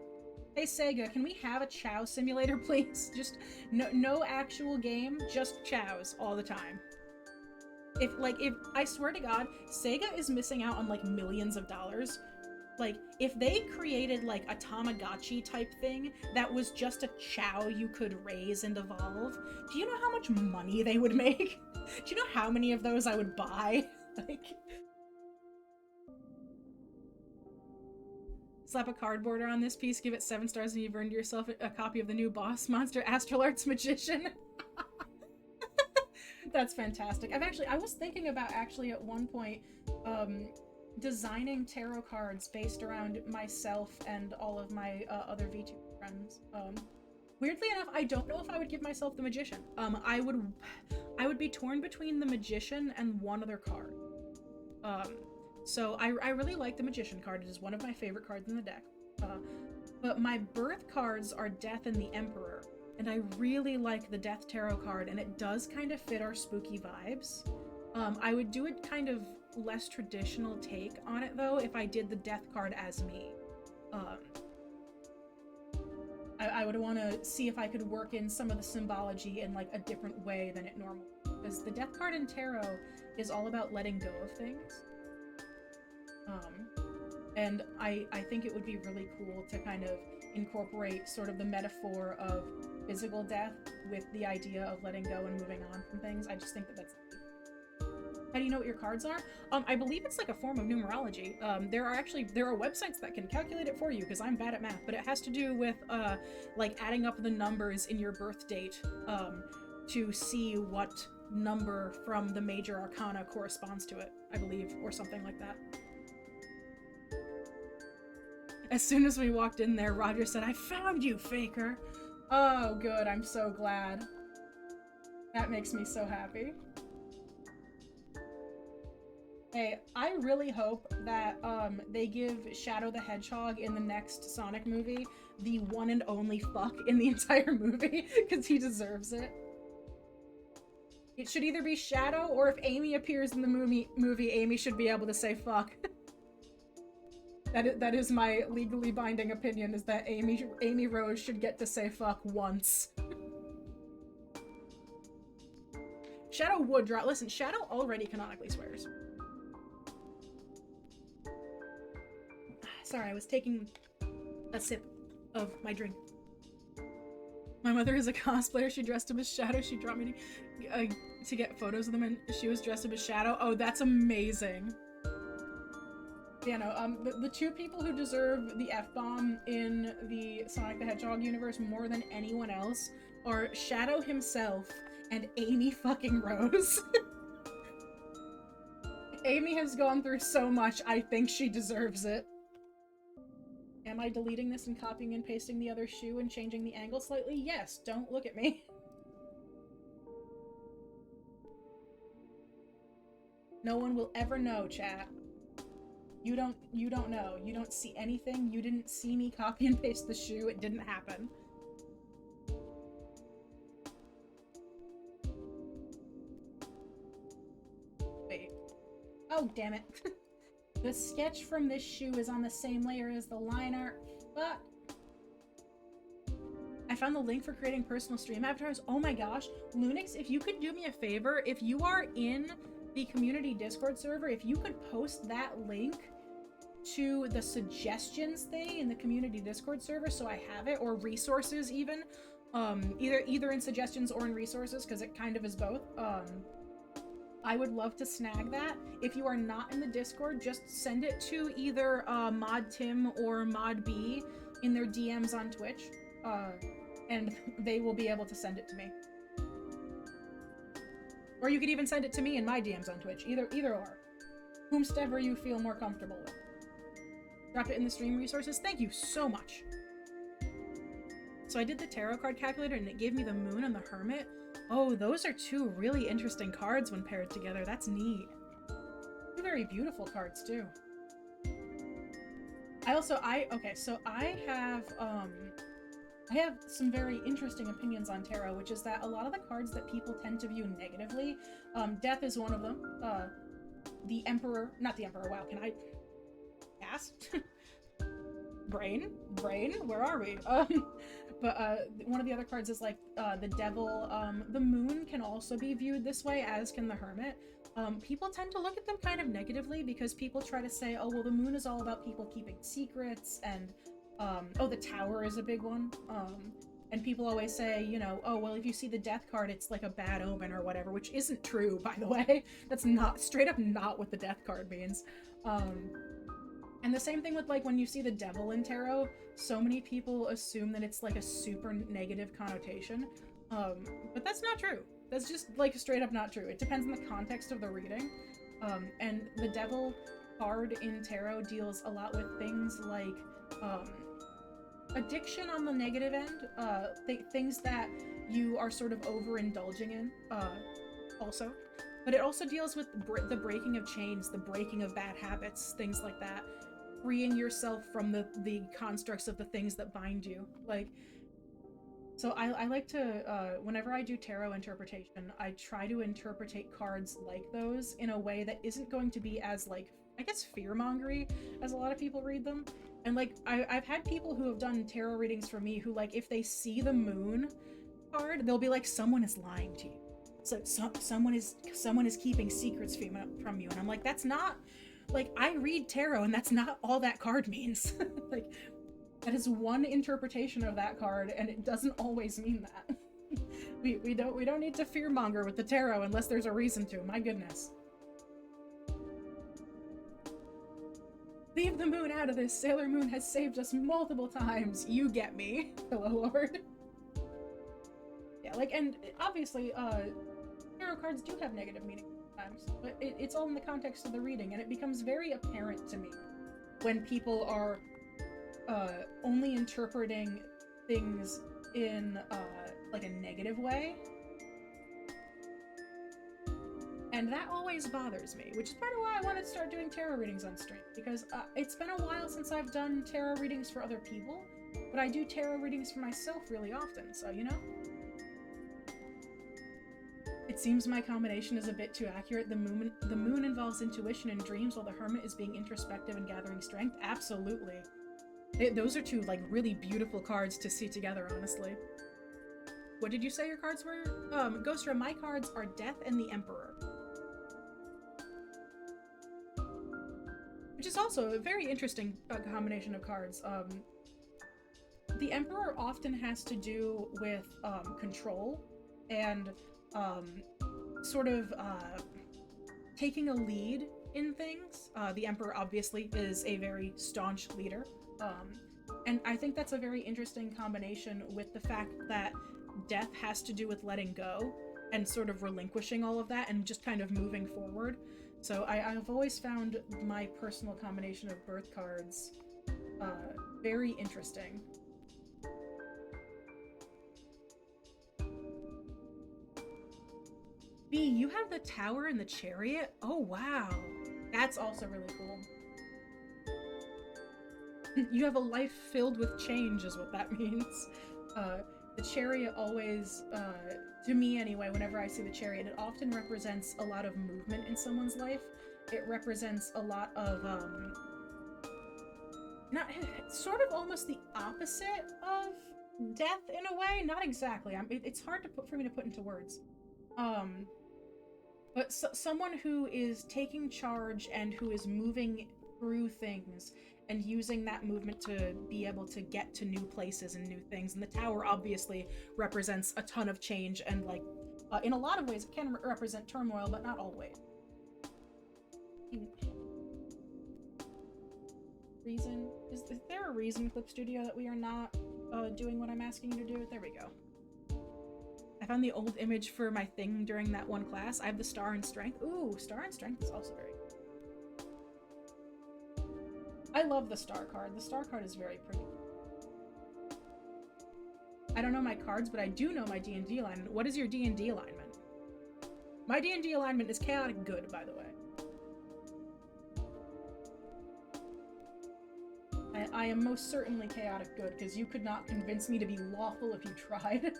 Hey Sega, can we have a Chow simulator, please? Just no actual game, just Chows all the time. If I swear to God, Sega is missing out on like millions of dollars Like, if they created, like, a Tamagotchi type thing that was just a Chow you could raise and evolve, do you know how much money they would make? Do you know how many of those I would buy? Like, slap a card border on this piece, give it 7 stars, and you've earned yourself a copy of the new boss monster, Astral Arts Magician. That's fantastic. I was thinking about actually at one point, designing tarot cards based around myself and all of my other VTuber friends. Weirdly enough, I don't know if I would give myself the Magician. I would be torn between the Magician and one other card. So I really like the Magician card. It is one of my favorite cards in the deck. But my birth cards are Death and the Emperor, and I really like the Death Tarot card, and it does kind of fit our spooky vibes. I would do it kind of less traditional take on it though if I did the Death card as me. I would want to see if I could work in some of the symbology in like a different way than it normally, because the Death card in tarot is all about letting go of things. And I think it would be really cool to kind of incorporate sort of the metaphor of physical death with the idea of letting go and moving on from things. I just think that that's... How do you know what your cards are? I believe it's like a form of numerology. There are websites that can calculate it for you, because I'm bad at math, but it has to do with like adding up the numbers in your birth date to see what number from the major arcana corresponds to it, I believe, or something like that. As soon as we walked in there, Roger said, "I found you, Faker." Oh, good. I'm so glad. That makes me so happy. Hey, I really hope that they give Shadow the Hedgehog in the next Sonic movie the one and only fuck in the entire movie, because he deserves it. It should either be Shadow, or if Amy appears in the movie, Amy should be able to say fuck. That is my legally binding opinion, is that Amy Rose should get to say fuck once. Shadow would draw. Listen, Shadow already canonically swears. Sorry, I was taking a sip of my drink. My mother is a cosplayer. She dressed up as Shadow. She dropped me to get photos of them, and she was dressed up as Shadow. Oh, that's amazing. Yeah, no, the two people who deserve the F-bomb in the Sonic the Hedgehog universe more than anyone else are Shadow himself and Amy fucking Rose. Amy has gone through so much, I think she deserves it. Am I deleting this and copying and pasting the other shoe and changing the angle slightly? Yes, don't look at me. No one will ever know, chat. You don't know. You don't see anything. You didn't see me copy and paste the shoe. It didn't happen. Wait. Oh, damn it. The sketch from this shoe is on the same layer as the line art. Fuck. I found the link for creating personal stream avatars. Oh my gosh. Lunix, if you could do me a favor, if you are in the community Discord server, if you could post that link to the suggestions thing in the community Discord server so I have it, or resources even, either in suggestions or in resources, because it kind of is both. I would love to snag that. If you are not in the Discord, just send it to either Mod Tim or Mod B in their DMs on Twitch, and they will be able to send it to me. Or you could even send it to me in my DMs on Twitch. Either or. Whomstever you feel more comfortable with. Dropped it in the stream resources. Thank you so much. So I did the tarot card calculator and it gave me the Moon and the Hermit. Oh, those are two really interesting cards when paired together. That's neat. Two very beautiful cards too. Okay, so I have some very interesting opinions on tarot, which is that a lot of the cards that people tend to view negatively, Death is one of them. The Emperor, not the Emperor, wow, can I pass? Brain, where are we? But one of the other cards is like the devil. The moon can also be viewed this way, as can the hermit. People tend to look at them kind of negatively because people try to say, oh, well, the moon is all about people keeping secrets, and oh, the tower is a big one. And people always say, you know, oh, well, if you see the death card, it's like a bad omen or whatever, which isn't true, by the way. That's not, straight up not what the death card means. And the same thing with, like, when you see the devil in tarot, so many people assume that it's, like, a super negative connotation. But that's not true. That's just, like, straight up not true. It depends on the context of the reading. And the devil card in tarot deals a lot with things like, addiction on the negative end, things that you are sort of overindulging in, also. But it also deals with the breaking of chains, the breaking of bad habits, things like that. Freeing yourself from the constructs of the things that bind you. Like, so I like to, whenever I do tarot interpretation, I try to interpretate cards like those in a way that isn't going to be as, like, I guess fear-mongery as a lot of people read them. And, like, I've had people who have done tarot readings for me who, like, if they see the moon card, they'll be like, someone is lying to you. So someone is keeping secrets from you. And I'm like, that's not, like, I read tarot and that's not all that card means. Like, that is one interpretation of that card, and it doesn't always mean that. we don't need to fearmonger with the tarot unless there's a reason to. My goodness. Leave the moon out of this. Sailor Moon has saved us multiple times. You get me, Hello Lord. Yeah, like, and obviously, tarot cards do have negative meaning sometimes, but it's all in the context of the reading, and it becomes very apparent to me when people are only interpreting things in like a negative way. And that always bothers me, which is part of why I wanted to start doing tarot readings on stream, because it's been a while since I've done tarot readings for other people, but I do tarot readings for myself really often, so, you know? It seems my combination is a bit too accurate. The moon involves intuition and dreams, while the hermit is being introspective and gathering strength. Absolutely. Those are two, like, really beautiful cards to see together, honestly. What did you say your cards were? Ghostra, my cards are Death and the Emperor. Which is also a very interesting combination of cards. The Emperor often has to do with control and sort of taking a lead in things. The Emperor obviously is a very staunch leader. And I think that's a very interesting combination with the fact that death has to do with letting go and sort of relinquishing all of that and just kind of moving forward. So I've always found my personal combination of birth cards very interesting. B, you have the Tower and the Chariot? Oh, wow. That's also really cool. You have a life filled with change is what that means. The Chariot always, to me anyway, whenever I see the Chariot, it often represents a lot of movement in someone's life. It represents a lot of, not, sort of almost the opposite of death in a way. Not exactly. It's hard for me to put into words. But someone who is taking charge and who is moving through things and using that movement to be able to get to new places and new things. And the Tower obviously represents a ton of change, and, like, in a lot of ways it can represent turmoil, but not always. Reason? Is there a reason, Clip Studio, that we are not doing what I'm asking you to do? There we go. I found the old image for my thing during that one class. I have the Star and Strength. Ooh, Star and Strength is also very good. I love the Star card. The Star card is very pretty. I don't know my cards, but I do know my D&D alignment. What is your D&D alignment? My D&D alignment is chaotic good, by the way. I am most certainly chaotic good, because you could not convince me to be lawful if you tried.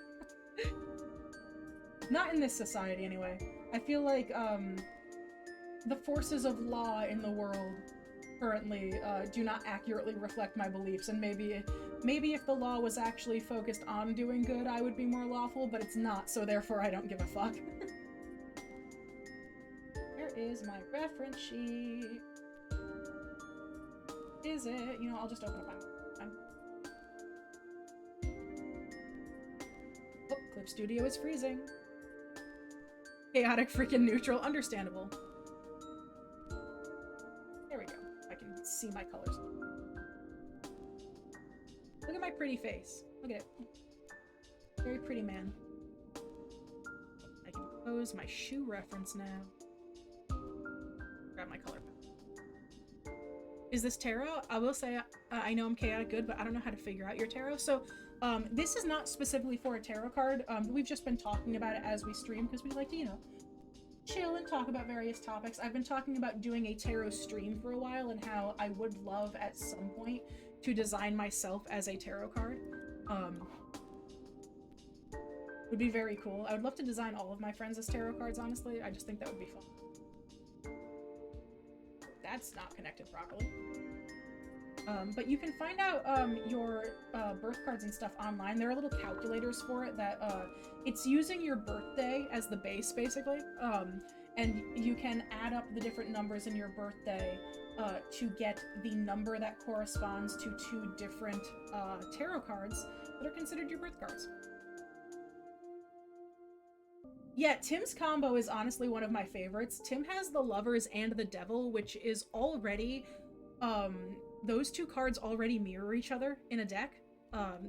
Not in this society, anyway. I feel like, the forces of law in the world currently do not accurately reflect my beliefs, and maybe if the law was actually focused on doing good, I would be more lawful, but it's not, so therefore I don't give a fuck. Where is my reference sheet? Is it? You know, I'll just open up my... Oh, Clip Studio is freezing. Chaotic freaking neutral, understandable. There we go. I can see my colors. Look at my pretty face. Look at it. Very pretty man. I can pose my shoe reference now. Grab my color palette. Is this tarot? I will say, I know I'm chaotic good, but I don't know how to figure out your tarot. So, this is not specifically for a tarot card. We've just been talking about it as we stream because we like to, you know, chill and talk about various topics. I've been talking about doing a tarot stream for a while and how I would love at some point to design myself as a tarot card. Would be very cool. I would love to design all of my friends as tarot cards, honestly. I just think that would be fun. That's not connected properly. But you can find out your birth cards and stuff online. There are little calculators for it that it's using your birthday as the base, basically. And you can add up the different numbers in your birthday to get the number that corresponds to 2 different tarot cards that are considered your birth cards. Yeah, Tim's combo is honestly one of my favorites. Tim has the Lovers and the Devil, which is already... those 2 cards already mirror each other in a deck.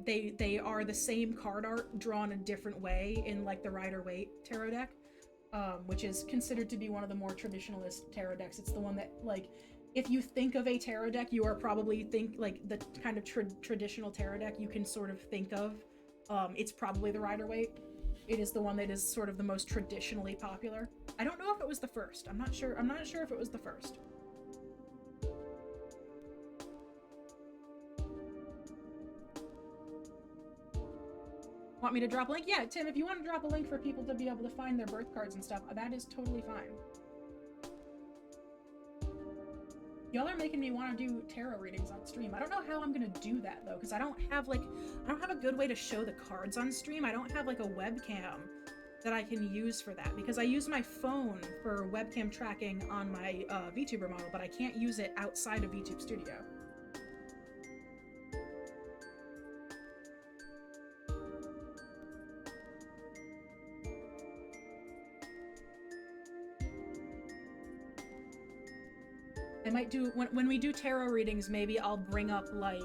They are the same card art drawn a different way in like the Rider-Waite tarot deck, which is considered to be one of the more traditionalist tarot decks. It's the one that, like, if you think of a tarot deck, you are probably like the kind of traditional tarot deck you can sort of think of. It's probably the Rider-Waite. It is the one that is sort of the most traditionally popular. I don't know if it was the first. I'm not sure if it was the first. Want me to drop a link? Yeah, Tim, if you want to drop a link for people to be able to find their birth cards and stuff, that is totally fine. Y'all are making me want to do tarot readings on stream. I don't know how I'm gonna do that though, because I don't have a good way to show the cards on stream. I don't have like a webcam that I can use for that, because I use my phone for webcam tracking on my VTuber model, but I can't use it outside of VTube Studio. I might do, when we do tarot readings, maybe I'll bring up like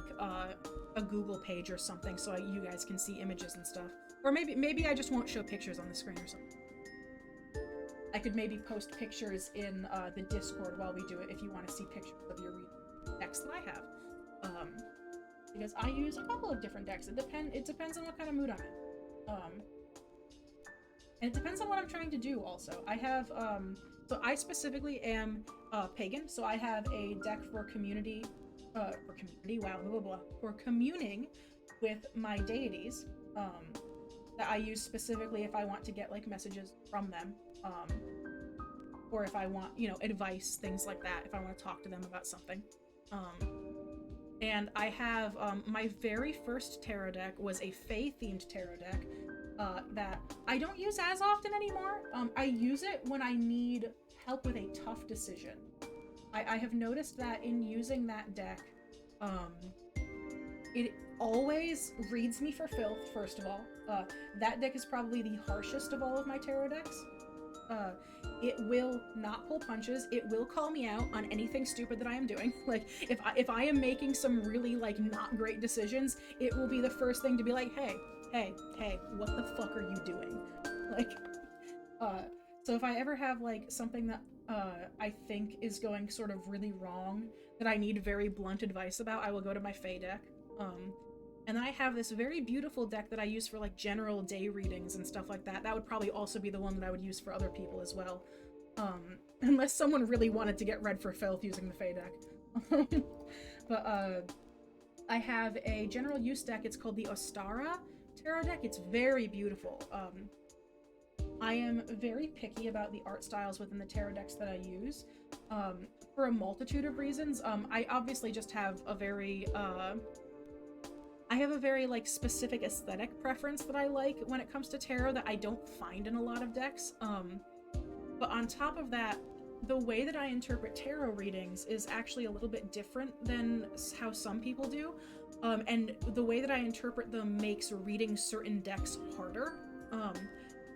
a Google page or something so you guys can see images and stuff. Or maybe I just won't show pictures on the screen or something. I could maybe post pictures in the Discord while we do it if you want to see pictures of your decks that I have. Because I use a couple of different decks. It depends on what kind of mood I'm in. And it depends on what I'm trying to do also. I have, so I specifically am pagan, so I have a deck for community, wow, blah, blah, blah, for communing with my deities, that I use specifically if I want to get, like, messages from them, or if I want, you know, advice, things like that, if I want to talk to them about something. And I have, my very first tarot deck was a Fae-themed tarot deck, that I don't use as often anymore. I use it when I need help with a tough decision. I have noticed that in using that deck, it always reads me for filth, first of all. That deck is probably the harshest of all of my tarot decks. It will not pull punches. It will call me out on anything stupid that I am doing. Like, if I am making some really, like, not great decisions, it will be the first thing to be like, hey, what the fuck are you doing? Like, so if I ever have, like, something that, I think is going sort of really wrong, that I need very blunt advice about, I will go to my Fae deck. And then I have this very beautiful deck that I use for, like, general day readings and stuff like that. That would probably also be the one that I would use for other people as well. Unless someone really wanted to get read for filth using the Fae deck. But, I have a general use deck. It's called the Ostara tarot deck. It's very beautiful. I am very picky about the art styles within the tarot decks that I use. for a multitude of reasons. I obviously just have a very I have a very like specific aesthetic preference that I like when it comes to tarot that I don't find in a lot of decks. But on top of that, the way that I interpret tarot readings is actually a little bit different than how some people do. And the way that I interpret them makes reading certain decks harder.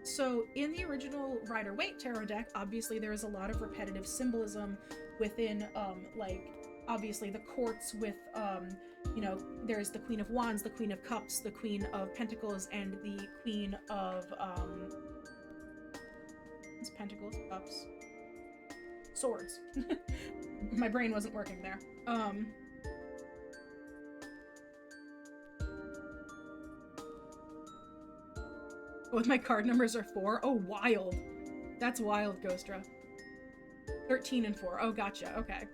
So in the original Rider-Waite tarot deck, obviously there is a lot of repetitive symbolism within, like, obviously the courts with, you know, there's the Queen of Wands, the Queen of Cups, the Queen of Pentacles, and the Queen of, it's Pentacles, Cups, Swords. My brain wasn't working there. What my card numbers are for? Oh, wild. That's wild, Ghostra. 13 and 4. Oh, gotcha. Okay.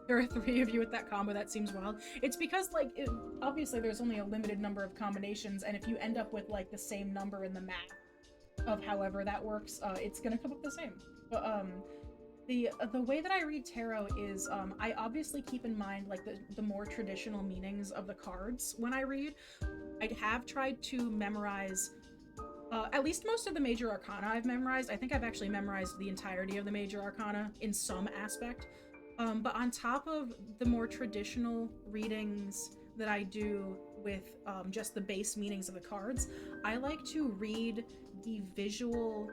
There are 3 of you with that combo. That seems wild. It's because, like, obviously there's only a limited number of combinations, and if you end up with, like, the same number in the math of however that works, it's gonna come up the same. But, the way that I read tarot is, I obviously keep in mind, like, the more traditional meanings of the cards when I read. I have tried to memorize at least most of the major arcana I've memorized. I think I've actually memorized the entirety of the major arcana in some aspect. But on top of the more traditional readings that I do with just the base meanings of the cards, I like to read the visual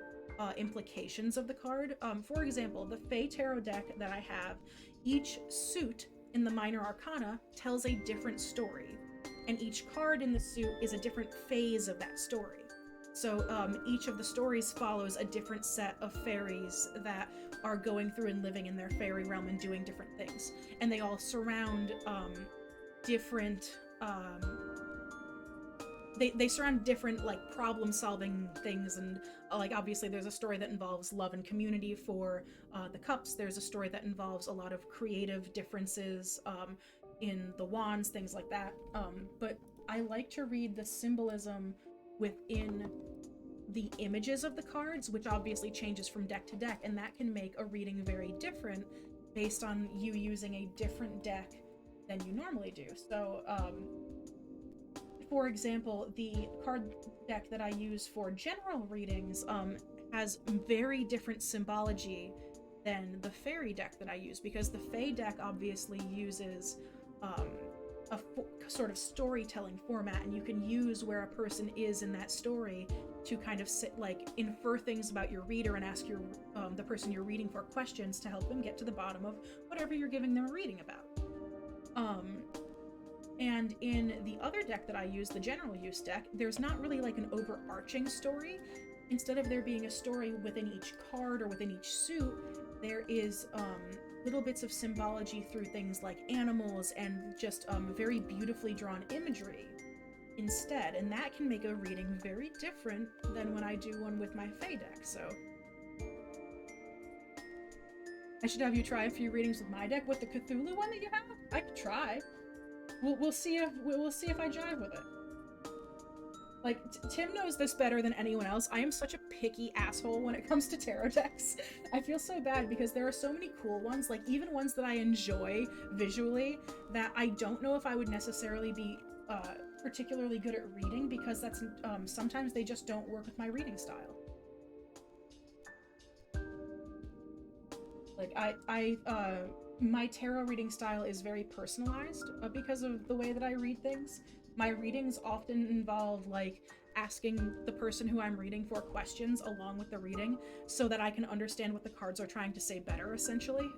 implications of the card. For example, the Fae Tarot deck that I have, each suit in the minor arcana tells a different story, and each card in the suit is a different phase of that story. So each of the stories follows a different set of fairies that are going through and living in their fairy realm and doing different things. And they all surround different... They surround different, like, problem-solving things, and, like, obviously there's a story that involves love and community for the Cups. There's a story that involves a lot of creative differences in the Wands, things like that. But I like to read the symbolism within the images of the cards, which obviously changes from deck to deck, and that can make a reading very different based on you using a different deck than you normally do. So, for example, the card deck that I use for general readings has very different symbology than the fairy deck that I use, because the Fae deck obviously uses a sort of storytelling format, and you can use where a person is in that story to kind of infer things about your reader and ask the person you're reading for questions to help them get to the bottom of whatever you're giving them a reading about. And in the other deck that I use, the general use deck, there's not really like an overarching story. Instead of there being a story within each card or within each suit, there is little bits of symbology through things like animals and just very beautifully drawn imagery instead, and that can make a reading very different than when I do one with my Fae deck. So I should have you try a few readings with my deck with the Cthulhu one that you have. I could try. We'll see if I jive with it. Like, Tim knows this better than anyone else. I am such a picky asshole when it comes to tarot decks. I feel so bad because there are so many cool ones, like even ones that I enjoy visually, that I don't know if I would necessarily be particularly good at reading, because that's sometimes they just don't work with my reading style. Like, my tarot reading style is very personalized because of the way that I read things. My readings often involve, like, asking the person who I'm reading for questions along with the reading so that I can understand what the cards are trying to say better, essentially.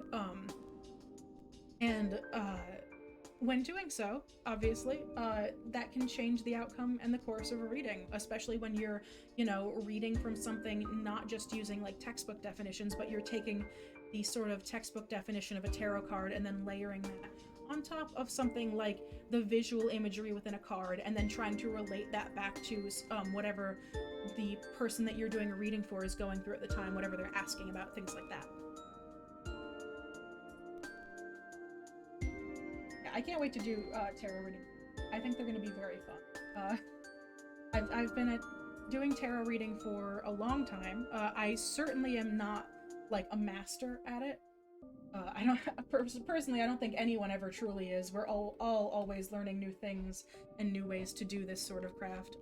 When doing so, obviously, that can change the outcome and the course of a reading, especially when you're, you know, reading from something not just using, like, textbook definitions, but you're taking the sort of textbook definition of a tarot card and then layering that on top of something like the visual imagery within a card, and then trying to relate that back to whatever the person that you're doing a reading for is going through at the time, whatever they're asking about, things like that. Yeah, I can't wait to do tarot reading. I think they're going to be very fun. I've been at doing tarot reading for a long time. I certainly am not like a master at it. I don't personally. I don't think anyone ever truly is. We're all always learning new things and new ways to do this sort of craft.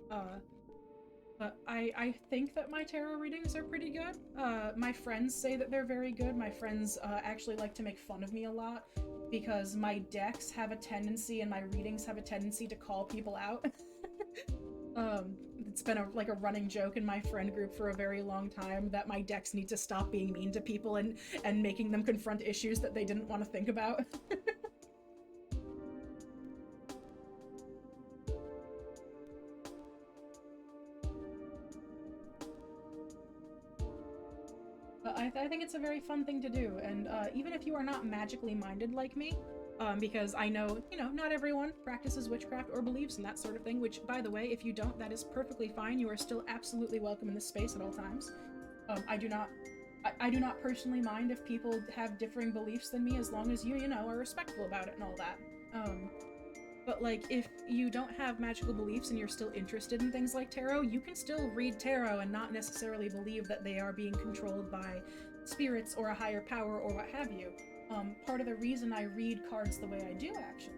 But I think that my tarot readings are pretty good. My friends say that they're very good. My friends actually like to make fun of me a lot because my decks have a tendency and my readings have a tendency to call people out. It's been like a running joke in my friend group for a very long time that my decks need to stop being mean to people and making them confront issues that they didn't want to think about. I think it's a very fun thing to do, and even if you are not magically minded like me, because I know, not everyone practices witchcraft or believes in that sort of thing, which, by the way, if you don't, that is perfectly fine. You are still absolutely welcome in this space at all times. I do not personally mind if people have differing beliefs than me, as long as you are respectful about it and all that. But, like, if you don't have magical beliefs and you're still interested in things like tarot, you can still read tarot and not necessarily believe that they are being controlled by spirits or a higher power or what have you. Part of the reason I read cards the way I do, actually,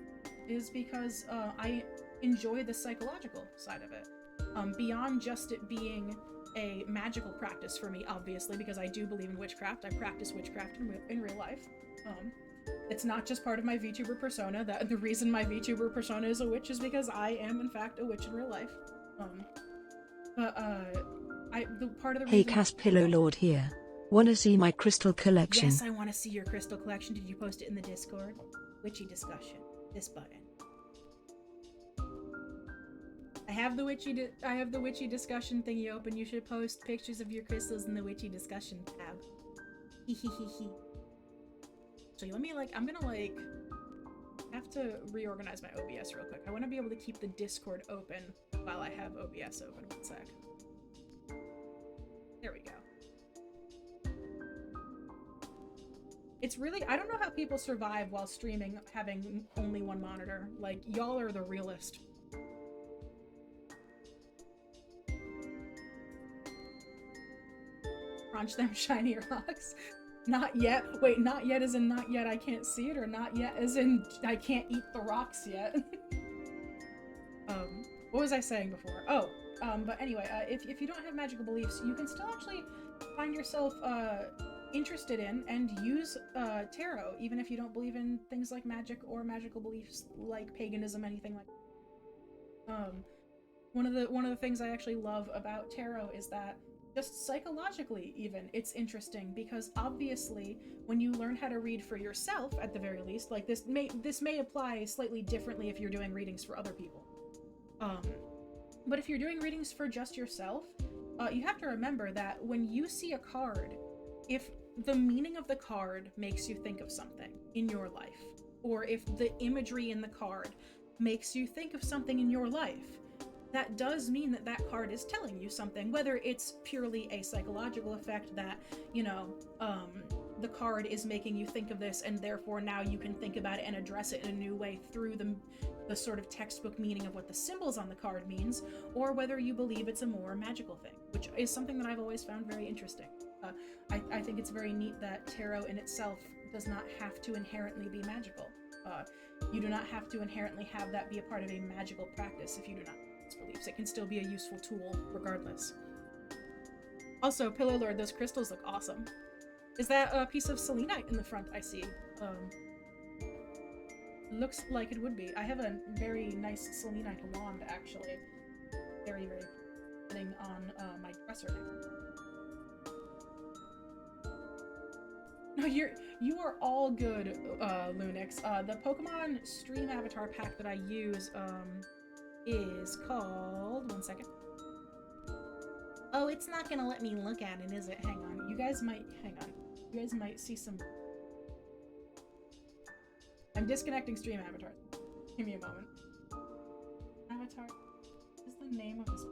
is because I enjoy the psychological side of it. Beyond just it being a magical practice for me, obviously, because I do believe in witchcraft. I practice witchcraft in real life. It's not just part of my VTuber persona. That the reason my VTuber persona is a witch is because I am, in fact, a witch in real life. The part of the Hey, reason— Cass Pillow Lord here. Wanna see my crystal collection? Yes, I want to see your crystal collection. Did you post it in the Discord? Witchy discussion. This button. I have the witchy discussion thingy open. You should post pictures of your crystals in the witchy discussion tab. Hehehehe. So let me I'm gonna have to reorganize my OBS real quick. I want to be able to keep the Discord open while I have OBS open. One sec. There we go. It's really— I don't know how people survive while streaming having only one monitor. Like, y'all are the realest. Crunch them shiny rocks. Not yet. Wait, not yet as in not yet I can't see it, or not yet as in I can't eat the rocks yet? What was I saying before? Oh, but anyway, if you don't have magical beliefs, you can still actually find yourself interested in and use tarot, even if you don't believe in things like magic or magical beliefs like paganism, anything like that. One of the things I actually love about tarot is that just psychologically even, it's interesting, because obviously when you learn how to read for yourself, at the very least, like this may apply slightly differently if you're doing readings for other people. But if you're doing readings for just yourself, you have to remember that when you see a card, if the meaning of the card makes you think of something in your life, or if the imagery in the card makes you think of something in your life, that does mean that that card is telling you something, whether it's purely a psychological effect that, the card is making you think of this and therefore now you can think about it and address it in a new way through the sort of textbook meaning of what the symbols on the card means, or whether you believe it's a more magical thing, which is something that I've always found very interesting. I think it's very neat that tarot in itself does not have to inherently be magical. You do not have to inherently have that be a part of a magical practice if you do not beliefs. It can still be a useful tool regardless. Also, Pillow Lord, those crystals look awesome. Is that a piece of selenite in the front I see? Looks like it would be. I have a very nice selenite wand, actually. Very, very sitting on my dresser now. No, you are all good, Lunix. The Pokemon stream avatar pack that I use, is called— one second. Oh, it's not gonna let me look at it, is it? Hang on. You guys might see some— I'm disconnecting stream avatar. Give me a moment. Avatar— what is the name of this?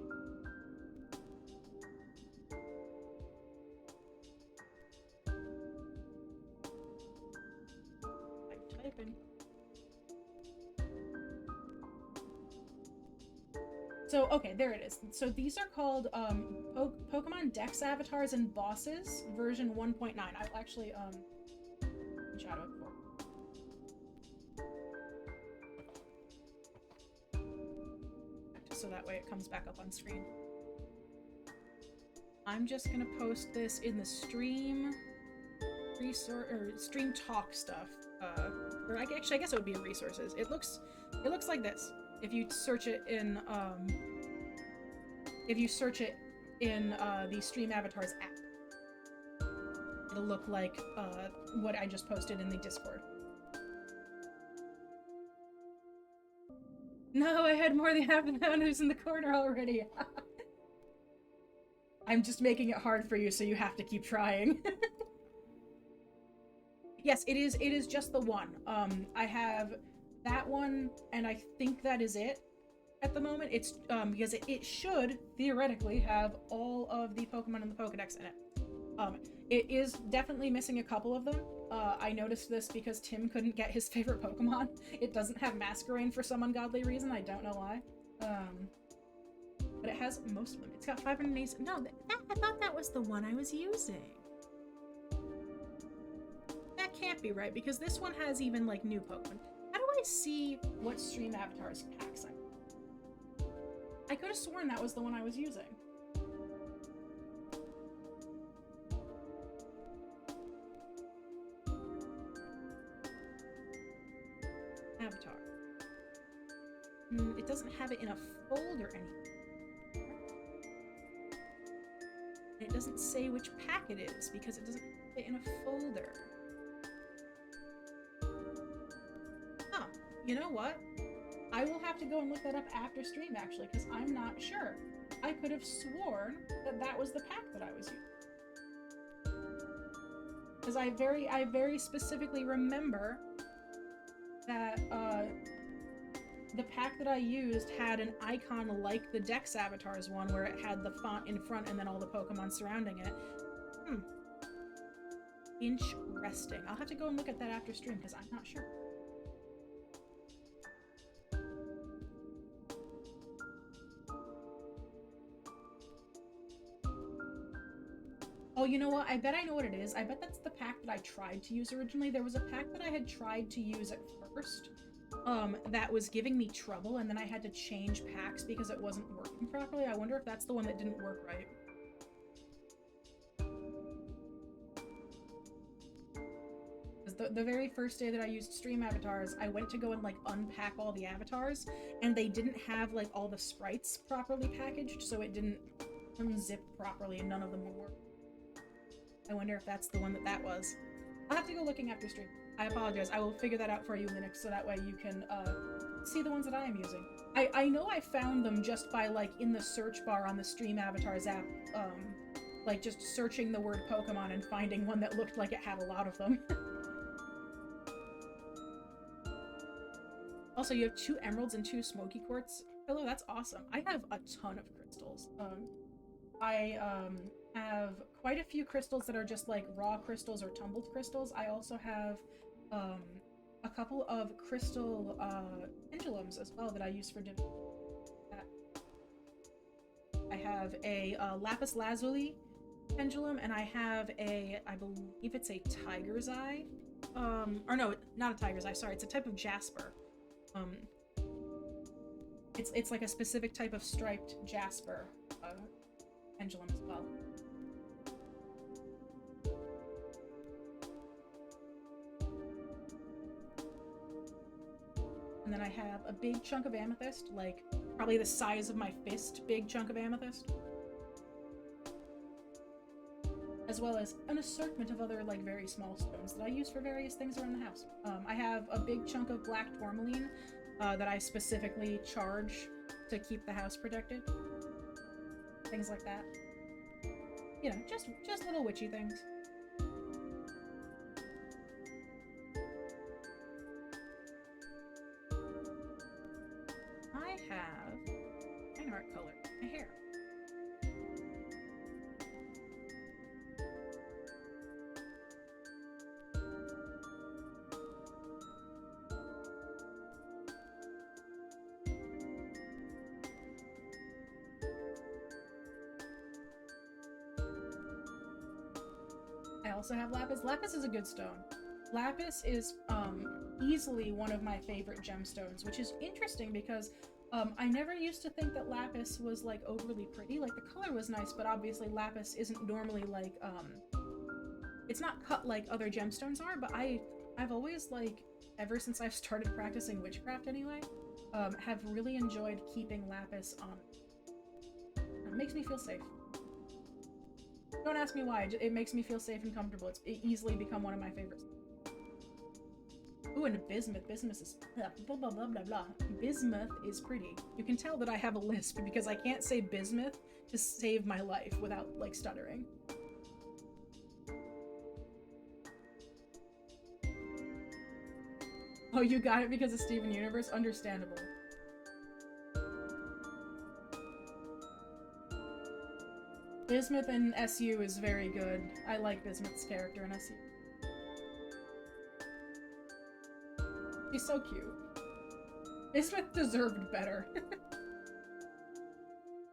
I type in. So, okay, there it is. So these are called Pokemon Dex Avatars and Bosses, version 1.9. I'll actually, shadow it for. So that way it comes back up on screen. I'm just gonna post this in the stream resource or stream talk stuff. Or I guess it would be in resources. It looks like this. If you search it in the Stream Avatars app, it'll look like what I just posted in the Discord. No, I had more than half an hour who's in the corner already. I'm just making it hard for you, so you have to keep trying. Yes, it is just the one. I have that one, and I think that is it at the moment. It's because it should theoretically have all of the Pokemon in the Pokedex in it. It is definitely missing a couple of them. I noticed this because Tim couldn't get his favorite Pokemon. It doesn't have Masquerain for some ungodly reason. I don't know why. But it has most of them. It's got 580. No, I thought that was the one I was using. That can't be right, because this one has even, like, new Pokemon. How do I see what Stream Avatars packs I could have sworn that was the one I was using. Avatar. It doesn't have it in a folder anymore. And it doesn't say which pack it is, because it doesn't have it in a folder. Huh. You know what? I will have to go and look that up after stream, actually, because I'm not sure. I could have sworn that that was the pack that I was using. Because I very specifically remember that the pack that I used had an icon like the Dex Avatars one, where it had the font in front and then all the Pokemon surrounding it. Interesting. I'll have to go and look at that after stream, because I'm not sure. Oh, you know what? I bet I know what it is. I bet that's the pack that I tried to use originally. There was a pack that I had tried to use at first, that was giving me trouble, and then I had to change packs because it wasn't working properly. I wonder if that's the one that didn't work right. The very first day that I used Stream Avatars, I went to go and, like, unpack all the avatars, and they didn't have, like, all the sprites properly packaged, so it didn't unzip properly, and none of them would work. I wonder if that's the one that was. I'll have to go looking after stream. I apologize. I will figure that out for you, Linux, so that way you can see the ones that I am using. I know I found them just by, like, in the search bar on the Stream Avatars app, like, just searching the word Pokemon and finding one that looked like it had a lot of them. Also, you have 2 emeralds and 2 smoky quartz. Hello, that's awesome. I have a ton of crystals. I have quite a few crystals that are just like raw crystals or tumbled crystals. I also have a couple of crystal pendulums as well that I use for divination. I have a lapis lazuli pendulum, and I have a, I believe it's a tiger's eye. Or no, not a tiger's eye, sorry, it's a type of jasper. It's like a specific type of striped jasper pendulum as well. And then I have a big chunk of amethyst, like probably the size of my fist, big chunk of amethyst. As well as an assortment of other, like, very small stones that I use for various things around the house. I have a big chunk of black tourmaline that I specifically charge to keep the house protected. Things like that. You know, just little witchy things. I have fine art color in my hair. also have lapis. Lapis is a good stone. Lapis is easily one of my favorite gemstones, which is interesting because I never used to think that lapis was like overly pretty. Like the color was nice, but obviously lapis isn't normally like it's not cut like other gemstones are, but I've always like ever since I've started practicing witchcraft anyway, have really enjoyed keeping lapis on. It makes me feel safe. Don't ask me why, it makes me feel safe and comfortable. It's easily become one of my favorites. Ooh, and bismuth. Bismuth is blah blah blah blah blah. Bismuth is pretty. You can tell that I have a lisp because I can't say bismuth to save my life without like stuttering. Oh, you got it because of Steven Universe? Understandable. Bismuth in SU is very good. I like Bismuth's character in SU. He's so cute. Bismuth deserved better.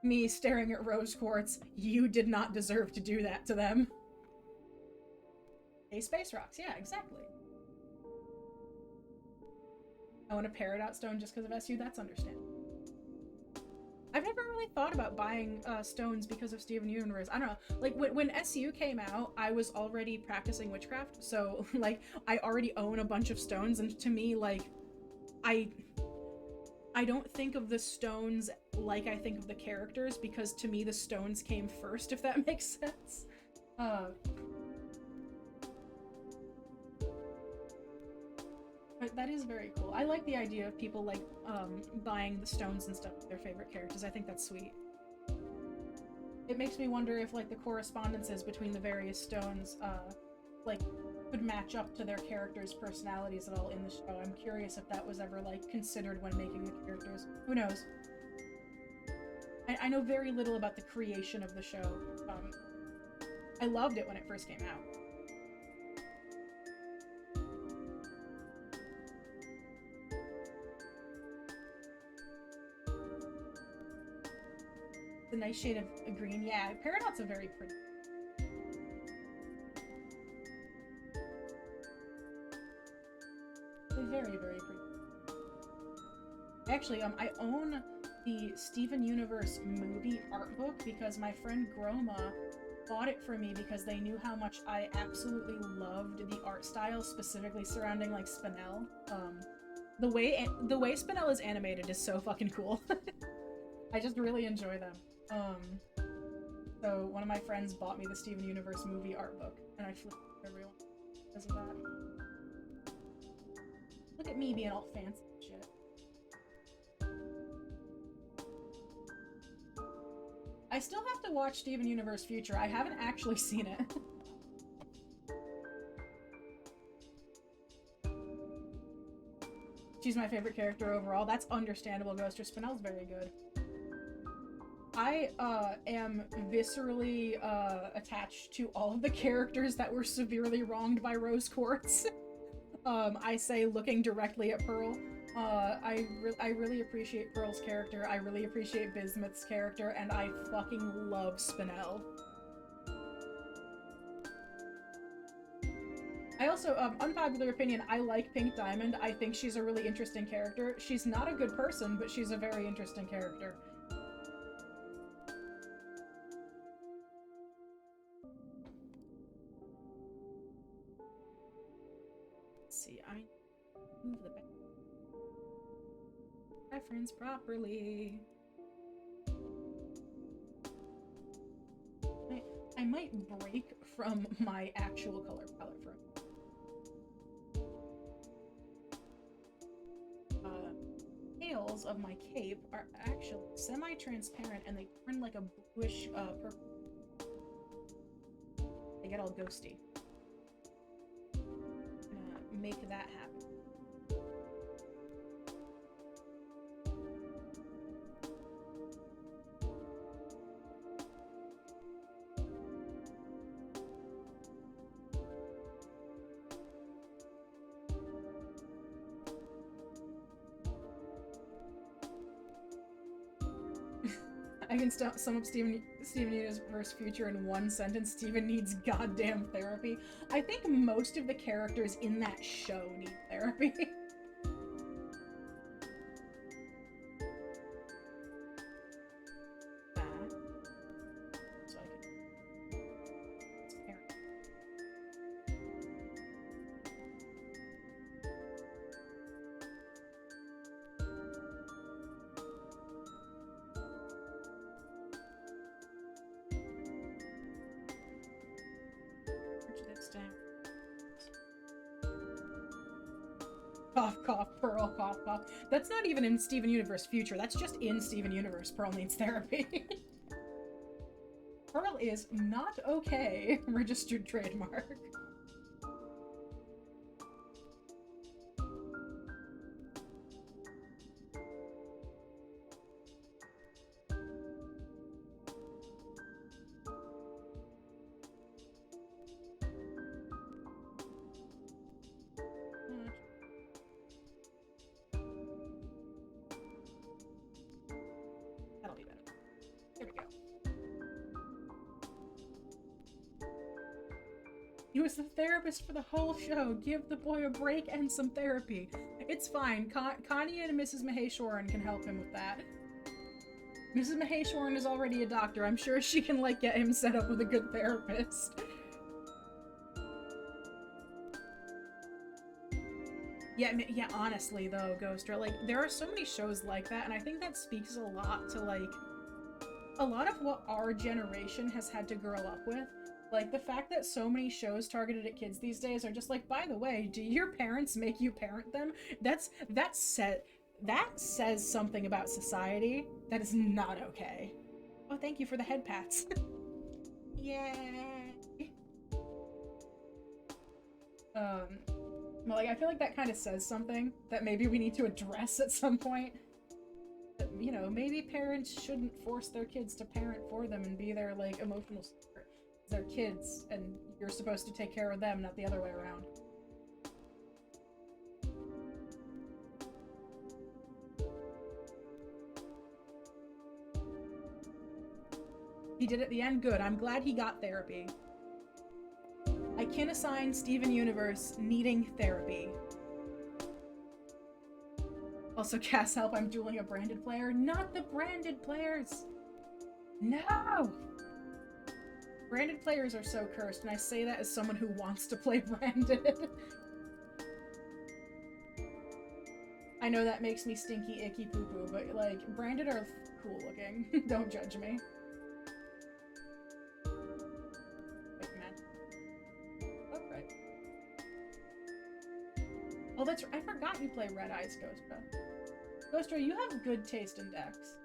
Me staring at rose quartz. You did not deserve to do that to them. Hey, space rocks. Yeah, exactly. I want a Peridot stone just because of SU. That's understandable. I've never really thought about buying stones because of Steven Universe. I don't know. Like, when SU came out, I was already practicing witchcraft, so, like, I already own a bunch of stones, and to me, like, I don't think of the stones like I think of the characters, because to me the stones came first, if that makes sense. But that is very cool. I like the idea of people, like, buying the stones and stuff with their favorite characters. I think that's sweet. It makes me wonder if, like, the correspondences between the various stones, like, could match up to their characters' personalities at all in the show. I'm curious if that was ever, like, considered when making the characters. Who knows? I know very little about the creation of the show. I loved it when it first came out. The nice shade of green. Yeah, Peridots are very pretty. They're very, very pretty. Actually, I own the Steven Universe movie art book because my friend Groma bought it for me because they knew how much I absolutely loved the art style, specifically surrounding, like, Spinel. The way Spinel is animated is so fucking cool. I just really enjoy them. So one of my friends bought me the Steven Universe movie art book, and I flipped it to everyone because of that. Look at me being all fancy and shit. I still have to watch Steven Universe Future. I haven't actually seen it. She's my favorite character overall. That's understandable, Ghoster. Spinel's very good. I am viscerally attached to all of the characters that were severely wronged by Rose Quartz. I say looking directly at Pearl. I really appreciate Pearl's character, I really appreciate Bismuth's character, and I fucking love Spinel. I also, unpopular opinion, I like Pink Diamond. I think she's a really interesting character. She's not a good person, but she's a very interesting character. Let's see, I move the reference properly. I might break from my actual color palette for tails of my cape are actually semi-transparent and they turn like a bluish purple. They get all ghosty. Make that happen. I can sum up Steven Universe future in one sentence. Steven needs goddamn therapy. I think most of the characters in that show need therapy. Cough, cough, Pearl, cough, cough. That's not even in Steven Universe future. That's just in Steven Universe. Pearl needs therapy. Pearl is not okay. Registered trademark. That'll be better. There we go. He was the therapist for the whole show. Give the boy a break and some therapy. It's fine. Connie and Mrs. Maheshwaran can help him with that. Mrs. Maheshwaran is already a doctor. I'm sure she can, like, get him set up with a good therapist. Yeah, honestly, though, Ghostra, like, there are so many shows like that, and I think that speaks a lot to, like, a lot of what our generation has had to grow up with. Like, the fact that so many shows targeted at kids these days are just like, by the way, do your parents make you parent them? That says something about society that is not okay. Oh, thank you for the head pats. Yay! Well, like, I feel like that kind of says something that maybe we need to address at some point. That, you know, maybe parents shouldn't force their kids to parent for them and be their, like, emotional support. They're kids, and you're supposed to take care of them, not the other way around. He did at the end? Good. I'm glad he got therapy. I can assign Steven Universe needing therapy. Also, Cass, help, I'm dueling a branded player. Not the branded players! No! Branded players are so cursed, and I say that as someone who wants to play branded. I know that makes me stinky, icky, poo-poo, but, like, branded are cool looking. Don't judge me. Oh, that's right. I forgot you play Red Eyes, Ghostra. Ghostra, you have good taste in decks.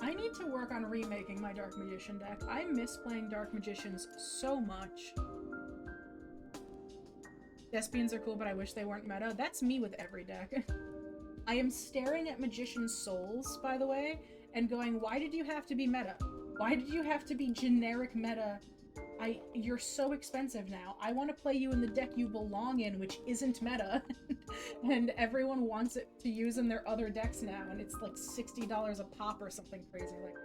I need to work on remaking my Dark Magician deck. I miss playing Dark Magicians so much. Thespians are cool, but I wish they weren't meta. That's me with every deck. I am staring at Magician's Souls, by the way, and going, why did you have to be meta? Why did you have to be generic meta? You're so expensive now. I want to play you in the deck you belong in, which isn't meta. And everyone wants it to use in their other decks now, and it's like $60 a pop or something crazy like that.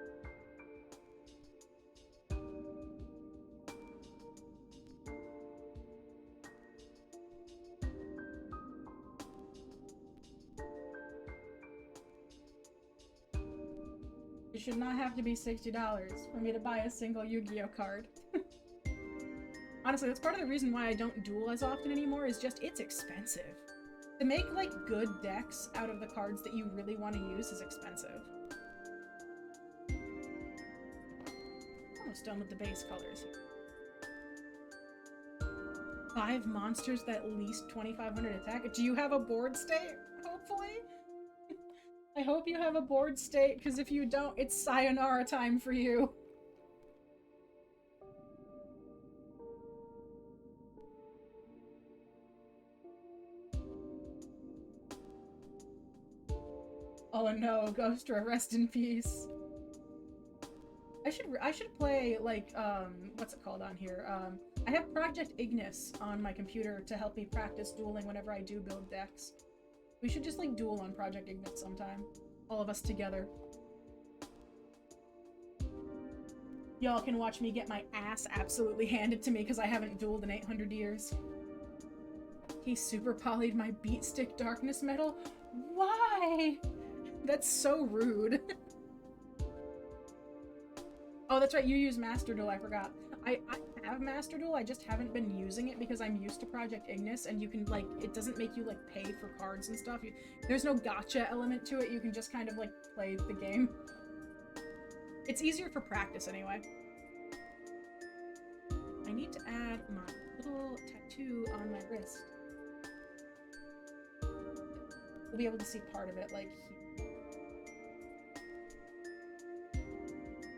It should not have to be $60 for me to buy a single Yu-Gi-Oh card. Honestly, that's part of the reason why I don't duel as often anymore, is just it's expensive. To make, like, good decks out of the cards that you really want to use is expensive. Almost done with the base colors here. 5 monsters that at least 2,500 attack. Do you have a board state? Hopefully? I hope you have a board state, because if you don't, it's sayonara time for you. Oh no, Ghostra, rest in peace. I should play, like, what's it called on here? I have Project Ignis on my computer to help me practice dueling whenever I do build decks. We should just like duel on Project Ignis sometime. All of us together. Y'all can watch me get my ass absolutely handed to me because I haven't dueled in 800 years. He super polyed my beat stick darkness metal? Why? That's so rude. Oh, that's right, you use Master Duel, I forgot. I have Master Duel, I just haven't been using it because I'm used to Project Ignis, and you can, like, it doesn't make you, like, pay for cards and stuff. There's no gacha element to it, you can just kind of, like, play the game. It's easier for practice, anyway. I need to add my little tattoo on my wrist. We'll be able to see part of it, like, here.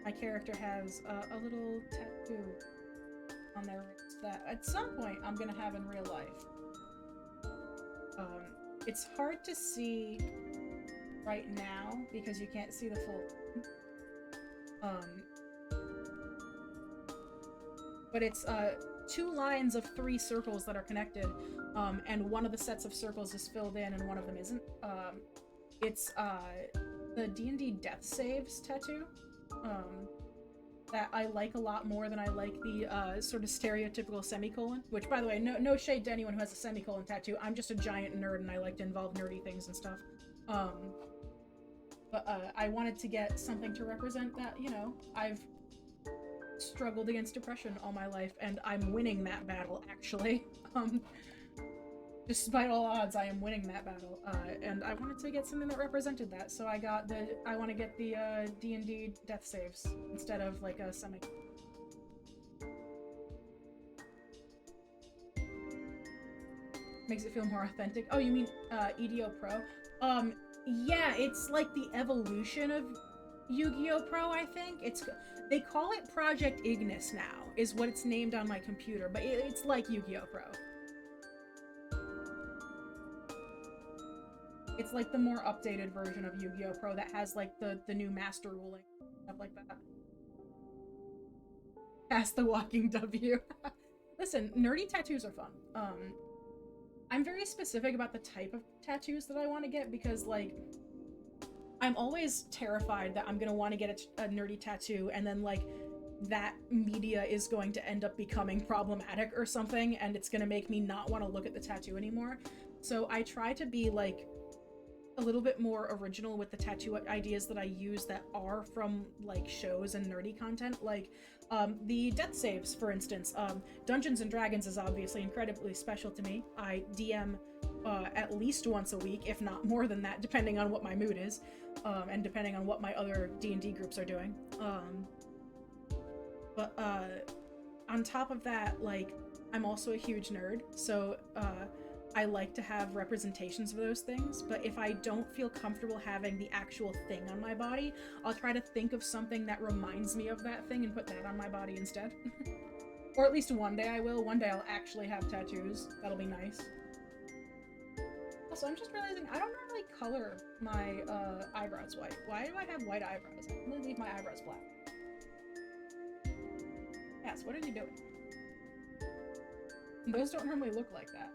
My character has a little tattoo on their wrist that at some point I'm gonna have in real life. It's hard to see right now because you can't see the full but it's 2 lines of 3 circles that are connected, and one of the sets of circles is filled in and one of them isn't. It's the D&D Death Saves tattoo, that I like a lot more than I like the sort of stereotypical semicolon, which, by the way, no shade to anyone who has a semicolon tattoo. I'm just a giant nerd and I like to involve nerdy things and stuff. But I wanted to get something to represent that, you know, I've struggled against depression all my life, and I'm winning that battle, actually. Despite all odds, I am winning that battle, and I wanted to get something that represented that, so I want to get the D&D Death Saves instead of, like, a semi. Makes it feel more authentic. Oh, you mean, EDO Pro? Yeah, it's like the evolution of Yu-Gi-Oh! Pro, I think. They call it Project Ignis now, is what it's named on my computer, but it's like Yu-Gi-Oh! Pro. It's like the more updated version of Yu-Gi-Oh! Pro that has, like, the new master ruling, stuff like that. Past the walking W. Listen, nerdy tattoos are fun. I'm very specific about the type of tattoos that I want to get because, like, I'm always terrified that I'm gonna want to get a nerdy tattoo and then, like, that media is going to end up becoming problematic or something, and it's gonna make me not want to look at the tattoo anymore. So I try to be, like, a little bit more original with the tattoo ideas that I use that are from, like, shows and nerdy content, like the Death Saves, for instance. Dungeons and Dragons is obviously incredibly special to me. I DM at least once a week, if not more than that, depending on what my mood is, and depending on what my other D&D groups are doing. But on top of that, like, I'm also a huge nerd, so I like to have representations of those things, but if I don't feel comfortable having the actual thing on my body, I'll try to think of something that reminds me of that thing and put that on my body instead. Or at least one day I will. One day I'll actually have tattoos. That'll be nice. Also, I'm just realizing I don't normally color my eyebrows white. Why do I have white eyebrows? I normally leave my eyebrows black. Yes, what are you doing? Those don't normally look like that.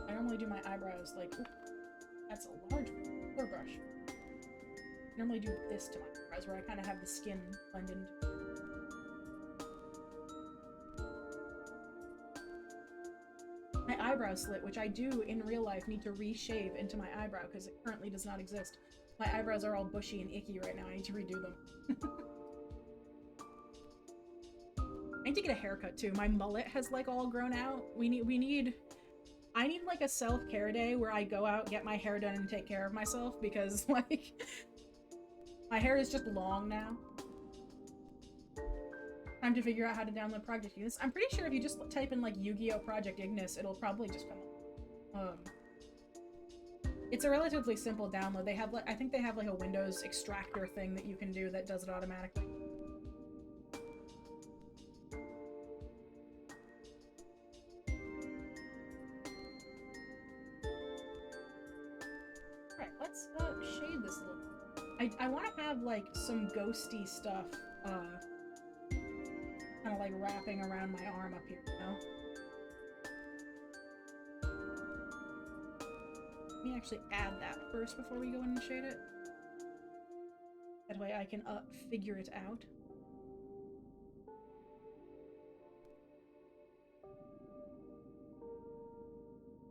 I normally do my eyebrows like, ooh, that's a large hairbrush. I normally do this to my eyebrows where I kind of have the skin blend in. My eyebrow slit, which I do in real life need to reshave into my eyebrow because it currently does not exist. My eyebrows are all bushy and icky right now. I need to redo them. I need to get a haircut too. My mullet has, like, all grown out. I need, like, a self-care day where I go out, get my hair done, and take care of myself because, like, my hair is just long now. Time to figure out how to download Project Ignis. I'm pretty sure if you just type in, like, Yu-Gi-Oh! Project Ignis, it'll probably just come up. It's a relatively simple download. They have, like, I think they have, like, a Windows extractor thing that you can do that does it automatically. Let's shade this a little. I want to have, like, some ghosty stuff like wrapping around my arm up here, you know? Let me actually add that first before we go in and shade it. That way I can figure it out.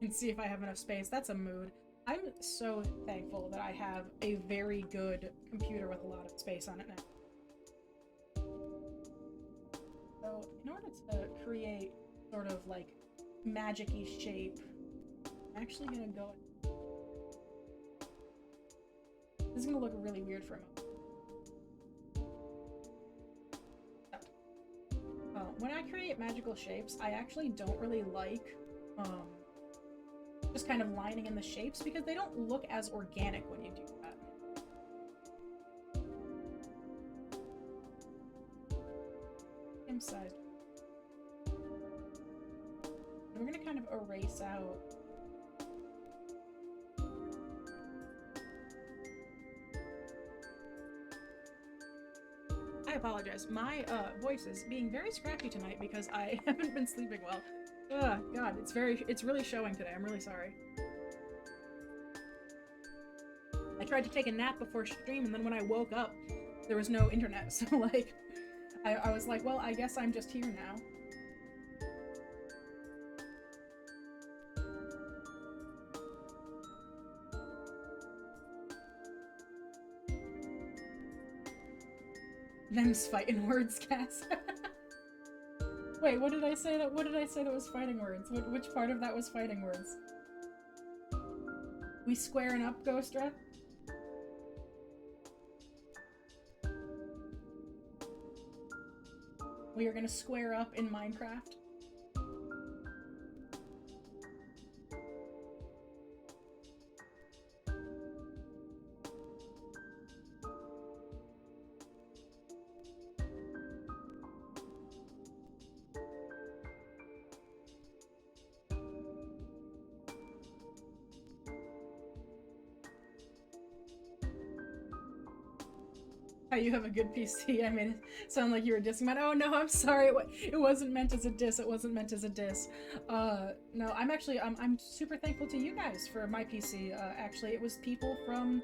And see if I have enough space. That's a mood. I'm so thankful that I have a very good computer with a lot of space on it now. So, in order to create sort of like magic-y shape, I'm actually gonna go. This is gonna look really weird for a moment. When I create magical shapes, I actually don't really like just kind of lining in the shapes because they don't look as organic when you do that. Same size. And we're gonna kind of erase out. I apologize. My voice is being very scratchy tonight because I haven't been sleeping well. Ugh, God, it's really showing today. I'm really sorry. I tried to take a nap before stream, and then when I woke up, there was no internet, so like, I was like, well, I guess I'm just here now. Them's fighting words, Cass. Wait, what did I say that was fighting words? Which part of that was fighting words? We squaring up, Ghostra? We are gonna square up in Minecraft? How you have a good PC. I made it sound like you were dissing mine. Oh no, I'm sorry. It wasn't meant as a diss. It wasn't meant as a diss. No, I'm super thankful to you guys for my PC. Actually, it was people from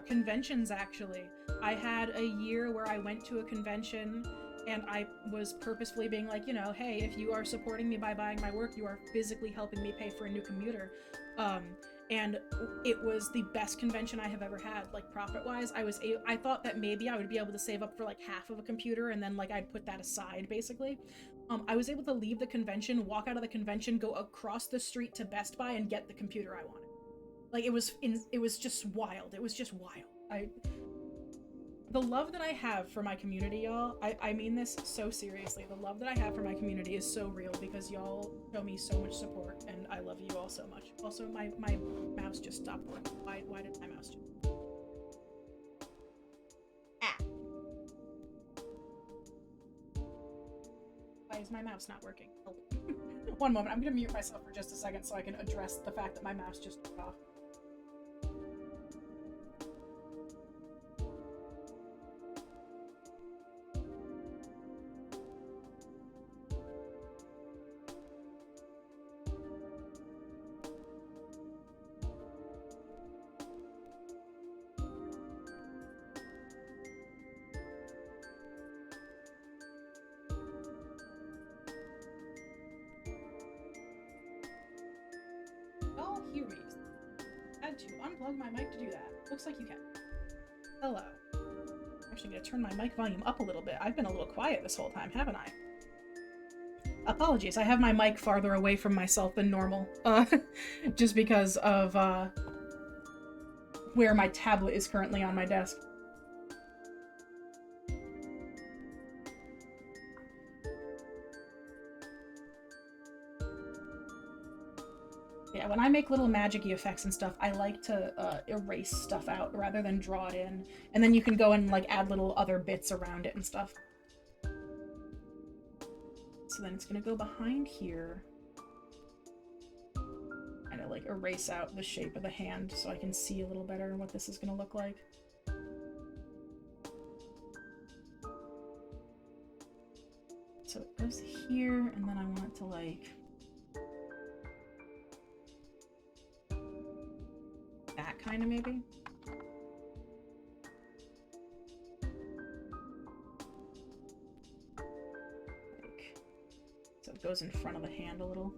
conventions, actually. I had a year where I went to a convention and I was purposefully being like, you know, hey, if you are supporting me by buying my work, you are physically helping me pay for a new computer. And it was the best convention I have ever had, like profit-wise. I thought that maybe I would be able to save up for like half of a computer and then like I'd put that aside, basically. I was able to leave the convention, walk out of the convention, go across the street to Best Buy and get the computer I wanted. Like it was just wild. It was just wild. The love that I have for my community, y'all, I mean this so seriously. The love that I have for my community is so real because y'all show me so much support and I love you all so much. Also, my mouse just stopped working. Why did my mouse just... Ah! Why is my mouse not working? Oh. One moment, I'm gonna mute myself for just a second so I can address the fact that my mouse just turned off. Hear me. I had to unplug my mic to do that. Looks like you can. Hello. I'm actually gonna turn my mic volume up a little bit. I've been a little quiet this whole time, haven't I? Apologies, I have my mic farther away from myself than normal. Just because of, where my tablet is currently on my desk. Yeah, when I make little magic-y effects and stuff, I like to erase stuff out rather than draw it in. And then you can go and like add little other bits around it and stuff. So then it's gonna go behind here. Kind of like erase out the shape of the hand so I can see a little better what this is gonna look like. So it goes here, and then I want it to like that kind of maybe. Like, so it goes in front of the hand a little.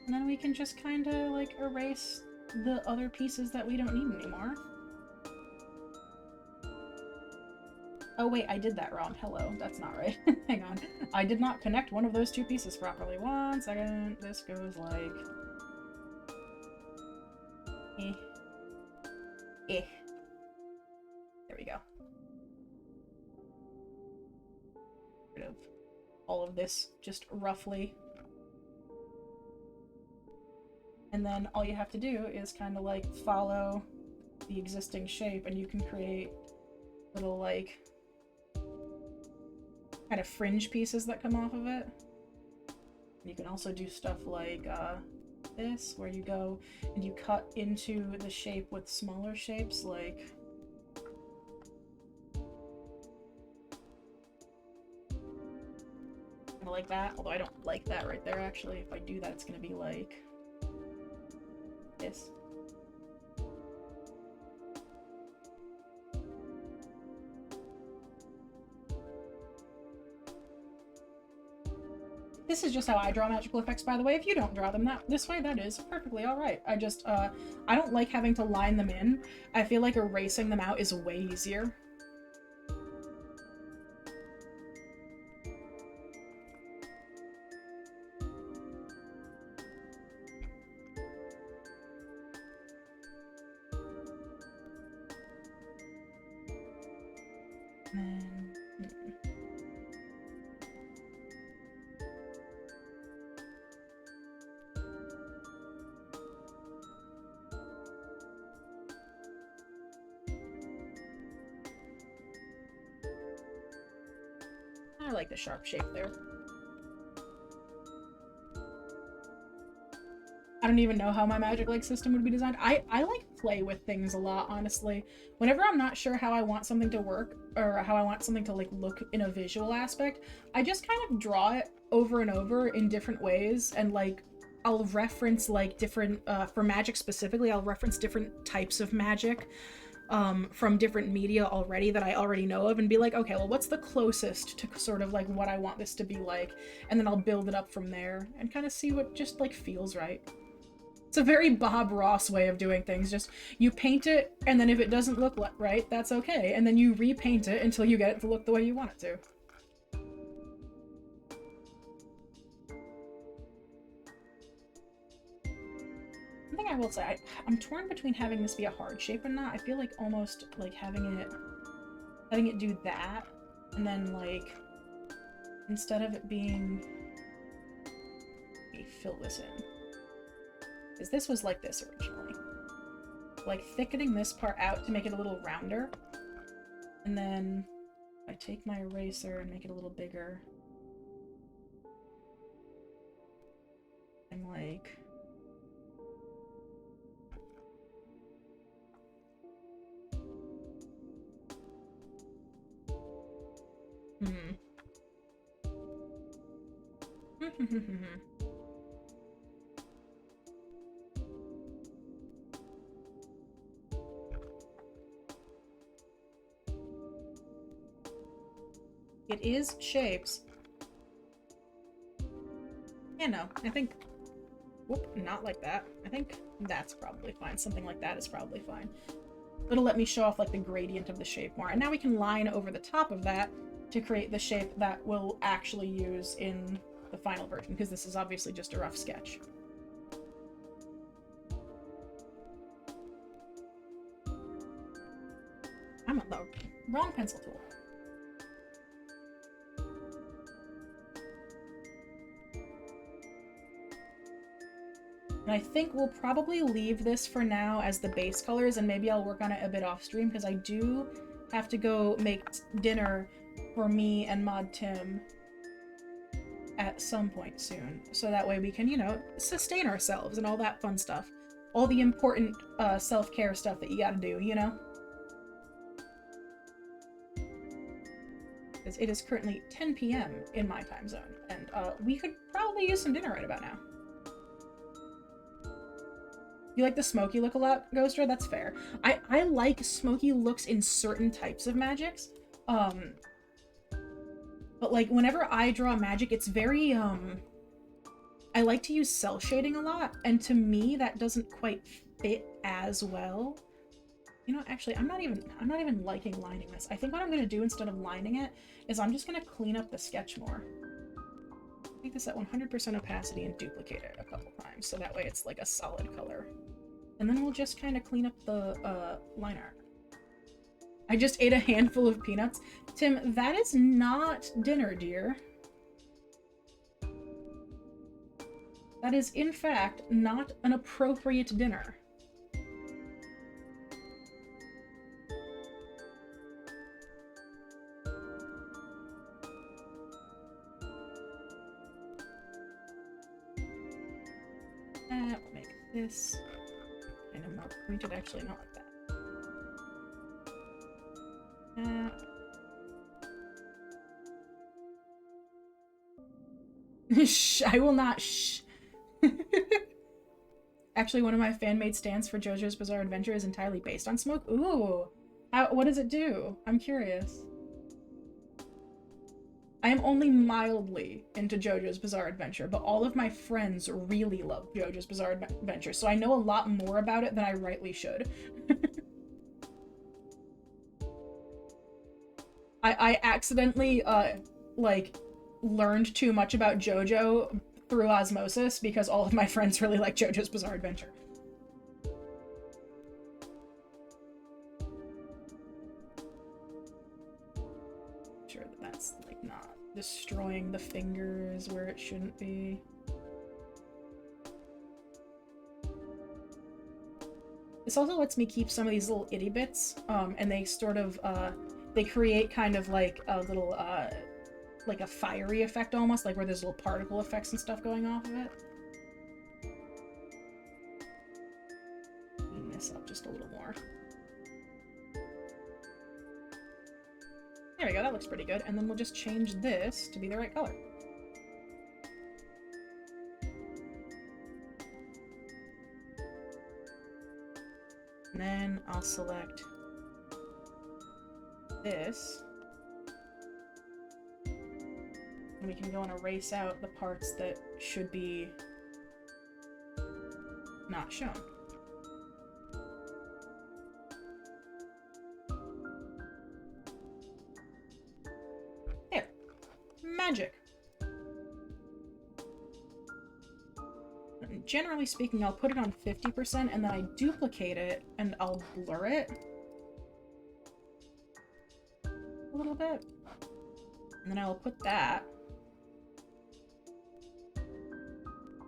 And then we can just kind of like erase the other pieces that we don't need anymore. Oh wait, I did that wrong. Hello, that's not right. Hang on. I did not connect one of those two pieces properly. 1 second. This goes like... There we go. Rid of all of this, just roughly. And then all you have to do is kind of like follow the existing shape, and you can create little like kind of fringe pieces that come off of it. You can also do stuff like this, where you go and you cut into the shape with smaller shapes, like kind of like that. Although I don't like that right there, actually. If I do that, it's going to be like this. This is just how I draw magical effects, by the way. If you don't draw them this way, that is perfectly alright. I just, I don't like having to line them in. I feel like erasing them out is way easier. I like the sharp shape there. I don't even know how my Magic Lake system would be designed. I like play with things a lot, honestly. Whenever I'm not sure how I want something to work, or how I want something to like look in a visual aspect, I just kind of draw it over and over in different ways, and like I'll reference like different, for magic specifically, I'll reference different types of magic from different media already that I already know of, and be like, okay, well, what's the closest to sort of like what I want this to be like? And then I'll build it up from there and kind of see what just like feels right. It's a very Bob Ross way of doing things. Just you paint it, and then if it doesn't look right, that's okay. And then you repaint it until you get it to look the way you want it to. One thing I will say, I'm torn between having this be a hard shape and not. I feel like almost like having it do that, and then like instead of it being, let me fill this in. Because this was like this originally. Like thickening this part out to make it a little rounder. And then I take my eraser and make it a little bigger. And like... It is shapes. Yeah, no, I think... Whoop, not like that. I think that's probably fine. Something like that is probably fine. It'll let me show off like the gradient of the shape more. And now we can line over the top of that to create the shape that we'll actually use in the final version, because this is obviously just a rough sketch. I'm on the wrong pencil tool. And I think we'll probably leave this for now as the base colors, and maybe I'll work on it a bit off stream, because I do have to go make dinner for me and Mod Tim at some point soon. So that way we can, you know, sustain ourselves and all that fun stuff. All the important self-care stuff that you gotta do, you know? because it is currently 10 p.m. in my time zone, and we could probably use some dinner right about now. You like the smoky look a lot, Ghoster? That's fair. I like smoky looks in certain types of magics. But like whenever I draw magic, it's very I like to use cell shading a lot, and to me that doesn't quite fit as well. You know, actually, I'm not even liking lining this. I think what I'm gonna do instead of lining it is I'm just gonna clean up the sketch more. Make this at 100% opacity and duplicate it a couple times, so that way it's like a solid color. And then we'll just kind of clean up the line art. I just ate a handful of peanuts. Tim, that is not dinner, dear. That is, in fact, not an appropriate dinner. We'll make this kind of more pointed, actually, not like that. Shh, I will not shh. Actually, one of my fan-made stands for JoJo's Bizarre Adventure is entirely based on smoke. Ooh, what does it do? I'm curious. I am only mildly into JoJo's Bizarre Adventure, but all of my friends really love JoJo's Bizarre Adventure, so I know a lot more about it than I rightly should. I accidentally, like, learned too much about JoJo through osmosis because all of my friends really like JoJo's Bizarre Adventure. Sure that that's, like, not destroying the fingers where it shouldn't be. This also lets me keep some of these little itty bits, and they sort of, they create kind of like a little, like a fiery effect almost, like where there's little particle effects and stuff going off of it. Clean this up just a little more. There we go, that looks pretty good. And then we'll just change this to be the right color. And then I'll select this. And we can go and erase out the parts that should be not shown. There. Magic. And generally speaking, I'll put it on 50% and then I duplicate it and I'll blur it a little bit. And then I'll put that.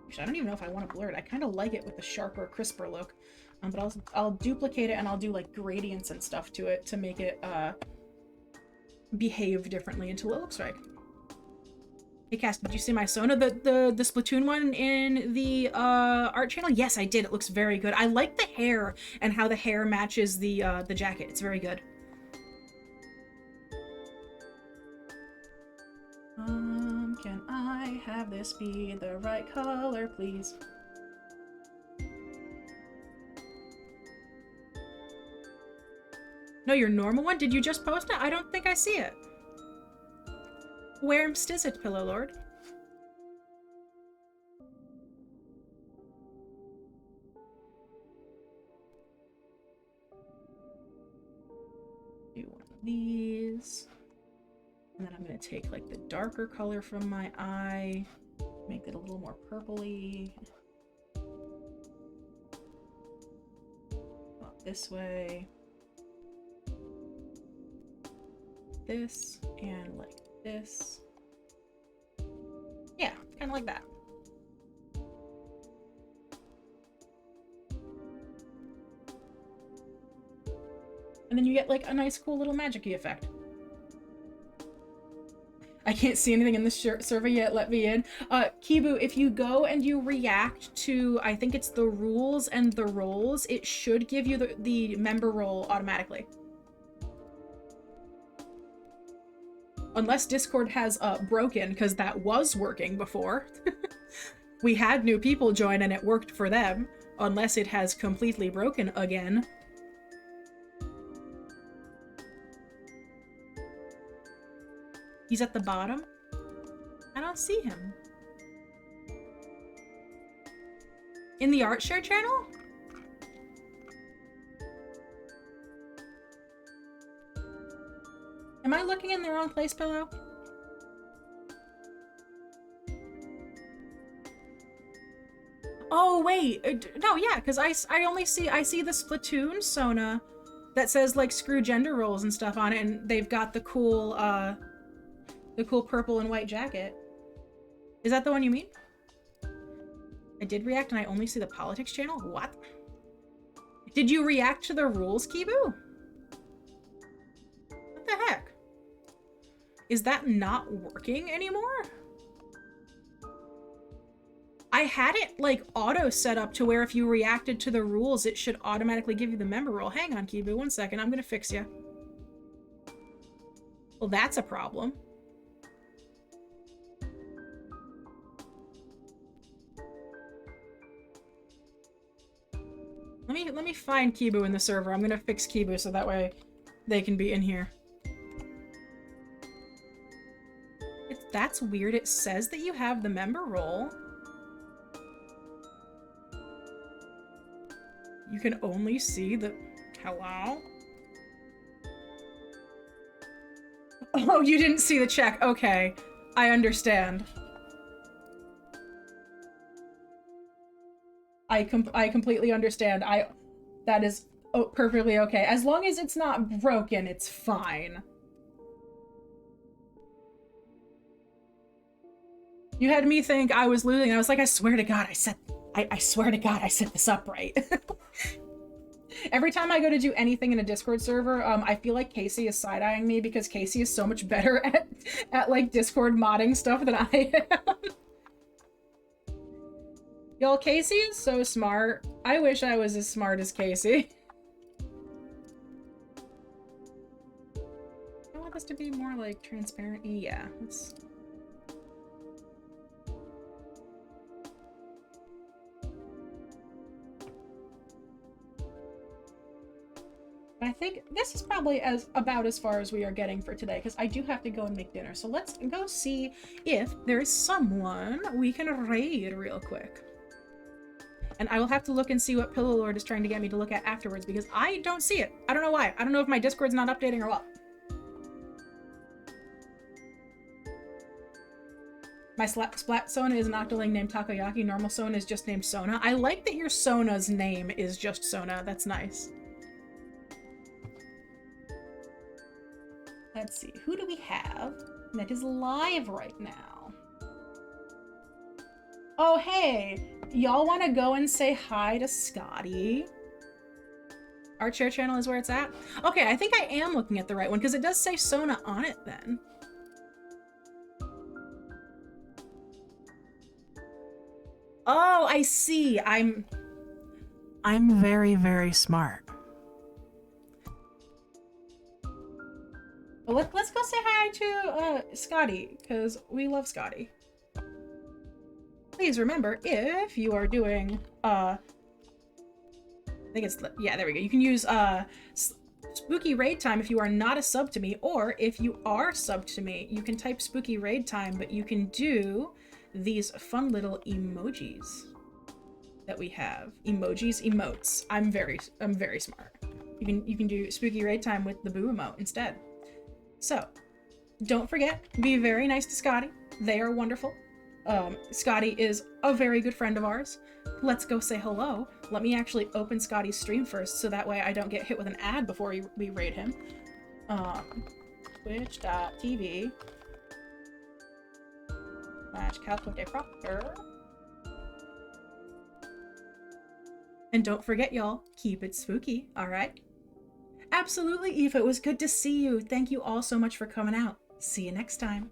Actually, I don't even know if I want to blur it. I kind of like it with the sharper, crisper look. But I'll duplicate it and I'll do like gradients and stuff to it to make it behave differently until it looks right. Hey Cass, did you see my Sona, the Splatoon one in the art channel? Yes, I did. It looks very good. I like the hair and how the hair matches the jacket. It's very good. Can I have this be the right color, please? No, your normal one? Did you just post it? I don't think I see it. Where is it, Pillow Lord? Do one of these. And then I'm going to take like the darker color from my eye, make it a little more purpley. Up this way. This, and like this. Yeah, kind of like that. And then you get like a nice cool little magic-y effect. I can't see anything in this server yet, let me in. Kibu, if you go and you react to, I think it's the rules and the roles, it should give you the member role automatically. Unless Discord has broken, because that was working before. We had new people join and it worked for them. Unless it has completely broken again. He's at the bottom? I don't see him. In the art share channel? Am I looking in the wrong place, Pillow? Oh, wait. No, yeah, because I see the Splatoon Sona that says, like, screw gender roles and stuff on it, and they've got the cool purple and white jacket. Is that the one you mean? I did react and I only see the politics channel? What? Did you react to the rules, Kibu? What the heck? Is that not working anymore? I had it, like, auto set up to where if you reacted to the rules, it should automatically give you the member role. Hang on, Kibu, 1 second. I'm gonna fix you. Well, that's a problem. Let me find Kibu in the server. I'm gonna fix Kibu so that way they can be in here. That's weird. It says that you have the member role. You can only see the... Hello? Oh, you didn't see the check. Okay. I understand. I completely understand. That is perfectly okay. As long as it's not broken, it's fine. You had me think I was losing. I was like, I swear to God, I swear to God, I set this up right. Every time I go to do anything in a Discord server, I feel like Casey is side-eyeing me because Casey is so much better at like Discord modding stuff than I am. Y'all, Casey is so smart. I wish I was as smart as Casey. I want this to be more like transparent. Yeah, let's... I think this is probably about as far as we are getting for today, because I do have to go and make dinner. So let's go see if there is someone we can raid real quick. And I will have to look and see what Pillow Lord is trying to get me to look at afterwards, because I don't see it. I don't know why. I don't know if my Discord's not updating or what. My Splat Sona is an Octoling named Takoyaki. Normal Sona is just named Sona. I like that your Sona's name is just Sona. That's nice. Let's see, who do we have that is live right now? Oh, hey, y'all want to go and say hi to Scotty? Our share channel is where it's at? Okay, I think I am looking at the right one, because it does say Sona on it then. Oh, I see. I'm very, very smart. Well, let's go say hi to Scotty, because we love Scotty. Please remember, if you are doing, I think it's, yeah, there we go. You can use Spooky Raid Time if you are not a sub to me, or if you are subbed to me, you can type Spooky Raid Time, but you can do these fun little emojis that we have. Emojis, emotes. I'm very smart. You can do Spooky Raid Time with the Boo emote instead. So, don't forget, be very nice to Scotty. They are wonderful. Scotty is a very good friend of ours. Let's go say hello. Let me actually open Scotty's stream first, so that way I don't get hit with an ad before we raid him. Twitch.tv/CalCodeProctor. And don't forget, y'all, keep it spooky, alright? Absolutely, Eva. It was good to see you. Thank you all so much for coming out. See you next time.